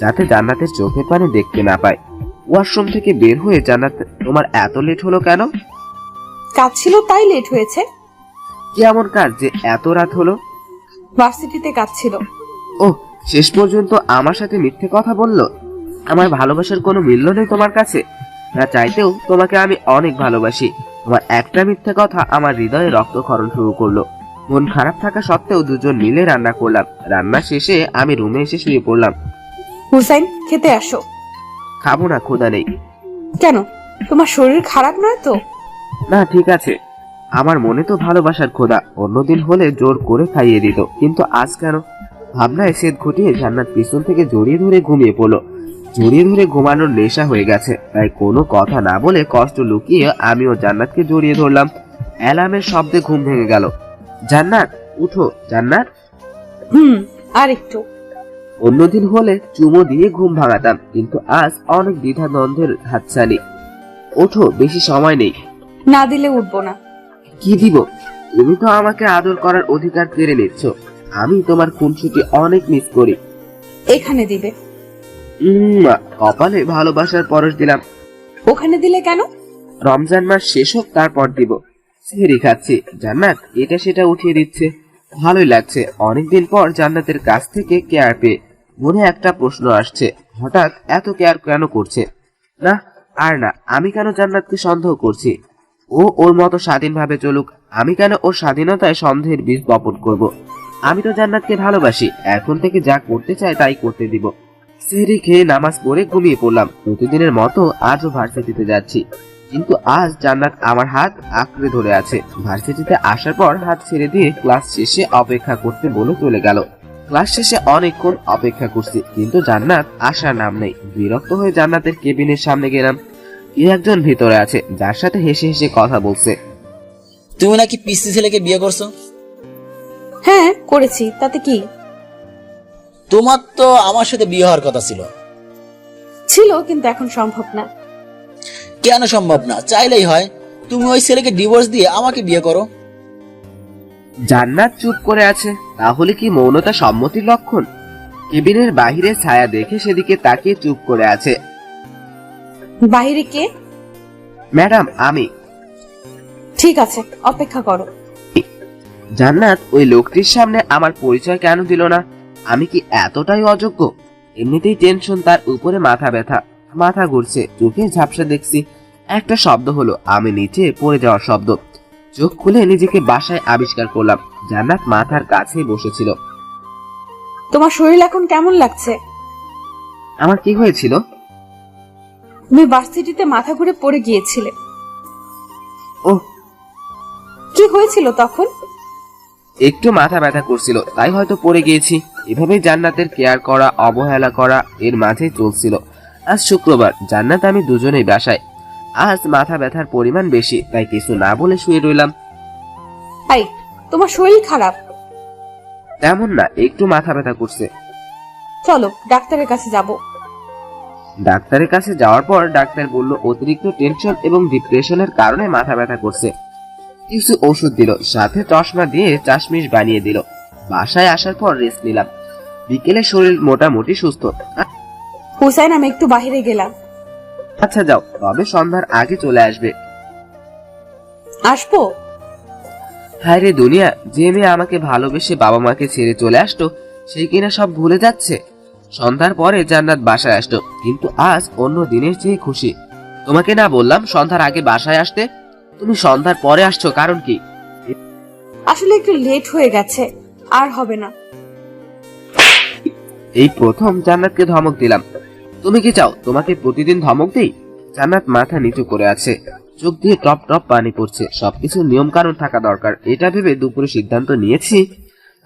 যাতে জান্নাতের চোখের পানি দেখতে না পায়। ওয়াশরুম থেকে বের হয়ে, জান্নাত তোমার এত লেট হলো কেন? কাজ ছিল তাই লেট হয়েছে। কি এমন কাজ যে এত রাত হলো? ভার্সিটিতে কাজ ছিল। ও, শেষ পর্যন্ত আমার সাথে মিথ্যে কথা বললো। আমার ভালোবাসার কোনো মূল্য নেই তোমার কাছে? না চাইতেও তোমাকে আমি অনেক ভালোবাসি। তোমার একটা মিথ্যে কথা আমার হৃদয়ে রক্তক্ষরণ শুরু করলো। মন খারাপ থাকা সত্ত্বেও দুজন মিলে রান্না করলাম। রান্না শেষে আমি রুমে এসে শুয়ে পড়লাম। হুসাইন, খেতে আসো। খাবো না, ক্ষুধা নেই। কেন, তোমার শরীর খারাপ নয় তো? না, ঠিক আছে। আমার মনে তো ভালোবাসার ক্ষুধা। অন্যদিন হলে জোর করে খাইয়ে দিত, কিন্তু আজ কেন? ভাবনায় সেদ ঘটিয়ে জান্নাত পিছন থেকে জড়িয়ে ধরে ঘুমিয়ে পড়লো। জড়িয়ে ধরে ঘুমানোর নেশা হয়ে গেছে, তাই কোনো কথা না বলে কষ্ট লুকিয়ে আমিও জান্নাতকে জড়িয়ে ধরলাম। অ্যালার্মের শব্দে ঘুম ভেঙে গেল। জান্নাত, উঠো জান্নাত। আর একটু। অন্যদিন হলে চুমো দিয়ে ঘুম ভাঙাতাম, কিন্তু আজ অনেক দ্বিধাদ্বন্দ্বের হাতছানি। ওঠো, বেশি সময় নেই। না দিলে উঠবো না। কি দিব? তুমি তো আমাকে আদর করার অধিকার কেড়ে নিচ্ছ। আমি তোমার খুনসুটি অনেক মিস করি। এখানে দিবে। কপালে ভালোবাসার পরশ দিলাম। ওখানে দিলে কেন? রমজান মাস শেষ হোক, তারপর দিব। সেহরি খাচ্ছি, জান্নাত এটা সেটা উঠিয়ে দিচ্ছে। ভালোই লাগছে অনেকদিন পর জান্নাতের কাছ থেকে কেয়ার পেয়ে। মনে একটা প্রশ্ন আসছে, হঠাৎ এত কেয়ার কেন করছে? না আর না, আমি কেন জান্নাতকে সন্দেহ করছি? ও ওর মতো স্বাধীনভাবে চলুক, আমি কেন ওর স্বাধীনতায় সন্দেহের বীজ বপন করব? আমি তো জান্নাতকে ভালোবাসি, এখন থেকে যা করতে চাই তাই করতে দিব। সেহরি খেয়ে নামাজ পড়ে ঘুমিয়ে পড়লাম। প্রতিদিনের মতো আজও ভার্সিটিতে যাচ্ছি, কিন্তু আজ জান্নাত আমার হাত আঁকড়ে ধরে আছে। ভার্সিটিতে আসার পর হাত ছেড়ে দিয়ে ক্লাস শেষে অপেক্ষা করতে বলে চলে গেল। ক্লাস শেষে অনেকক্ষণ অপেক্ষা করছি, কিন্তু জান্নাত আসার নাম নেই। বিরক্ত হয়ে জান্নাতের কেবিনের সামনে গেলাম। একজন ভিতরে আছে, যার সাথে হেসে হেসে কথা বলছে। তুমি নাকি পিসি ছেলেকে বিয়ে করছো? হ্যাঁ করেছি, তাতে কি? তোমার তো আমার সাথে বিয়ে হওয়ার কথা ছিল। ছিল, কিন্তু এখন সম্ভব না। কেন সম্ভব না? চাইলেই হয়। তুমি ওই ছেলেকে ডিভোর্স দিয়ে আমাকে বিয়ে করো। জান্নাত চুপ করে আছে। তাহলে কি মৌনতা সম্মতির লক্ষণ? কেবিনের বাহিরে ছায়া দেখে সেদিকে তাকিয়ে চুপ করে আছে। বাইরে কে? ম্যাডাম, আমি। ঠিক আছে, অপেক্ষা করো। জান্নাত ওই লোকটির সামনে আমার পরিচয় কেন দিল না? আমি কি এতটাই অযোগ্য? এমনিতেই টেনশন, তার উপরে মাথা ব্যথা, মাথা ঘুরছে, চোখে ঝাপসা দেখছি। একটা শব্দ হলো, আমি নিচে পড়ে যাওয়ার শব্দ। চোখ খুলে নিজেকে বাসায় আবিষ্কার করলাম। জান্নাত মাথার কাছে বসেছিল। তোমার শরীর এখন কেমন লাগছে? আমার কি হয়েছিল? তুমি ভার্সিটিতে মাথা ঘুরে পড়ে গিয়েছিলে। ওহ, কি হয়েছিল তখন? একটু মাথা ব্যথা করছিল, তাই হয়তো পড়ে গিয়েছি। এভাবে জান্নাতের কেয়ার করা, অবহেলা করা এর মাঝে চলছিল। আজ শুক্রবার, জান্নাত আমি দুজনেই বাসায়। আজ মাথা ব্যথার পরিমাণ বেশি, তাই কিছু না বলে শুয়ে রইলাম। এই, তোমার শরীর খারাপ? তেমন না, একটু মাথা ব্যথা করছে। চলো ডাক্তারের কাছে যাব। ডাক্তারের কাছে যাওয়ার পর ডাক্তার বলল অতিরিক্ত টেনশন এবং ডিপ্রেশনের কারণে মাথা ব্যথা করছে। কিছু ওষুধ দিল, সাথে চশমা দিয়ে চাশমিশ বানিয়ে দিল। বাসায় আসার পর রেস্ট নিলাম। বিকেলে শরীর মোটামুটি সুস্থ। হুসাইন, আমি একটু বাইরে গেলাম। আচ্ছা যাও, তবে সন্ধ্যার আগে চলে আসবে। আসবো? হায় রে দুনিয়া, যে মেয়ে আমাকে ভালোবেসে বাবা মাকে ছেড়ে চলে আসতো, সেই কিনা সব ভুলে যাচ্ছে। সন্ধ্যার পরে জান্নাত বাসায় আসতো, কিন্তু আজ অন্য দিনের চেয়ে খুশি। তোমাকে না বললাম সন্ধ্যার আগে বাসায় আসতে? তুমি সন্ধ্যার পরে আসছো, কারণ কি? আসলে একটু লেট হয়ে গেছে, আর হবে না। এই প্রথম জান্নাতকে ধমক দিলাম। তুমি কি চাও তোমাকে প্রতিদিন ধমক দেই? জান্নাত মাথা নিচু করে আছে, চোখ দিয়ে টপ টপ পানি পড়ছে। সবকিছু নিয়ম কানুন থাকা দরকার, এটা ভেবে দুপুরে সিদ্ধান্ত নিয়েছি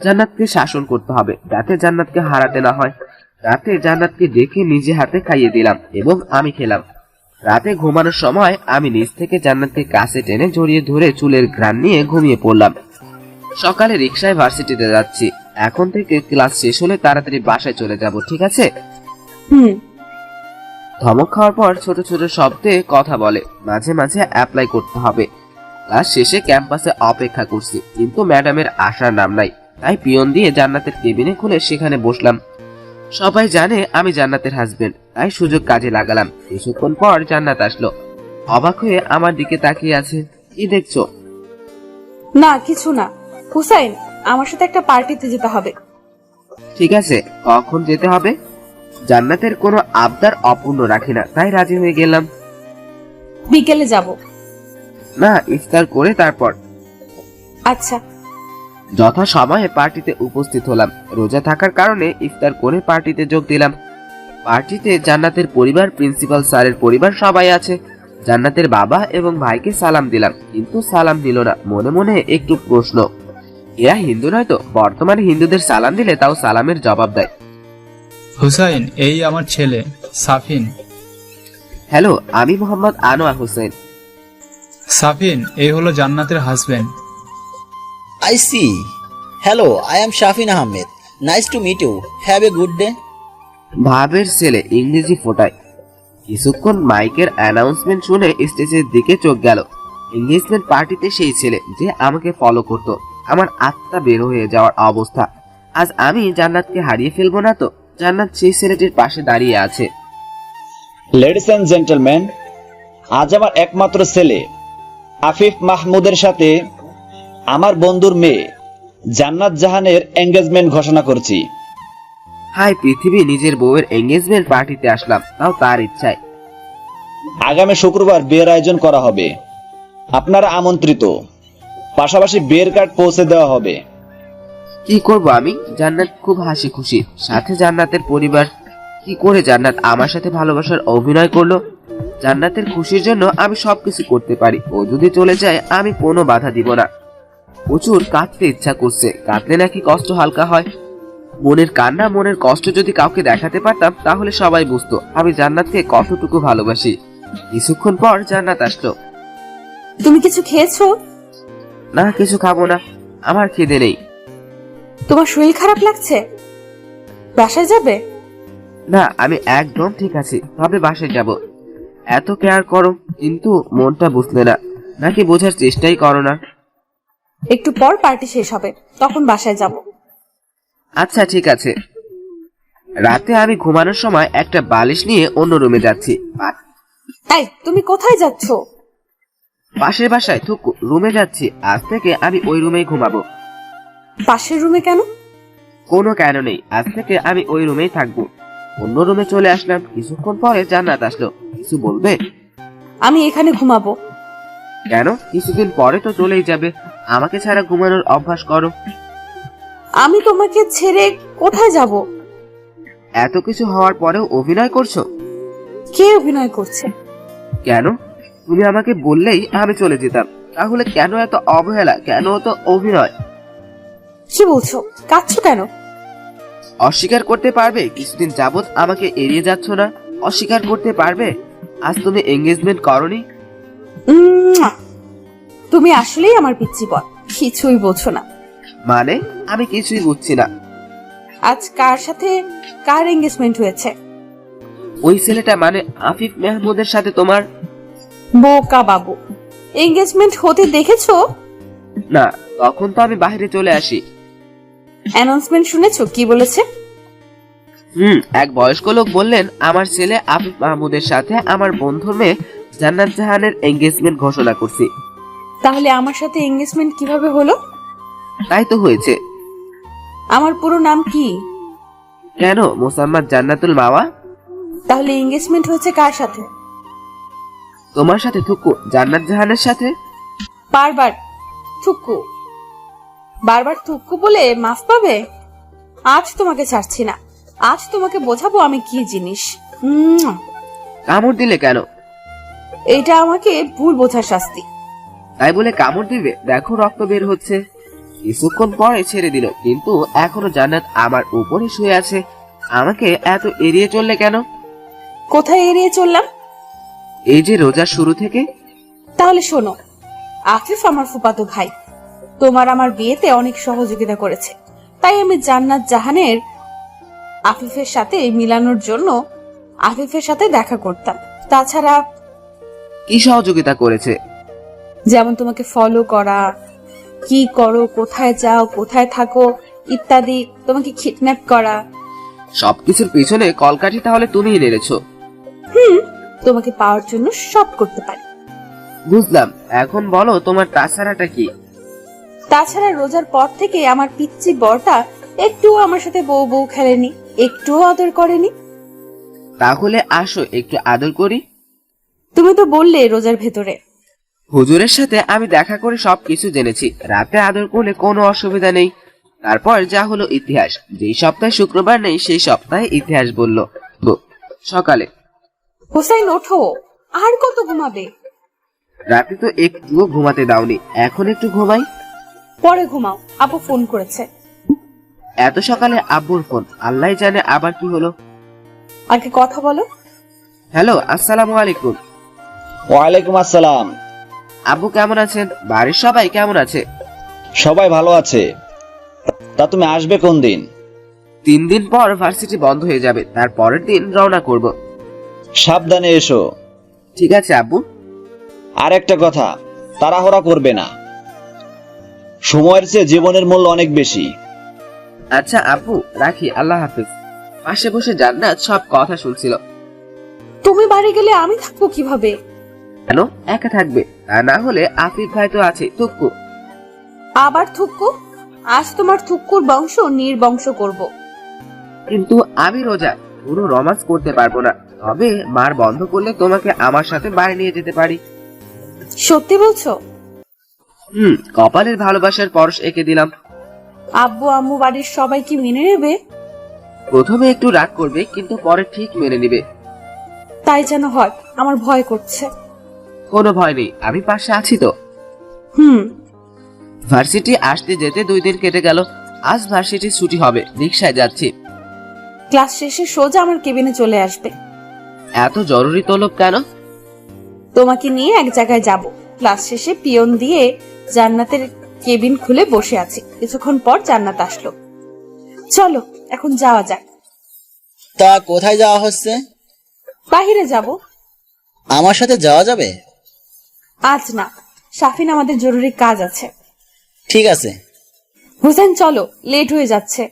জান্নাতকে শাসন করতে হবে, যাতে জান্নাতকে হারাতে না হয়। রাতে জান্নাতকে ডেকে নিজে হাতে খাইয়ে দিলাম এবং আমি খেলাম। রাতে ঘুমানোর সময় আমি নিজ থেকে জান্নাতকে কাছে টেনে জড়িয়ে ধরে চুলের ঘ্রাণ নিয়ে ঘুমিয়ে পড়লাম। সকালে রিকশায় ভার্সিটিতে যাচ্ছি। এখন থেকে ক্লাস শেষ হলে তাড়াতাড়ি বাসায় চলে যাব, ঠিক আছে? ধমক খাওয়ার পর ছোট ছোট শব্দে কথা বলে, মাঝে মাঝে অ্যাপ্লাই করতে হবে। ক্লাস শেষে ক্যাম্পাসে অপেক্ষা করছি, কিন্তু ম্যাডামের আসার নাম নাই। তাই পিয়ন দিয়ে জান্নাতের কেবিনে খুলে সেখানে বসলাম। সবাই জানে আমি জান্নাতের হাজবেন্ড, তাই সুযোগ কাজে লাগালাম। কিছুক্ষণ পর জান্নাত আসলো, অবাক হয়ে আমার দিকে তাকিয়ে আছে। কি দেখছো? না কিছু না। হুসাইন, আমার সাথে একটা পার্টিতে যেতে হবে। ঠিক আছে, কখন যেতে হবে? জান্নাতের কোনো আবদার অপূর্ণ রাখি না, তাই রাজি হয়ে গেলাম। বিকেলে যাব। না, ইফতার করে তারপর। আচ্ছা। যথা সময়ে পার্টিতে উপস্থিত হলাম। রোজা থাকার কারণে ইফতার করে পার্টিতে যোগ দিলাম। পার্টিতে জান্নাতের পরিবার, প্রিন্সিপাল স্যারের পরিবার সবাই আছে। জান্নাতের বাবা এবং ভাইকে সালাম দিলাম, কিন্তু সালাম দিল না। মনে মনে একটু প্রশ্ন, এরা হিন্দু নয় তো? বর্তমানে হিন্দুদের সালাম দিলে তাও সালামের জবাব দেয়। হুসাইন, এই আমার ছেলে সাফিন। হ্যালো, আমি মোহাম্মদ আনোয়ার হোসেন। সাফিন, এই হলো জান্নাতের husband. I see. Hello, I am Shafin Ahmed. Nice to meet you. Have a good day. ভাবের ছেলে ইংরেজি ফোটায়। কিছুক্ষণ মাইকের অ্যানাউন্সমেন্ট শুনে স্টেজের দিকে চোখ গেল। এঙ্গেজমেন্ট পার্টিতে সেই ছেলে যে আমাকে ফলো করত। আমার আত্মা বের হয়ে যাওয়ার অবস্থা। আজ আমি জান্নাতকে হারিয়ে ফেলবো না তো? জান্নাত সেই ছেলেটির পাশে দাঁড়িয়ে আছে। লেডিস এন্ড জেন্টলম্যান, আজ আমার একমাত্র ছেলে আফিফ মাহমুদের সাথে আমার বন্ধুর মেয়ে জান্নাত জাহানের এঙ্গেজমেন্ট ঘোষণা করছি। হাই পৃথিবী, নিজের বউয়ের এঙ্গেজমেন্ট পার্টিতে আসলাম, তাও তার ইচ্ছায়। আগামী শুক্রবার বিয়ের আয়োজন করা হবে, আপনারা আমন্ত্রিত। পাশাপাশি বিয়ের কার্ড পৌঁছে দেওয়া হবে। কি করব আমি? জান্নাত খুব হাসি খুশি, সাথে জান্নাতের পরিবার। কি করে জান্নাত আমার সাথে ভালোবাসার অভিনয় করলো? জান্নাতের খুশির জন্য আমি সবকিছু করতে পারি। ও যদি চলে যায় আমি কোনো বাধা দিব না। প্রচুর কাঁদতে ইচ্ছা করছে, কাঁদলে নাকি কষ্ট হালকা হয়। মনের কান্না, মনের কষ্ট যদি কাউকে দেখাতে পারতাম তাহলে সবাই বুঝতো আমি জান্নাতকে কতটুকু ভালোবাসি। কিছুক্ষণ পর জান্নাত আসলো। তুমি কিছু খেয়েছো? না, কিছু খাবো না, আমার খিদে নেই। তোমার শরীর খারাপ লাগছে? বাসায় যাবে? না, আমি একদম ঠিক আছি, তবে বাসায় যাব। এত কেয়ার করো কিন্তু মনটা বুঝলে না, নাকি বোঝার চেষ্টাই করো না? একটু পর পার্টি শেষ হবে, তখন বাসায় যাব। আচ্ছা ঠিক আছে। রাতে আমি ঘুমানোর সময় একটা বালিশ নিয়ে অন্য রুমে যাচ্ছি। এই, তুমি কোথায় যাচ্ছ? পাশের বাসায় থুকু রুমে যাচ্ছি। আজ থেকে আমি ওই রুমেই ঘুমাবো। পাশের রুমে কেন? কোনো কেন নেই, আজ থেকে আমি ওই রুমেই থাকবো। অন্য রুমে চলে আসলাম। কিছুক্ষণ পরে জান্নাত আসলো। কিছু বলবে? আমি এখানে ঘুমাবো। কেন? কিছুদিন পরে তো চলেই যাবে। আমাকে ছাড়া ঘুমানোর অভ্যাস করো। আমি তোমাকে ছেড়ে কোথায় যাব? এত কিছু হওয়ার পরেও অভিনয় করছো? কে অভিনয় করছে? কেন? তুমি আমাকে বললেই আমি চলে যেতাম, তাহলে কেন এত অবহেলা, কেন এত অভিনয়? কি বলছো? কাঁদছো কেন? অস্বীকার করতে পারবে কিছুদিন যাবত আমাকে এড়িয়ে যাচ্ছ না? অস্বীকার করতে পারবে আজ তুমি এঙ্গেজমেন্ট করনি? তুমি আসলেই আমার পিচ্চি বল, কিছুই বোঝো না। মানে? আমি কিছুই বুঝছি না। আজ কার সাথে কার এঙ্গেজমেন্ট হয়েছে? ওই ছেলেটা মানে আফিফ মাহমুদের সাথে তোমার? বোকা বাবু, এঙ্গেজমেন্ট হতে দেখেছো? না, তখন তো আমি বাইরে চলে আসি। অ্যানাউন্সমেন্ট শুনেছো কি বলেছে? এক বয়স্ক লোক বললেন আমার ছেলে আফিফ মাহমুদের সাথে আমার বন্ধুর মেয়ে জান্নাত জাহানের এঙ্গেজমেন্ট ঘোষণা করছি। তাহলে আমার সাথে এঙ্গেজমেন্ট কিভাবে হলো? তাই তো হয়েছে। আমার পুরো নাম কি? কেন? মোসাম্মদ জান্নাতুল মাওয়া। তাহলে এঙ্গেজমেন্ট হয়েছে কার সাথে? তোমার সাথে থুকু, জান্নাত জাহানের সাথে। বারবার থুকু, বারবার থুকু বলে মাফ পাবে? আজ তোমাকে ছাড়ছি না, আজ তোমাকে বোঝাবো আমি কি জিনিস। কামড় দিলে কেন? এইটা আমাকে ভুল বোঝার শাস্তি। তাই বলে কামড় দিবে? দেখো রক্ত বের হচ্ছে। কিছুক্ষণ পরে ছেড়ে দিল, কিন্তু এখনো জান্নাত আমার উপরে শুয়ে আছে। আমাকে এত এড়িয়ে চললে কেন? কোথায় এড়িয়ে চললাম? এই যে রোজার শুরু থেকে। তাহলে শোনো, আফিফ আমার ফুফাতো ভাই, তোমার আমার বিয়েতে অনেক সহযোগিতা করেছে। তাই আমি জান্নাত জাহানের আফিফের সাথে মিলানোর জন্য আফিফের সাথে দেখা করতাম। তাছাড়া কি সহযোগিতা করেছে? যেমন তোমাকে ফলো করা, কি করো, কোথায় যাও, কোথায় থাকো ইত্যাদি, তোমাকে কিডন্যাপ করা। সবকিছুর পিছনে কলকাঠি তাহলে তুমিই নেড়েছো? তোমাকে পাওয়ার জন্য সব করতে পারি। বুঝলাম। এখন বলো তোমার তাছাড়াটা কি? তাছাড়া রোজার পর থেকে আমার পিচ্চি বরটা একটুও আমার সাথে বউ বউ খেলেনি, একটুও আদর করেনি। তাহলে আসো একটু আদর করি। তুমি তো বললে রোজার ভেতরে। হুজুরের সাথে আমি দেখা করে সবকিছু জেনেছি। রাতে আদর করলে কোনো অসুবিধা নেই। তারপর যা হলো ইতিহাস। যেই সপ্তাহে শুক্রবার নেই সেই সপ্তাহে ইতিহাস বলল। সকালে হোসাইন ওঠো, আর কত ঘুমাবে? রাতে তো একটুও ঘুমাতে দাওনি, এখন একটু ঘুমাই। পরে ঘুমাও, আপু ফোন করেছে। এত সকালে আব্বুর ফোন? আল্লাহ জানে আবার কি হলো। আগে কথা বলো। হ্যালো, আসসালামু আলাইকুম। ওয়ালাইকুম আসসালাম। আব্বু কেমন আছেন? বাড়ির সবাই কেমন আছে? সবাই ভালো আছে। তা তুমি আসবে কোন দিন? 3 দিন পর ভার্সিটি বন্ধ হয়ে যাবে, তার পরের দিন রওনা করব। সাবধানে এসো। ঠিক আছে আব্বু। আর একটা কথা, তাড়াহুড়া করবে না, সময়ের চেয়ে জীবনের মূল্য অনেক বেশি। আচ্ছা আব্বু, রাখি, আল্লাহ হাফেজ। পাশে বসে জান্নাত সব কথা শুনছিল। তুমি বাড়ি গেলে আমি থাকবো কিভাবে? কেন একা থাকবে? তা না হলে আফিফ ভাই তো আছে, টুকু। আবার থুক্কু? আজ তোমার থুক্কুর বংশ নির্বংশ করব। কিন্তু আমি রোজা, পুরো রোমান্স করতে পারবো না, তবে মার বন্ধ করলে তোমাকে আমার সাথে বাড়ি নিয়ে যেতে পারি। সত্যি বলছো? কপালের ভালোবাসার পরশ এঁকে দিলাম। আব্বু আম্মু বাড়ির সবাই কি মেনে নেবে? প্রথমে একটু রাগ করবে, কিন্তু পরে ঠিক মেনে নিবে। তাই যেন হয়, আমার ভয় করছে। কোনো ভয় নেই, আমি পাশে আছি তো। ভার্সিটি আসতে যেতে 2 দিন কেটে গেল। আজ ভার্সিটি ছুটি হবে, রিকশায় যাচ্ছি। ক্লাস শেষে সোজা আমার কেবিনে চলে আসবে। এত জরুরি তলব কেন? তোমাকে নিয়ে এক জায়গায় যাব। ক্লাস শেষে পিয়ন দিয়ে জান্নাতের কেবিন খুলে বসে আছি। কিছুক্ষণ পর জান্নাত আসলো। চলো এখন যাওয়া যাক। তা কোথায় যাওয়া হচ্ছে? বাহিরে যাব। আমার সাথে যাওয়া যাবে? আজ না, শাফিন আমাদের জরুরি কাজ আছে। ঠিক আছে। হুসেন চলো, লেট হয়ে যাচ্ছে।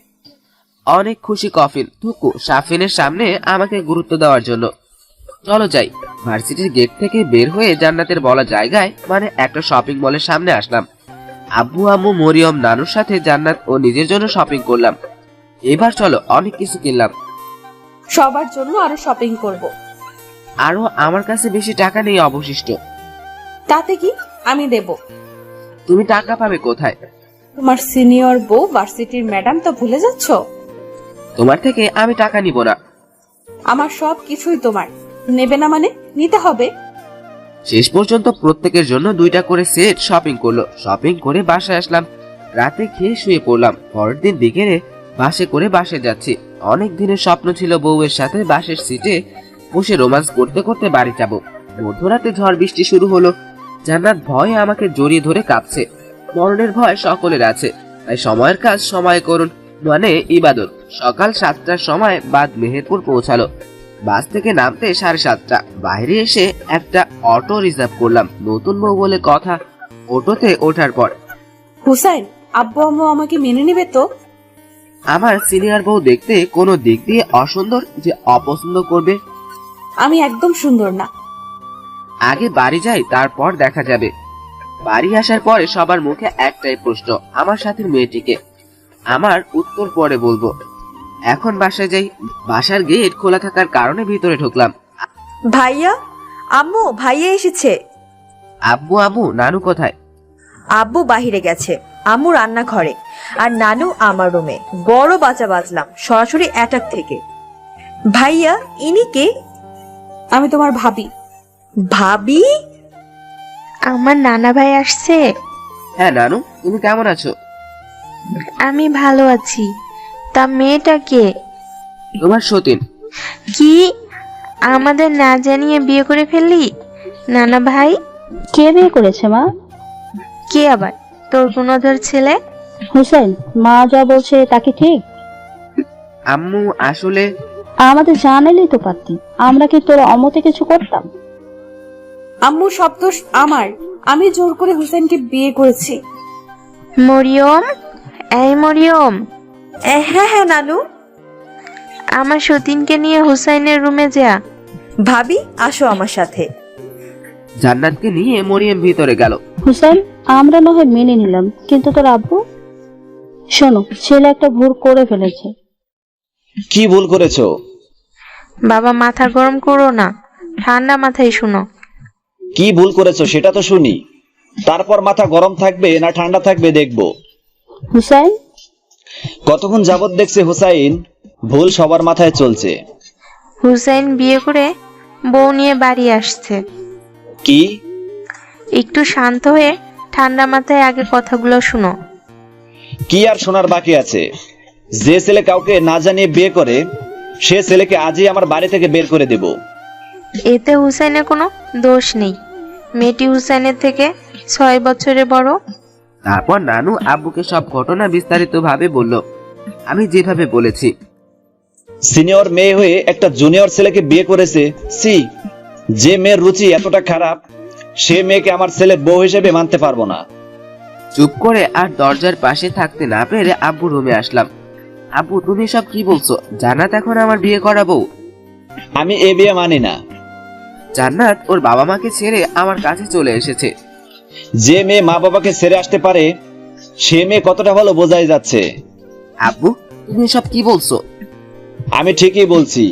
অনেক খুশি কফিন টুকু শাফিনের সামনে আমাকে গুরুত্ব দেওয়ার জন্য। চলো যাই। ভার্সিটির গেট থেকে বের হয়ে জান্নাতের বলা জায়গায়, মানে একটা শপিং মলের সামনে আসলাম। আব্বু আম্মু মরিয়ম নানুর সাথে জান্নাত ও নিজের জন্য শপিং করলাম। এবার চলো, অনেক কিছু কিনলাম। সবার জন্য আরো শপিং করব। আরো আমার কাছে বেশি টাকা নেই অবশিষ্ট। তাতে কি, আমি দেব। তুমি টাকা পাবে কোথায়? তোমার সিনিয়র বউ ভার্সিটির ম্যাডাম তো ভুলে যাচ্ছ? তোমার থেকে আমি টাকা নিব না। আমার সব কিছুই তোমার। নেবে না মানে? নিতে হবে। শেষ পর্যন্ত প্রত্যেকের জন্য 2টা করে সেট শপিং করলো। শপিং করে বাসায় আসলাম। রাতে খেয়ে শুয়ে পড়লাম। পরের দিন বিকেলে বাসে করে বাসে যাচ্ছি। অনেক দিনের স্বপ্ন ছিল বউয়ের সাথে বাসের সিটে বসে রোমান্স করতে করতে বাড়ি যাব। মধ্যরাতে ঝড় বৃষ্টি শুরু হলো। জান্নাত ভয়ে আমাকে জড়িয়ে ধরে কাঁপছে। মরণের ভয় সকলের আছে, তাই সময়ের কাজ সময় করুন, মানে ইবাদত। সকাল 7টার সময় বাদ মেহেরপুর পৌঁছালো। বাস থেকে নামতে 7:30। বাইরে এসে একটা অটো রিজার্ভ করলাম। নতুন বউ বলে কথা। অটোতে ওঠার পর, হুসাইন, আব্বু আম্মু আমাকে মেনে নেবে তো? আমার সিনিয়র বউ দেখতে কোনো দিক দিয়ে অসুন্দর যে অপছন্দ করবে? আমি একদম সুন্দর না। আগে বাড়ি যাই, তারপর দেখা যাবে। বাড়ি আসার পরে সবার মুখে একটাই প্রশ্ন, আমার সাথে মেয়েটিকে। আমার উত্তর পরে বলবো। এখন বাসায় যাই। বাসার গেট খোলা থাকার কারণে ভিতরে ঢুকলাম। ভাইয়া, আম্মু, ভাইয়া এসেছে। আব্বু আম্মু নানু কোথায়? আব্বু বাহিরে গেছে, আম্মু রান্নাঘরে, আর নানু আমার রুমে। বড় বাঁচা বাজলাম সরাসরি অ্যাটাক থেকে। ভাইয়া, ইনি কে? আমি তোমার ভাবি। ভাবি? আমার নানা ভাই আসছে। হ্যাঁ নানু, তুমি কেমন আছো? আমি ভালো আছি। তা মেয়েটা কে? তোমার সতীন। কি, আমাদের না জানিয়ে বিয়ে করে ফেললি? নানা ভাই কে বিয়ে করেছে মা? কে আবার? তোর গুণধর ছেলে হুসেন। মা যা বলছে তা কি ঠিক? আম্মু আসলে আমাদের জানালেই তো পারতি, আমরা কি তোর অমতে কিছু করতাম? আম্মু সব দোষ আমার। আমি জোর করে হুসেনকে বিয়ে করেছি। মরিয়ম, এই মরিয়ম। হ্যাঁ হ্যাঁ নানু। আমার সতীনকে নিয়ে হুসাইনের রুমে যা। ভাবি, আসো আমার সাথে। জান্নাতকে নিয়ে মরিয়ম ভিতরে গেল। হুসেন, আমরা না হয় মেনে নিলাম, কিন্তু তোর আব্বু? শোনো, ছেলে একটা ভুল করে ফেলেছে। কি ভুল করেছো? বাবা, মাথা গরম করো না, ঠান্ডা মাথায় শুনো। কি ভুল করেছো সেটা তো শুনি, তারপর মাথা গরম থাকবে না ঠান্ডা থাকবে দেখবো। হুসাইন, কতক্ষণ যাবত দেখছে হুসাইন ভুল সবার মাথায় চলছে। হুসাইন বিয়ে করে বউ নিয়ে বাড়ি আসছে। কি? একটু শান্ত হয়ে ঠান্ডা মাথায় আগে কথাগুলো শুনো। কি আর শোনার বাকি আছে? যে ছেলে কাউকে না জানিয়ে বিয়ে করে, সে ছেলেকে আজই আমার বাড়ি থেকে বের করে দেব। এতে হুসাইনের কোনো দোষ নেই। মেয়েটি হুসাইনের থেকে 6 বছরের বড়। তারপর নানু আব্বুকে সব ঘটনা বিস্তারিতভাবে বলল। আমি যেভাবে বলেছি। সিনিয়র মেয়ে হয়ে একটা জুনিয়র ছেলেকে বিয়ে করেছে। সি, যে মেয়ের রুচি এতটা খারাপ, সে মেয়েকে আমার ছেলের বউ হিসেবে মানতে পারবো না। চুপ করে আর দরজার পাশে থাকতে না পেরে আব্বু রুমে আসলাম। আব্বু, তুমি সব কি বলছো? জান্নাত এখন আমার বিয়ে করা বউ? আমি এ বিয়ে মানি না। জান্নাত ওর বাবা মাকে ছেড়ে আমার কাছে চলে এসেছে। যে মেয়ে মা বাবাকে ছেড়ে আসতে পারে, সে মেয়ে কতটা ভালো বোঝাই যাচ্ছে। আব্বু, তুমি সব কি বলছো? আমি ঠিকই বলছি।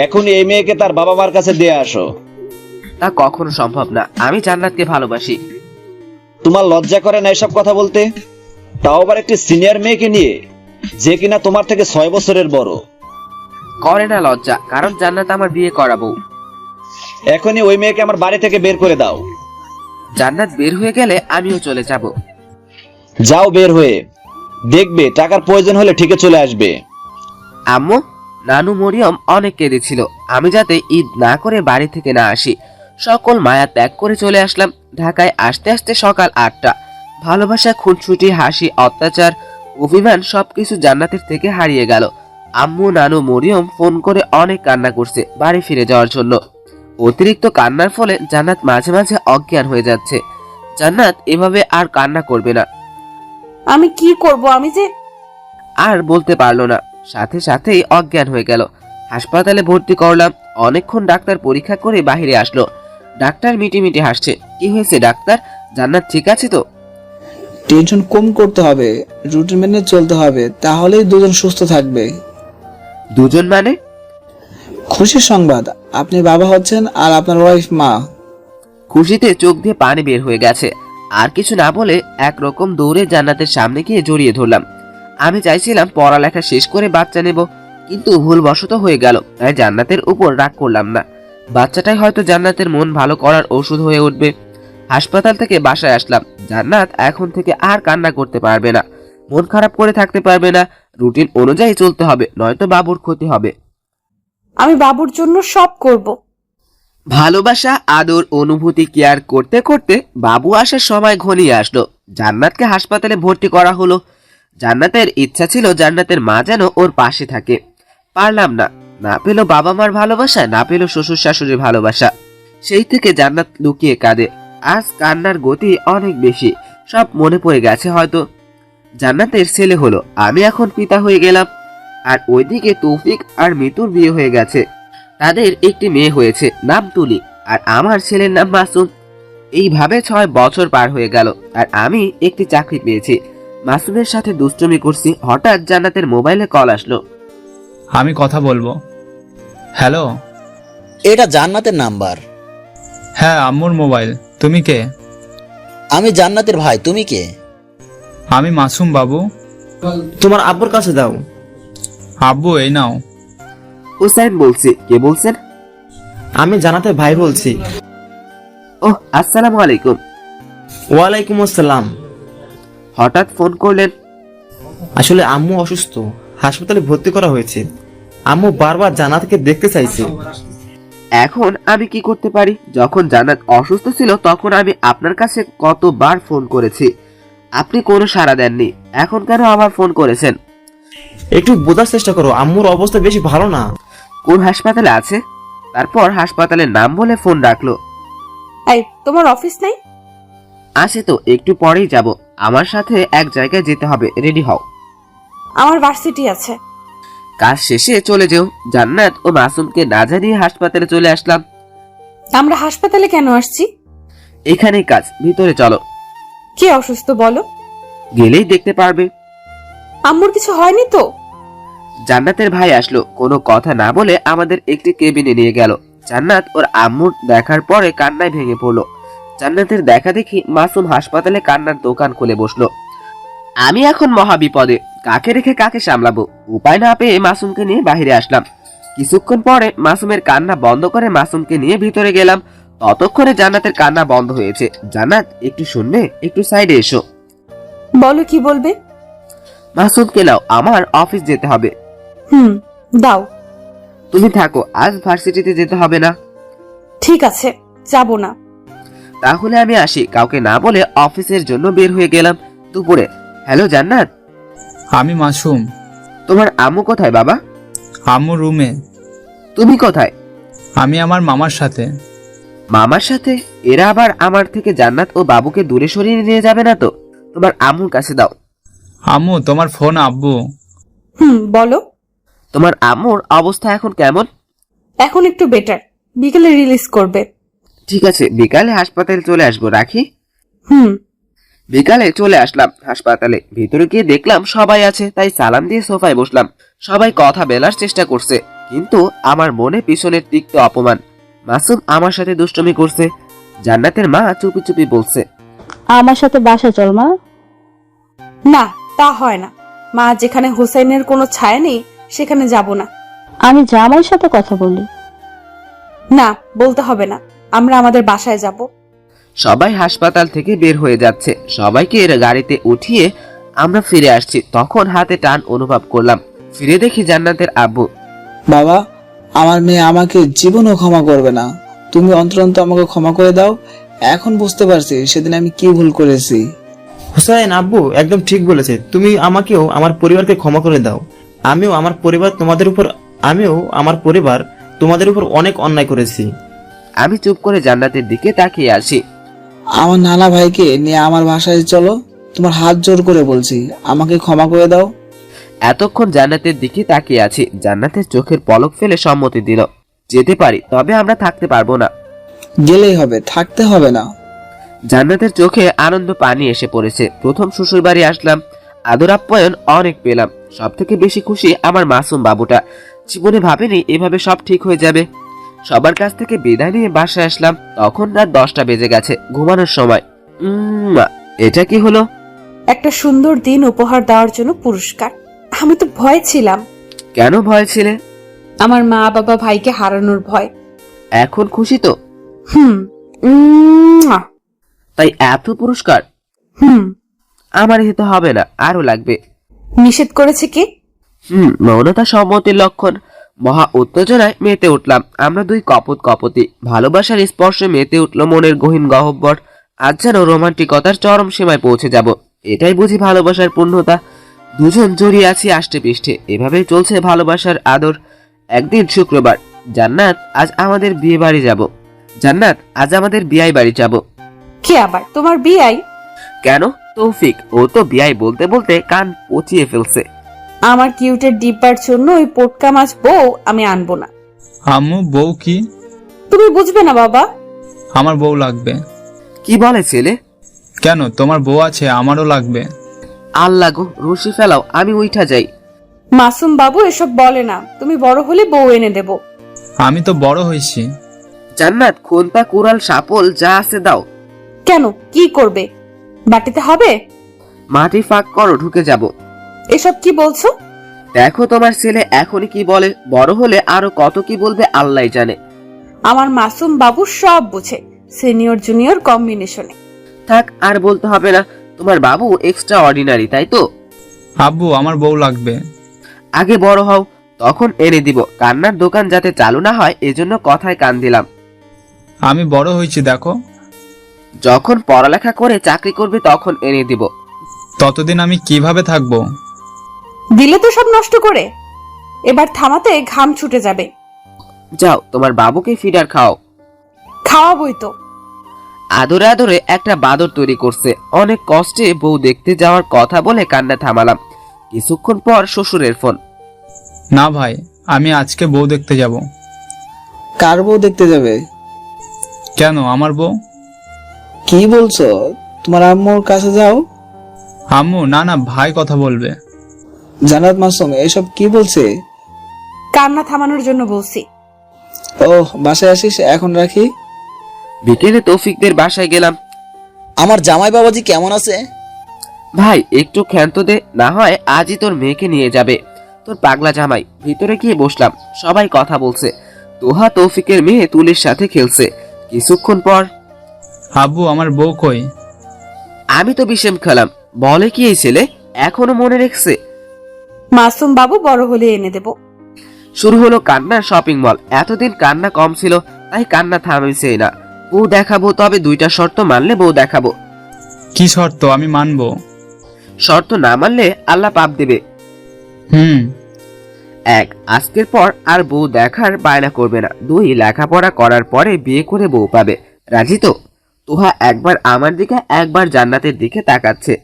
এখন এই মেয়েকে তার বাবা মার কাছে দিয়ে আসো। তা কখনো সম্ভব না। আমি জান্নাতকে ভালোবাসি। তোমার লজ্জা করে না এসব কথা বলতে? তাও আবার একটি সিনিয়র মেয়েকে নিয়ে, যে কিনা তোমার থেকে 6 বছরের বড়। করে না লজ্জা, কারণ জান্নাত আমার বিয়ে করা বউ। এখনই ওই মেয়েকে আমার বাড়ি থেকে বের করে দাও। জান্নাত বের হয়ে গেলে আমিও চলে যাব। যাও বের হয়ে, দেখবে টাকার প্রয়োজন হলে ঠিকই চলে আসবে। আম্মু, নানু মরিয়ম অনেক কেঁদেছিল আমি যাতে ঈদ না করে বাড়ি থেকে না আসি। সকল মায়া ত্যাগ করে চলে আসলাম। ঢাকায় আসতে আসতে সকাল 8টা। ভালোবাসা, খুনসুটি, হাসি, অত্যাচার, অভিমান সবকিছু জান্নাতের থেকে হারিয়ে গেল। আম্মু, নানু, মরিয়ম ফোন করে অনেক কান্না করছে বাড়ি ফিরে যাওয়ার জন্য। অতিরিক্ত কান্নার ফলে জান্নাত মাঝে মাঝে অজ্ঞান হয়ে যাচ্ছে। জান্নাত এভাবে আর কান্না করবে না। আমি কি করব? আমি যে আর বলতে পারলো না, সাথে সাথেই অজ্ঞান হয়ে গেল। হাসপাতালে ভর্তি করলাম। অনেকক্ষণ ডাক্তার পরীক্ষা করে বাহিরে আসলো। ডাক্তার মিটিমিটি হাসছে। কি হয়েছে ডাক্তার? জান্নাত ঠিক আছে তো? টেনশন কম করতে হবে, রুটিন মেনে চলতে হবে, তাহলেই দুজন সুস্থ থাকবে। দুজন মানে? খুশির সংবাদ, আপনি বাবা হচ্ছেন আর আপনার ওয়াইফ মা। খুশিতে চোখ দিয়ে পানি বের হয়ে গেছে। আর কিছু না বলে একরকম দৌড়ে জান্নাতের সামনে গিয়ে জড়িয়ে ধরলাম। আমি চাইছিলাম পড়ালেখা শেষ করে বাচ্চা নেব, কিন্তু ভুলবশত হয়ে গেল। তাই জান্নাতের উপর রাগ করলাম না। বাচ্চাটাই হয়তো জান্নাতের মন ভালো করার ওষুধ হয়ে উঠবে। হাসপাতাল থেকে বাসায় আসলাম। জান্নাত এখন থেকে আর কান্না করতে পারবে না, মন খারাপ করে থাকতে পারবে না। রুটিন অনুযায়ী চলতে হবে, নয়তো বাবুর ক্ষতি হবে। আমি বাবুর জন্য সব করব। ভালোবাসা, আদর, অনুভূতি, কেয়ার করতে করতে বাবু আসার সময় ঘনিয়ে আসলো। জান্নাতকে হাসপাতালে ভর্তি করা হলো। জান্নাতের ইচ্ছা ছিল জান্নাতের মা যেন ওর পাশে থাকে। পারলাম না। না পেল বাবা মার ভালোবাসা, না পেল শ্বশুর শাশুড়ির ভালোবাসা। সেই থেকে জান্নাত লুকিয়ে কাঁদে। আজ কান্নার গতি অনেক বেশি। সব মনে পড়ে গেছে হয়তো। জান্নাতের ছেলে হলো, আমি এখন পিতা হয়ে গেলাম। আর ওইদিকে তৌফিক আর মিতুর বিয়ে হয়ে গেছে। তাদের একটি মেয়ে হয়েছে, নাম তুলি। আর আমার ছেলের নাম মাসুম। এইভাবে 6 বছর পার হয়ে গেল। আর আমি একটি চাকরি পেয়েছি। মাসুমের সাথে দুষ্টুমি করছি। হঠাৎ জান্নাতের মোবাইলে কল আসলো। আমি কথা বলবো। হ্যালো। এটা জান্নাতের নাম্বার। হ্যাঁ, আম্মুর মোবাইল। তুমি কে? আমি জান্নাতের ভাই। তুমি কে? আমি মাসুম বাবু। তোমার আব্বুর কাছে দাও। আব্বু, এই নাও। হুসাইন বলছি। কে বলছেন? আমি জান্নাতের ভাই বলছি। ওহ, আসসালামু আলাইকুম। ওয়ালাইকুম আসসালাম। হঠাৎ ফোন করলেন? আসলে আম্মু অসুস্থ, হাসপাতালে ভর্তি করা হয়েছে। আম্মু বারবার জান্নাতকে দেখতে চাইছে। এখন আমি কি করতে পারি? যখন জান্নাত অসুস্থ ছিল তখন আমি আপনার কাছে কতবার ফোন করেছি, আপনি কোনো সাড়া দেননি। এখন কেন আবার ফোন করেছেন? একটু বোঝার চেষ্টা করো, আম্মুর অবস্থা বেশি ভালো না। কোন হাসপাতালে আছে? তারপর হাসপাতালের নাম বলে ফোন রাখলো। এই, তোমার অফিস নাই? আসে তো, একটু পরেই যাব। আমার সাথে এক জায়গায় যেতে হবে, রেডি হও। আমার ভার্সিটি আছে। কাজ শেষে চলে যেও। জান্নাত ও মাসুমকে না জানিয়ে হাসপাতালে চলে আসলাম। আমরা হাসপাতালে কেন আসছি? এখানেই কাজ, ভিতরে চলো। কে অসুস্থ বলো? গেলেই দেখতে পারবে। আম্মুর কিছু হয়নি তো? জান্নাতের ভাই আসলো। কোনো কথা না বলে আমাদের একটি কেবিনে নিয়ে গেল। জান্নাত ওর আম্মুর দেখার পরে কান্নায় ভেঙে পড়লো। জান্নাতের দেখা দেখি মাসুম হাসপাতালে কান্নার দোকান খুলে বসলো। আমি এখন মহা বিপদে, কাকে রেখে কাকে সামলাবো? উপায় না পেয়ে মাসুমকে নিয়ে বাহিরে আসলাম। কিছুক্ষণ পরে মাসুমের কান্না বন্ধ করে মাসুমকে নিয়ে ভিতরে গেলাম। ততক্ষণে জান্নাতের কান্না বন্ধ হয়েছে। জান্নাত, একটু শুনবে? একটু সাইডে এসো। বলো, কি বলবে? মাসুমকে নাও, আমার অফিস যেতে হবে। দাও। তুমি থাকো, আজ ভার্সিটিতে যেতে হবে না। ঠিক আছে, যাব না। তাহলে আমি আসি। কাউকে না বলে অফিসের জন্য বের হয়ে গেলাম। দুপুরে, হ্যালো জান্নাত, আমি মাসুম। তোমার আম্মু কোথায় বাবা? আম্মু রুমে। তুমি কোথায়? আমি আমার মামার সাথে। মামার সাথে? এরা আবার আমার থেকে জান্নাত ও বাবুকে দূরে সরিয়ে নিয়ে যাবে না তো? তোমার আম্মুর কাছে দাও। আম্মু, তোমার ফোন আব্বু। বলো। তোমার আম্মুর অবস্থা এখন কেমন? এখন একটু বেটার, বিকেলে রিলিজ করবে। ঠিক আছে, বিকালে হাসপাতালে চলে আসবো, রাখি। হুম। বিকালে চলে আসলাম হাসপাতালে। ভিতরে গিয়ে দেখলাম সবাই আছে, তাই সালাম দিয়ে সোফায় বসলাম। সবাই কথা বলার চেষ্টা করছে, কিন্তু আমার মনে পিছনের তিক্ত অপমান। মাসুম আমার সাথে দুষ্টুমি করছে। জান্নাতের মা চুপি চুপি বলছে, আমার সাথে বাসা চল মা। না, তা হয় না। মা যেখানে হোসেনের কোনো ছায়া নেই সেখানে যাব না। আমি জামাইয়ের সাথে কথা বলি। না, বলতে হবে না, আমরা আমাদের বাসায় যাব। সবাই হাসপাতাল থেকে বের হয়ে যাচ্ছে। সবাইকে এর গাড়িতে উঠিয়ে আমরা ফিরে আসছি। তখন হাতে টান অনুভব করলাম। ফিরে দেখি জান্নাতের আব্বু। বাবা, আমার মেয়ে আমাকে জীবনও ক্ষমা করবে না। তুমি অন্তত আমাকে ক্ষমা করে দাও। এখন বুঝতে পারছি সেদিন আমি কি ভুল করেছি। হুসাইন আব্বু একদম ঠিক বলেছে। তুমি আমাকেও আমার পরিবারকে ক্ষমা করে দাও। আমিও আমার পরিবার তোমাদের উপর অনেক অন্যায় করেছি। আমি চুপ করে জান্নাতের দিকে তাকিয়ে আসি। আমার নানা ভাইকে নিয়ে আমার বাসায় চলো, তোমার হাত জোর করে বলছি, আমাকে ক্ষমা করে দাও। এতক্ষণ জান্নাতের দিকে তাকিয়ে আছি। জান্নাতের চোখের পলক ফেলে সম্মতি দিল। যেতে পারি, তবে আমরা থাকতে পারবো না। গেলেই হবে, থাকতে হবে না। জান্নাতের চোখে আনন্দ পানি এসে পড়েছে। প্রথম শ্বশুর বাড়ি আসলাম, আদর আপ্যায়ন অনেক পেলাম। সব থেকে বেশি খুশি আমার মাসুম বাবুটা। জীবনে ভাবিনি এভাবে সব ঠিক হয়ে যাবে। সবার কাছ থেকে বিদায় নিয়ে বাসায় আসলাম। তখন রাত 10টা বেজে গেছে, ঘুমানোর সময়। এটা কি হলো? একটা সুন্দর দিন উপহার দেওয়ার জন্য পুরস্কার। আমি তো ভয় ছিলাম। কেন ভয় ছিলে? আমার মা বাবা ভাইকে হারানোর ভয়। এখন খুশি তো? তাই এত পুরস্কার? আমার হিতে হবে না, আরো লাগবে। নিষেধ করেছে কি? মৌনতা সম্মতির লক্ষণ। মহা উত্তেজনায় মেতে উঠলাম। আমরা দুই কপতি ভালোবাসার স্পর্শে মেতে উঠল মনের গহীন গহ্বর। আজ যেন রোমান্টিকতার চরম সীমায় পৌঁছে যাব। এটাই বুঝি ভালোবাসার পূর্ণতা। দুজন জড়িয়ে আছি আষ্টে পৃষ্ঠে। এভাবেই চলছে ভালোবাসার আদর। একদিন শুক্রবার। জান্নাত, আজ আমাদের বিয়ে বাড়ি যাব। জান্নাত, আজ আমাদের বিয়ে বাড়ি যাব। কে আবার তোমার বিয়াই? কেন? তৌফিক। ও তো বিয়াই বলতে বলতে কান পচিয়ে ফেলছে। আমার কিউটের ডিব্বার জন্য ওই পোটকা মাছ বউ আমি আনবো না। আম্মু, বউ কি? তুমি বুঝবে না বাবা। আমার বউ লাগবে। কি বলে ছেলে? কেন, তোমার বউ আছে, আমারও লাগবে। আল্লাহ গো, রশি ফেলাও, আমি উঠা যাই। মাসুম বাবু এসব বলে না। তুমি বড় হলে বউ এনে দেব। আমি তো বড় হয়েছি। জান্নাত, খোন্তা কুড়াল সাপল যা আছে দাও। কেন, কি করবে? বাটিতে হবে? মাটি ফাঁক করো, ঢুকে যাব। এসব কি বলছো? দেখো তোমার ছেলে এখনই কি বলে, বড় হলে আরো কত কি বলবে আল্লাহ জানে। আমার মাসুম বাবু সব বুঝে, সিনিয়র জুনিয়র কম্বিনেশনে। থাক, আর বলতে হবে না। তোমার বাবু এক্সট্রা অর্ডিনারি, তাই তো? আব্বু, আমার বউ লাগবে। আগে বড় হও, তখন এনে দিব। কান্নার দোকান যাতে চালু না হয় এজন্য কথায় কান দিলাম। আমি বড় হয়েছি, দেখো। যখন পড়ালেখা করে চাকরি করবে তখন এনে দিব। ততদিন আমি কিভাবে থাকবো? দিলে তো সব নষ্ট করে। এবার থামাতে ঘাম ছুটে যাবে। যাও, তোমার বাবুকে ফিডার খাও। খাওয়াবই তো। আদরে আদরে একটা বাদর তৈরি করছে। অনেক কষ্টে বউ দেখতে যাওয়ার কথা বলে কান্না থামালাম। কিছুক্ষণ পর শ্বশুরের ফোন। না ভাই, আমি আজকে বউ দেখতে যাব। কার বউ দেখতে যাবে? কেন, আমার বউ। কি বলছো? তোমার আম্মুর কাছে যাও। আম্মু, না না, ভাই কথা বলবে। জান্নাত, মাসুম এসব কি বলছে? কান্না থামানোর জন্য বলছি। ও, বাসায় আসিস, এখন রাখি। বিকেলে তৌফিকদের বাসায় গেলাম। আমার জামাই বাবাজি কেমন আছে? ভাই একটু ক্ষান্ত দে, না হয় আজই তোর মেয়েকে নিয়ে যাবে তোর পাগলা জামাই। ভিতরে গিয়ে বসলাম। সবাই কথা বলছে। তোহা তৌফিকের মেয়ে তুলির সাথে খেলছে। কিছুক্ষণ পর, আব্বু, আমার বউ কই? আমি তো বিষম খেলাম। বলে কি এই ছেলে এখনো মনে রেখেছে? মাসুম বাবু বড় হলে এনে দেব। শুরু হলো কান্নার শপিং মল। এতদিন কান্না কম ছিল, তাই কান্না থামিছে না। বউ দেখাবো, তবে 2টা শর্ত মানলে বউ দেখাবো। কি শর্ত? আমি মানবো। শর্ত না মানলে আল্লাহ পাপ দেবে। 1, আজকের পর আর বউ দেখার বায়না করবে না। 2, লেখাপড়া করার পরে বিয়ে করে বউ পাবে। রাজি তো? তোহা একবার আমার দিকে একবার জান্নাতের দিকে তাকাচ্ছে।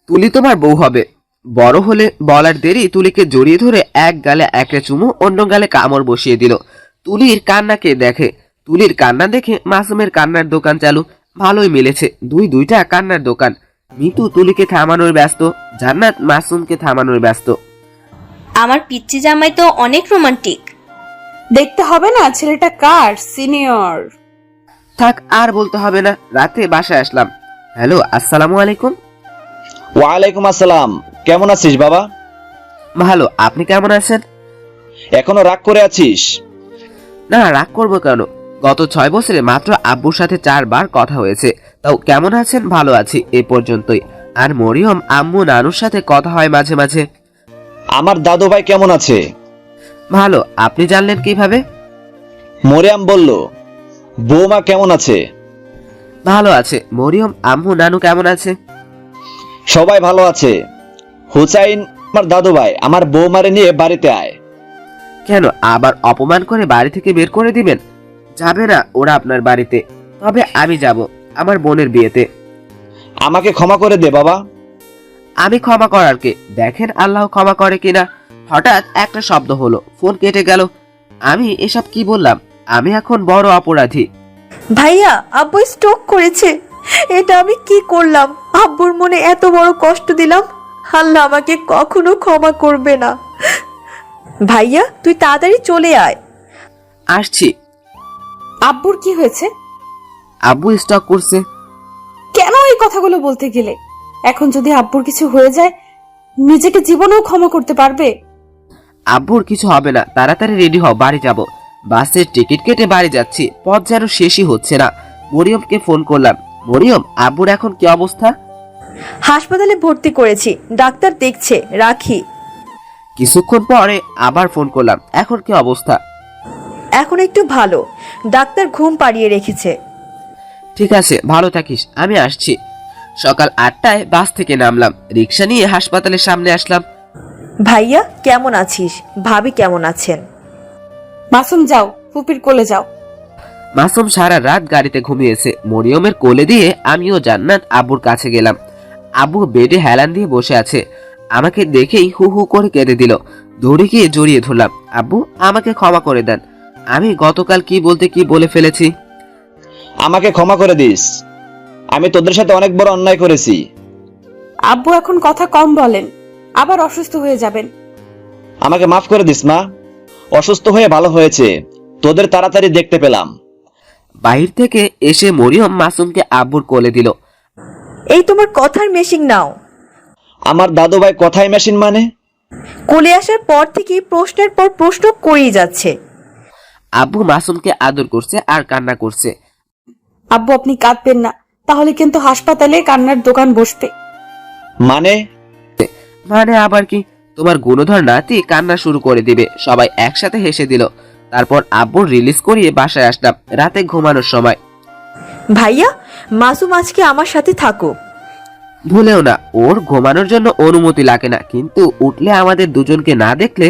তুলি তোমার বউ হবে। বড় হলে বলার দেরি তুলিকে জড়িয়ে ধরে এক গালে একটা চুমু, অন্য গালে কামড় বসিয়ে দিল। তুলির কান্নাকে দেখে, তুলির কান্না দেখে মাসুমের কান্নার দোকান চালু। ভালোই মিলেছে, দুইটা কান্নার দোকান। মিতু তুলিকে থামানোর ব্যস্ত, জান্নাত মাসুমকে থামানোর ব্যস্ত। আমার পিচ্চি জামাই তো অনেক রোমান্টিক। দেখতে হবে না ছেলেটা কার? সিনিয়র। থাক, আর বলতে হবে না। রাতে বাসায় আসলাম। হ্যালো, আসসালামু আলাইকুম। ওয়ালাইকুম আসসালাম। কেমন আছিস বাবা? ভালো, আপনি কেমন আছেন? এখনো রাগ করে আছিস? না, রাগ করবো কেন? গত 6 বছরে মাত্র আব্বুর সাথে 4 বার কথা হয়েছে। তাও কেমন আছেন? ভালো আছি, এই পর্যন্তই। আর মরিয়ম, আম্মু, নানুর সাথে কথা হয় মাঝে মাঝে। আমার দাদু ভাই কেমন আছে? ভালো। আপনি জানলেন কিভাবে? মরিয়াম বলল। বৌমা কেমন আছে? ভালো আছে। মরিয়ম, আম্মু, নানু কেমন আছে? সবাই ভালো আছে। হুসাইন, আমার দাদু ভাই আমার বৌমারে নিয়ে বাড়িতে আয়। কেন, আবার অপমান করে বাড়ি থেকে বের করে দিবেন? যাবে না ওরা আপনার বাড়িতে। তবে আমি যাব আমার বোনের বিয়েতে। আমাকে ক্ষমা করে দে বাবা। আমি ক্ষমা করার কে? দেখেন আল্লাহ ক্ষমা করে কিনা। হঠাৎ একটা শব্দ হলো, ফোন কেটে গেল। আমি এসব কি বললাম? আমি এখন বড় অপরাধী। ভাইয়া, আব্বু স্ট্রোক করেছে। এটা আমি কি করলাম? আব্বুর মনে এত বড় কষ্ট দিলাম। আল্লাহ আমাকে কখনো ক্ষমা করবে না। ভাইয়া, তুই তাড়াতাড়ি চলে আয়। আসছি। আব্বুর কি হয়েছে? আব্বু স্টক করছে। কেন এই কথাগুলো বলতে গেলে? এখন যদি আব্বুর কিছু হয়ে যায়, নিজেকে জীবনেও ক্ষমা করতে পারবে? আব্বুর কিছু হবে না, তাড়াতাড়ি রেডি হও, বাড়ি যাব। বাসের টিকিট কেটে বাড়ি যাচ্ছি, পথ যেন শেষই হচ্ছে না। মরিয়মকে ফোন করলাম। মরিয়ম, আব্বুর এখন কি অবস্থা? হাসপাতালে ভর্তি করেছি, ডাক্তার দেখছে। রাখি। কিছুক্ষণ পরে আবার ফোন করলাম। এখন কি অবস্থা? এখন একটু ভালো, ডাক্তার ঘুম পাড়িয়ে রেখেছে। ঠিক আছে, ভালো থাকিস, আমি আসছি। সকাল 8টায় বাস থেকে নামলাম, রিক্সা নিয়ে হাসপাতালের সামনে আসলাম। ভাইয়া কেমন আছিস? ভাবি কেমন আছেন? মাসুম, যাও ফুপির কোলে যাও। মাসুম সারা রাত গাড়িতে ঘুমিয়েছে। মরিয়মের কোলে দিয়ে আমিও জান্নাত আব্বুর কাছে গেলাম। আব্বু বেডে হেলান দিয়ে বসে আছে। আমাকে দেখেই হু হু করে কেঁদে দিল। দৌড়ে গিয়ে জড়িয়ে ধরলাম। আব্বু, আমাকে ক্ষমা করে দেন। আমি গতকাল কি বলতে কি বলে ফেলেছি। আমাকে ক্ষমা করে দিস। আমি তোদের সাথে অনেক বড় অন্যায় করেছি। আব্বু এখন কথা কম বলেন, আবার অসুস্থ হয়ে যাবেন। আমাকে মাফ করে দিস মা। অসুস্থ হয়ে ভালো হয়েছে, তোদের তাড়াতাড়ি দেখতে পেলাম। বাহির থেকে এসে মরিয়ম মাসুমকে আব্বুর কোলে দিল। এই তোমার কথার মেশিন নাও। আমার দাদু ভাই কথাই মেশিন মানে? কোলে আসার পর থেকে প্রশ্নের পর প্রশ্ন করেই যাচ্ছে। আব্বু মাসুমকে আদর করছে আর কান্না করছে। আব্বু, আপনি কাঁদবেন না, তাহলে কিন্তু হাসপাতালে কান্নার দোকান বসবে। মানে? মানে আবার কি? তোমার গুণধর নাতি কান্না শুরু করে দিবে। সবাই একসাথে হেসে দিল। তারপর আব্বুর রিলিজ করিয়ে বাসায় আসলাম রাতে ঘুমানোর সময়। ভাইয়া, মাসুম আজকে আমার সাথে থাকো। ভুলেও না, ওর ঘুমানোর জন্য অনুমতি লাগে না, কিন্তু উঠলে আমাদের দুজনকে না দেখলে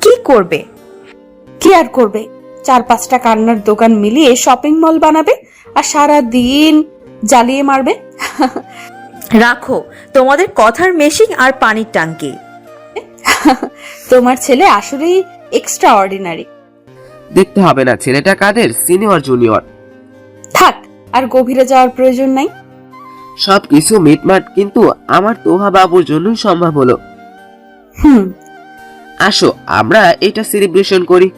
কি করবে? কি আর করবে? 4-5টা কান্নার দোকান মিলিয়ে শপিং মল বানাবে আর সারা দিন জ্বালিয়ে মারবে। রাখো তোমাদের কথার মেশিন আর পানির টাঙ্কি। তোমার ছেলে আসলেই এক্সট্রা অর্ডিনারি। দেখতে হবে না ছেলেটা কাদের, সিনিয়র জুনিয়র। থাক, আর গভীরে যাওয়ার প্রয়োজন নাই। সবকিছু মিটমাট, কিন্তু আমার তোহা বাবুর জন্যই সম্ভব হলো। আসো আমরা এটা সেলিব্রেশন করি।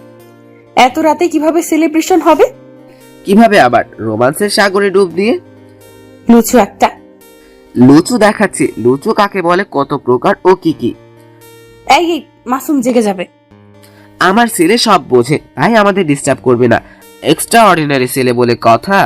এত রাতে কিভাবে সেলিব্রেশন হবে? কিভাবে আবার? রোমান্সের সাগরে ডুব দিয়ে। লুচু একটা। লুচু দেখাচ্ছি। লুচু কাকে বলে, কত প্রকার ও কি কি। এই মাসুম জেগে যাবে। আমার ছেলে সব বোঝে, তাই আমাদের ডিস্টার্ব করবে না। এক্সট্রা অর্ডিনারি ছেলে বলে কথা।